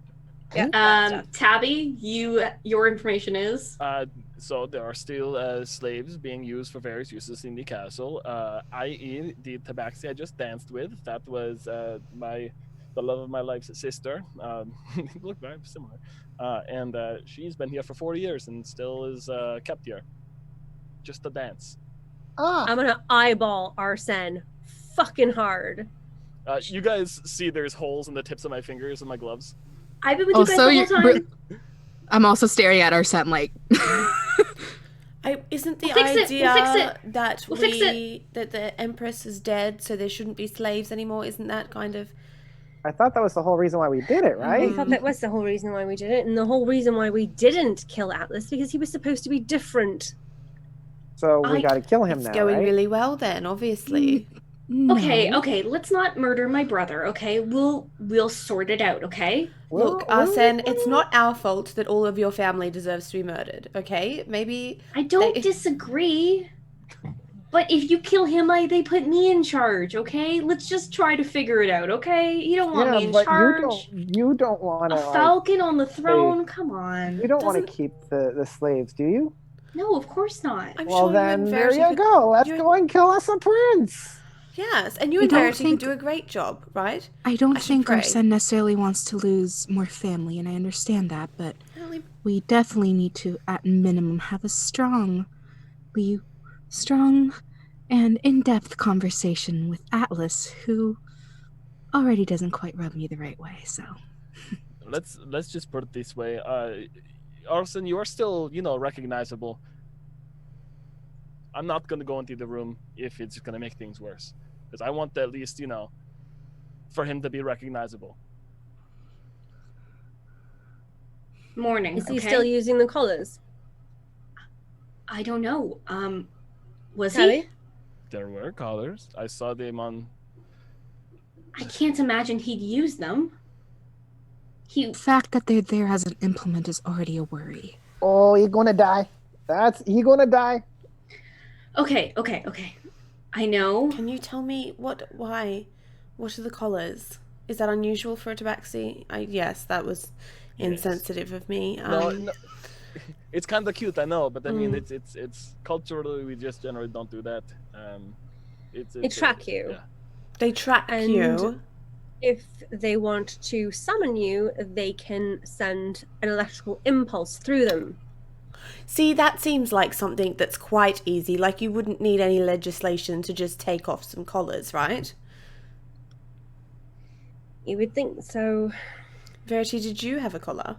S3: Yeah.
S1: Taabi, your information is
S4: So there are still slaves being used for various uses in the castle, i.e. the Tabaxi I just danced with. That was the love of my life's sister. Look very similar. And she's been here for 40 years and still is kept here. Just to dance.
S3: I'm gonna eyeball Arsen fucking hard.
S4: You guys see there's holes in the tips of my fingers and my gloves?
S1: I've been with you guys the whole time.
S5: I'm also staring at Arsen like...
S2: Isn't the
S1: We'll
S2: idea that that the Empress is dead, so there shouldn't be slaves anymore? Isn't that kind of...
S6: I thought that was the whole reason why we did it, right?
S3: I thought that was the whole reason why we did it, and the whole reason why we didn't kill Atlas, because he was supposed to be different.
S6: So we got to kill him now,
S2: It's going
S6: right?
S2: really well then, obviously.
S5: No.
S1: Okay, let's not murder my brother, okay? We'll sort it out, okay?
S2: Look, Arsen, it's not our fault that all of your family deserves to be murdered, okay? Maybe...
S1: I don't disagree. But if you kill him, they put me in charge, okay? Let's just try to figure it out, okay? You don't want me in charge.
S6: You don't want to...
S1: A falcon on the throne? Come on.
S6: You don't want to keep the slaves, do you?
S1: No, of course not.
S6: Well, then, there you go. Let's go and kill us a prince.
S2: Yes, and you and Verity could do a great job, right?
S5: I don't think Arsen necessarily wants to lose more family, and I understand that, but we definitely need to, at minimum, have a strong and in-depth conversation with Atlas, who already doesn't quite rub me the right way, so.
S4: Let's just put it this way. Arsen, you are still, recognizable. I'm not gonna go into the room if it's gonna make things worse, because I want at least, for him to be recognizable.
S1: Mourning.
S3: Is he still using the collars?
S1: I don't know. Was
S3: Taabi?
S1: he?
S4: There were collars. I saw them on.
S1: I can't imagine he'd use them.
S5: The fact that they're there as an implement is already a worry.
S6: Oh, he's gonna die. He gonna die.
S1: Okay. I know.
S2: Can you tell me why? What are the collars? Is that unusual for a Tabaxi? Yes, that was insensitive of me.
S4: No, it's kind of cute, I know, but I mean, it's culturally, we just generally don't do that.
S3: They track you.
S4: Yeah.
S2: They track you.
S3: If they want to summon you, they can send an electrical impulse through them.
S2: See, that seems like something that's quite easy. Like, you wouldn't need any legislation to just take off some collars, right?
S3: You would think so.
S2: Verity, did you have a collar?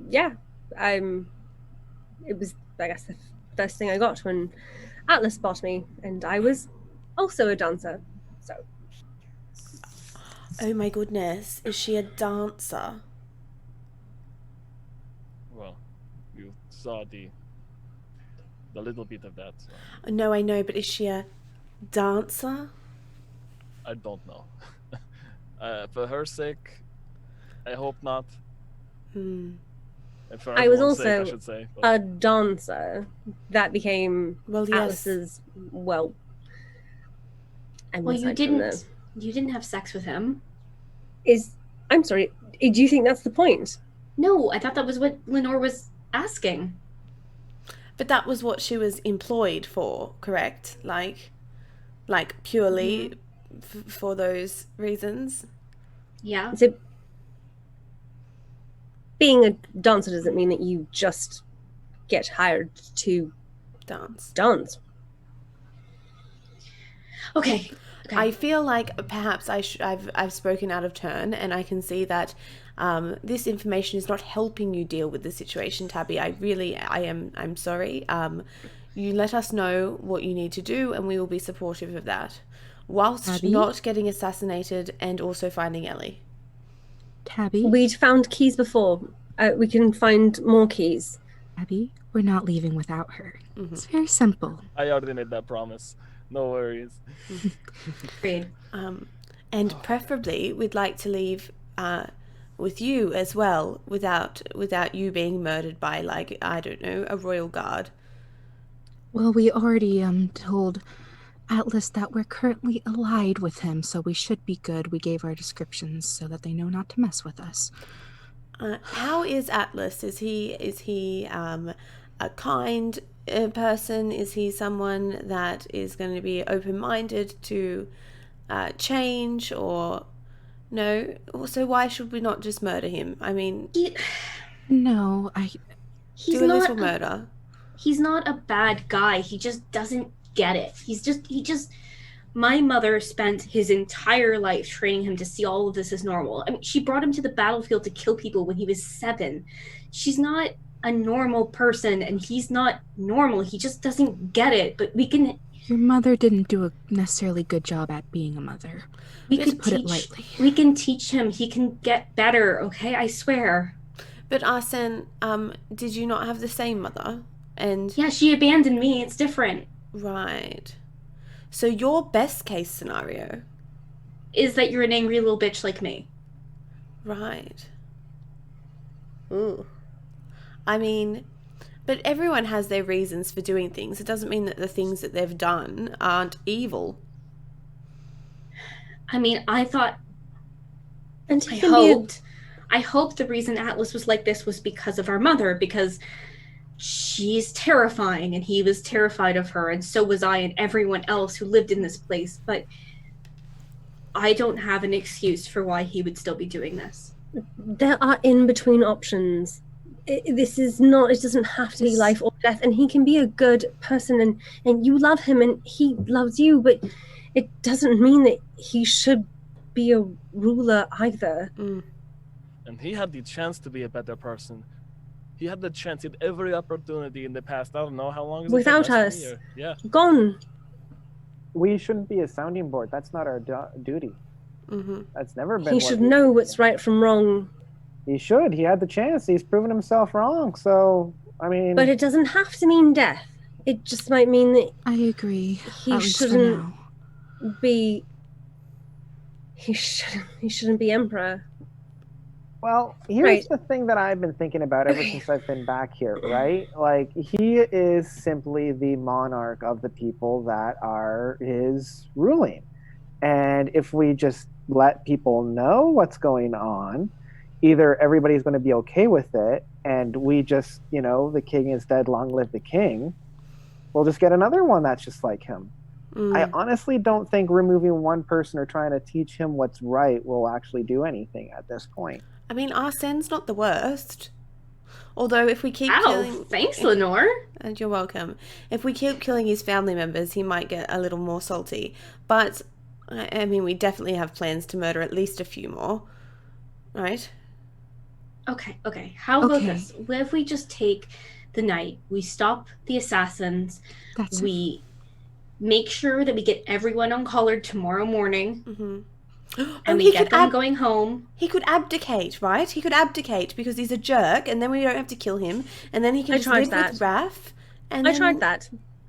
S3: Yeah. It was, I guess, the first thing I got when Atlas bought me, and I was also a dancer, so.
S2: Oh my goodness, is she a dancer?
S4: Well, you saw the little bit of that. So.
S2: No, I know, but is she a dancer?
S4: I don't know. For her sake, I hope not. And for
S3: I was
S4: everyone's
S3: also
S4: sake, I should say,
S3: a dancer. That became Atlas's,
S1: Well, you didn't have sex with him.
S3: I'm sorry, do you think that's the point?
S1: No, I thought that was what Lenore was asking.
S2: But that was what she was employed for, correct? Like purely for those reasons?
S1: Yeah.
S3: So being a dancer doesn't mean that you just get hired to dance.
S1: Okay.
S2: I feel like perhaps I've spoken out of turn, and I can see that this information is not helping you deal with the situation, Taabi. I'm sorry. You let us know what you need to do, and we will be supportive of that, whilst
S5: Taabi?
S2: not getting assassinated and also finding Elly.
S5: Taabi?
S3: We'd found keys before. We can find more keys.
S5: Taabi, we're not leaving without her. It's very simple.
S4: I already made that promise. No worries.
S1: Agreed.
S2: And preferably, we'd like to leave with you as well, without you being murdered by, like, I don't know, a royal guard.
S5: Well, we already told Atlas that we're currently allied with him, so we should be good. We gave our descriptions so that they know not to mess with us.
S2: How is Atlas? Is he a kind person? Is he someone that is going to be open-minded to change, or no? So why should we not just murder him? I mean,
S5: No,
S1: he's
S2: do a
S1: not
S2: little murder.
S1: He's not a bad guy. He just doesn't get it. My mother spent his entire life training him to see all of this as normal. I mean, she brought him to the battlefield to kill people when he was 7. She's not a normal person, and he's not normal. He just doesn't get it. But we can...
S5: Your mother didn't do a necessarily good job at being a mother. We could put it lightly.
S1: We can teach him. He can get better, okay? I swear.
S2: But Arsen, did you not have the same mother? And
S1: yeah, she abandoned me. It's different.
S2: Right. So your best case scenario
S1: is that you're an angry little bitch like me.
S2: Right. Ooh. I mean, but everyone has their reasons for doing things. It doesn't mean that the things that they've done aren't evil.
S1: I mean, I thought... I hoped the reason Atlas was like this was because of our mother, because she's terrifying, and he was terrified of her, and so was I and everyone else who lived in this place. But I don't have an excuse for why he would still be doing this.
S3: There are in-between options. this is not, it doesn't have to be life or death, and he can be a good person, and you love him and he loves you, but it doesn't mean that he should be a ruler either.
S4: And he had the chance to be a better person. He had the chance, he had every opportunity in the past. I don't know how long.
S3: Without us. Gone.
S6: We shouldn't be a sounding board. That's not our duty. That's never been.
S3: He should know what's right from wrong.
S6: He should. He had the chance. He's proven himself wrong. So, I mean...
S3: But it doesn't have to mean death. It just might mean that...
S5: I agree.
S3: He shouldn't be... He shouldn't be emperor.
S6: Well, here's the thing that I've been thinking about ever since I've been back here, right? Like, he is simply the monarch of the people that are his ruling. And if we just let people know what's going on, either everybody's going to be okay with it, and we just, the king is dead, long live the king, we'll just get another one that's just like him. I honestly don't think removing one person or trying to teach him what's right will actually do anything at this point.
S2: I mean, Arsen's not the worst. Although if we keep killing...
S1: Thanks, Lenore.
S2: And you're welcome. If we keep killing his family members, he might get a little more salty. But, I mean, we definitely have plans to murder at least a few more. Right?
S1: Okay. How about this? What if we just take the night, we stop the assassins, we make sure that we get everyone uncollared tomorrow morning, and we get them going home.
S2: He could abdicate, right? He could abdicate because he's a jerk, and then we don't have to kill him, and then he can just live with Raph.
S3: I tried that.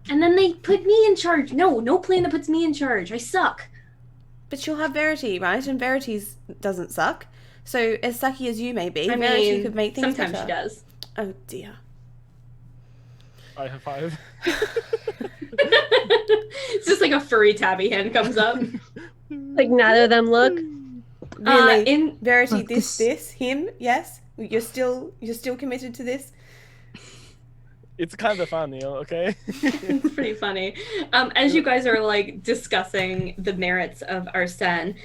S1: And then they put me in charge. No plan that puts me in charge. I suck.
S2: But you'll have Verity, right? And Verity's doesn't suck. So, as sucky as you may be,
S1: I
S2: Verity
S1: mean,
S2: could make things
S1: sometimes
S2: better.
S1: She does.
S2: Oh, dear.
S4: I have 5.
S1: It's just like a furry Taabi hand comes up.
S3: Like, neither of them look.
S2: Really? Verity, this, him, yes? You're still committed to this?
S4: It's kind of funny, okay?
S1: It's pretty funny. As you guys are, like, discussing the merits of Arsen,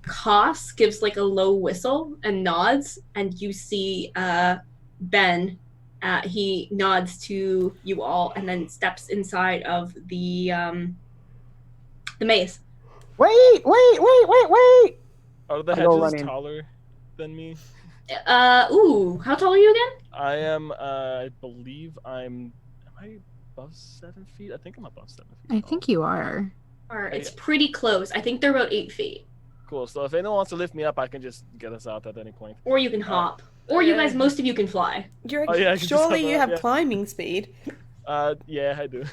S1: Koss gives like a low whistle and nods, and you see Ben. He nods to you all and then steps inside of the maze.
S6: Wait!
S4: Are the hedges taller than me?
S1: How tall are you again?
S4: I am, I believe am I above 7 feet? I think I'm above 7 feet.
S5: I think you are.
S1: It's pretty close. I think they're about 8 feet.
S4: Cool. So if anyone wants to lift me up, I can just get us out at any point.
S1: Or you can hop. Or you guys, most of you can fly.
S2: Surely you have climbing speed.
S4: Yeah, I do.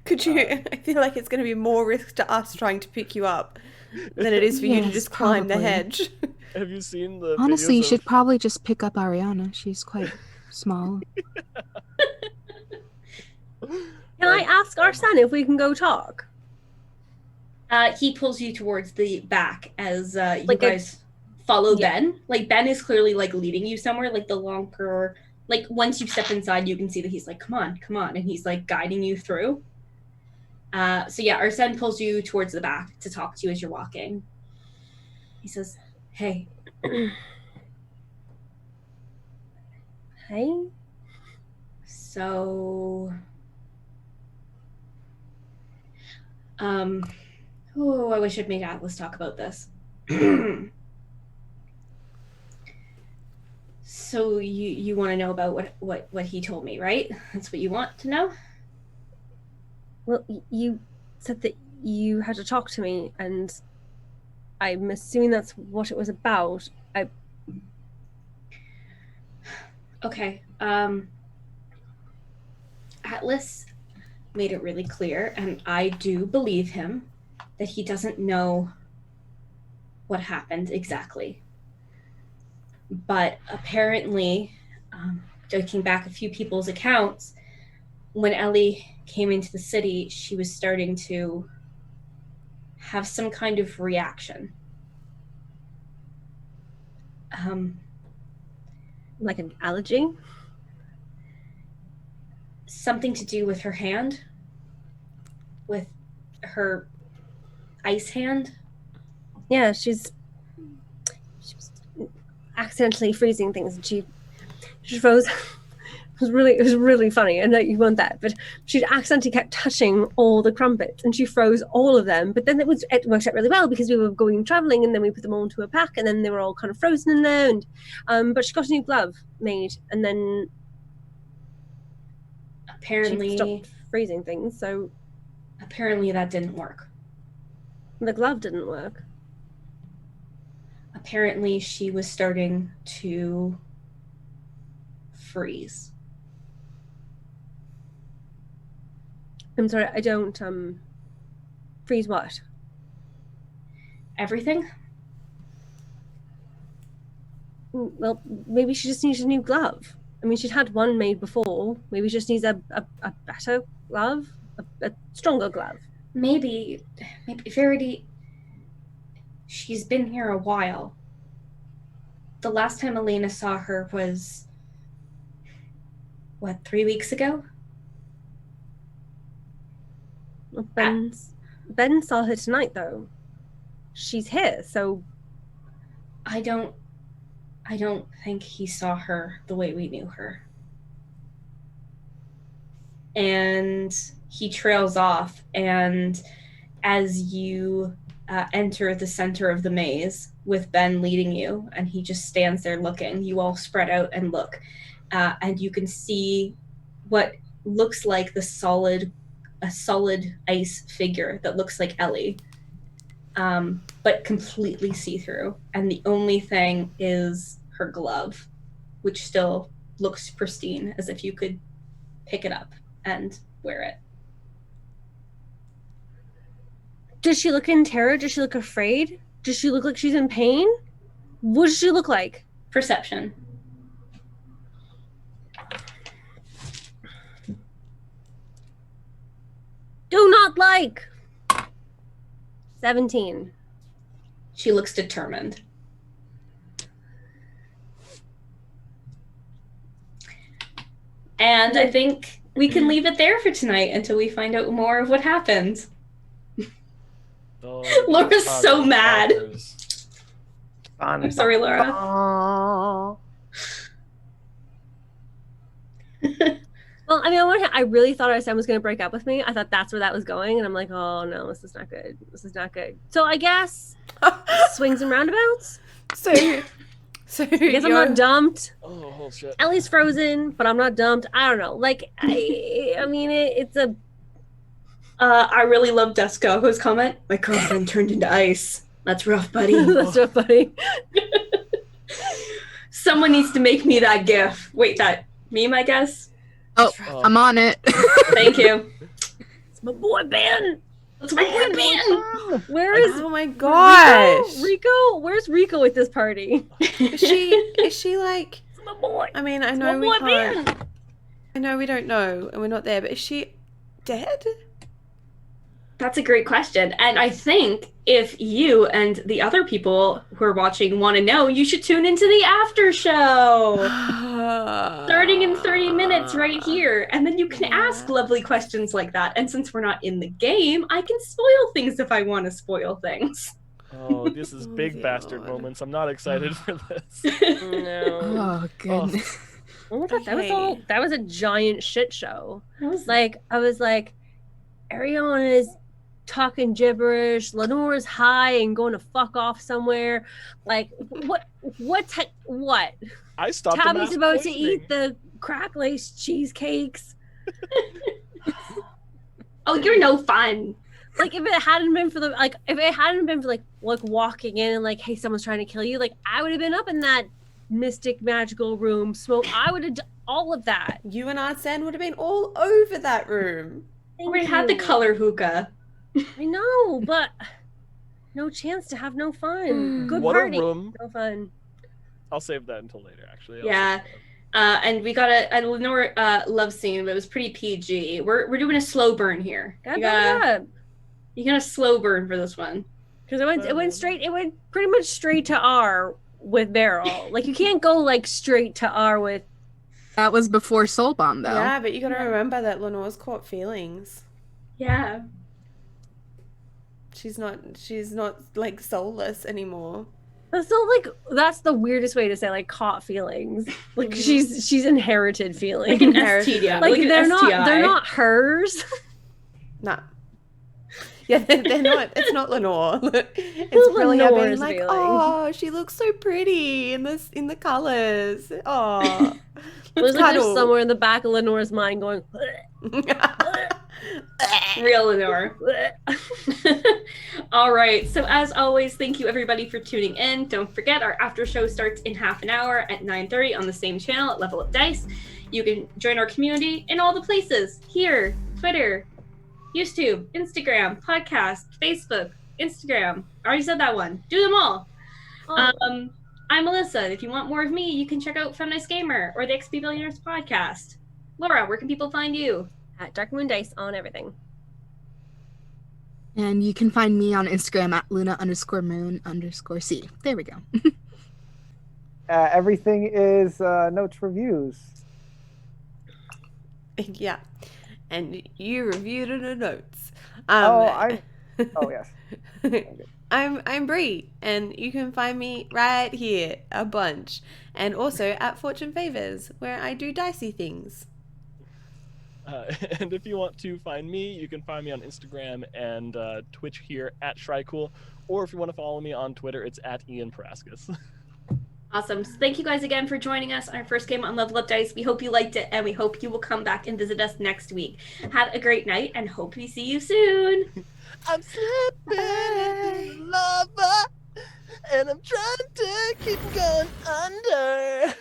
S2: Could you? I feel like it's going to be more risk to us trying to pick you up than it is for you to just climb the hedge.
S4: Have you seen the?
S5: Honestly, you should probably just pick up Ariana. She's quite small.
S3: Can I ask Arsen if we can go talk?
S1: He pulls you towards the back as you guys follow Ben. Like, Ben is clearly like leading you somewhere. Like, the longer, like, once you step inside, you can see that he's like, come on, and he's like guiding you through. Arsen pulls you towards the back to talk to you as you're walking. He says, "Hey."
S3: Hey.
S1: So, I wish I'd made Atlas talk about this. So you want to know about what he told me, right? That's what you want to know?
S3: Well, you said that you had to talk to me, and I'm assuming that's what it was about.
S1: Okay. Atlas made it really clear, and I do believe him, that he doesn't know what happened exactly. But apparently, looking back a few people's accounts, when Elly came into the city, she was starting to have some kind of reaction.
S3: Like an allergy?
S1: Something to do with her hand, with her ice hand.
S3: Yeah, she was accidentally freezing things. She froze. It was really funny. And you want that, but she accidentally kept touching all the crumpets, and she froze all of them. But then it worked out really well because we were going traveling, and then we put them all into a pack, and then they were all kind of frozen in there. And but she got a new glove made, and then
S1: Apparently,
S3: she stopped freezing things. So
S1: apparently that didn't work.
S3: the glove didn't work.
S1: Apparently she was starting to freeze.
S3: I'm sorry, I don't freeze what?
S1: Everything?
S3: Well, maybe she just needs a new glove. I mean, she'd had one made before. Maybe she just needs a better glove, a stronger glove.
S1: Maybe Verity, she's been here a while. The last time Elena saw her was, 3 weeks ago?
S3: Well, Ben saw her tonight, though. She's here, so...
S1: I don't think he saw her the way we knew her. And he trails off, and as you enter the center of the maze with Ben leading you, and he just stands there looking, you all spread out and look, and you can see what looks like a solid ice figure that looks like Elly, but completely see-through. And the only thing is her glove, which still looks pristine, as if you could pick it up and wear it.
S3: Does she look in terror? Does she look afraid? Does she look like she's in pain? What does she look like?
S1: Perception.
S3: Do not like! 17.
S1: She looks determined. And I think we can leave it there for tonight until we find out more of what happened. Laura's so mad. I'm sorry, Laura.
S3: Well, I mean, I really thought Arsen was going to break up with me. I thought that's where that was going, and I'm like, oh no, this is not good. This is not good. So I guess swings and roundabouts.
S2: So
S3: I guess I'm not dumped.
S4: Oh shit.
S3: Ellie's frozen, but I'm not dumped. I don't know. Like, I mean, it's a.
S1: I really love Desco's comment. My girlfriend turned into ice. That's rough, buddy.
S3: That's rough, buddy.
S1: Someone needs to make me that gif. Wait, that meme, I guess?
S5: Oh, I'm on it.
S1: Thank you.
S3: It's my boy Ben.
S1: It's my boy Ben.
S3: Where is?
S2: Oh my gosh,
S3: Rico? Where's Rico at this party?
S2: Is she like?
S3: It's my boy.
S2: I mean, I know we can't. Ben. I know we don't know, and we're not there. But is she dead?
S1: That's a great question. And I think if you and the other people who are watching want to know, you should tune into the after show. Starting in 30 minutes right here. And then you can ask lovely questions like that. And since we're not in the game, I can spoil things if I want to spoil things.
S4: Oh, this is big bastard moments. I'm not excited for this.
S3: No.
S5: Oh, goodness.
S3: Oh my God, that was a giant shit show. I was like, Ariana is talking gibberish, Lenore's high and going to fuck off somewhere. Like, what?
S4: I stopped.
S3: Taabi's about to eat the crack lace cheesecakes.
S1: Oh, you're no fun.
S3: Like, if it hadn't been for walking in and like, hey, someone's trying to kill you, like, I would have been up in that mystic magical room. I would have done all of that.
S2: You and Arsen would have been all over that room.
S1: We had the color hookah.
S3: I know, but no chance to have no fun. Good
S4: what
S3: party,
S4: a room.
S3: no fun.
S4: I'll save that until later, actually.
S1: Yeah. And we got a Lenore love scene, but it was pretty PG. We're doing a slow burn here. You got a slow burn for this one.
S3: Because it went pretty much straight to R with Beryl. Like, you can't go like straight to R with.
S5: That was before Soul Bomb, though.
S2: Yeah, but you got to remember that Lenore's caught feelings.
S1: Yeah.
S2: She's not like soulless anymore.
S3: That's not like that's the weirdest way to say like caught feelings. Like she's inherited feelings.
S1: Like an
S3: Inherited
S1: STI.
S3: Like
S1: an
S3: they're
S1: STI.
S3: they're not hers.
S2: Nah. Yeah, they're not. It's not Lenore. It's really being
S3: Lenore's
S2: like,
S3: feeling.
S2: oh, she looks so pretty in the colors. Oh,
S3: There's like there's somewhere in the back of Lenore's mind going.
S1: Real Lenore. All right. So as always, thank you everybody for tuning in. Don't forget our after show starts in half an hour at 9:30 on the same channel at Level Up Dice. You can join our community in all the places here: Twitter, YouTube, Instagram, podcast, Facebook, Instagram. I already said that one. Do them all. I'm Melissa. If you want more of me, you can check out Feminist Gamer or the XP Billionaires podcast. Laura, where can people find you?
S3: At Dark Moon Dice on everything.
S5: And you can find me on Instagram at Luna_Moon_C. There we go.
S6: Everything is notes reviews.
S2: Yeah, and you reviewed in the notes.
S6: Oh yes.
S2: I'm Bree, and you can find me right here a bunch, and also at Fortune Favors, where I do dicey things.
S4: And if you want to find me, you can find me on Instagram and Twitch here at Shrycool, or if you want to follow me on Twitter, it's at Ian Parascus.
S1: Awesome. So thank you guys again for joining us on our first game on Level Up Dice. We hope you liked it, and we hope you will come back and visit us next week. Have a great night, and hope we see you soon.
S4: I'm slipping into lava, and I'm trying to keep going under.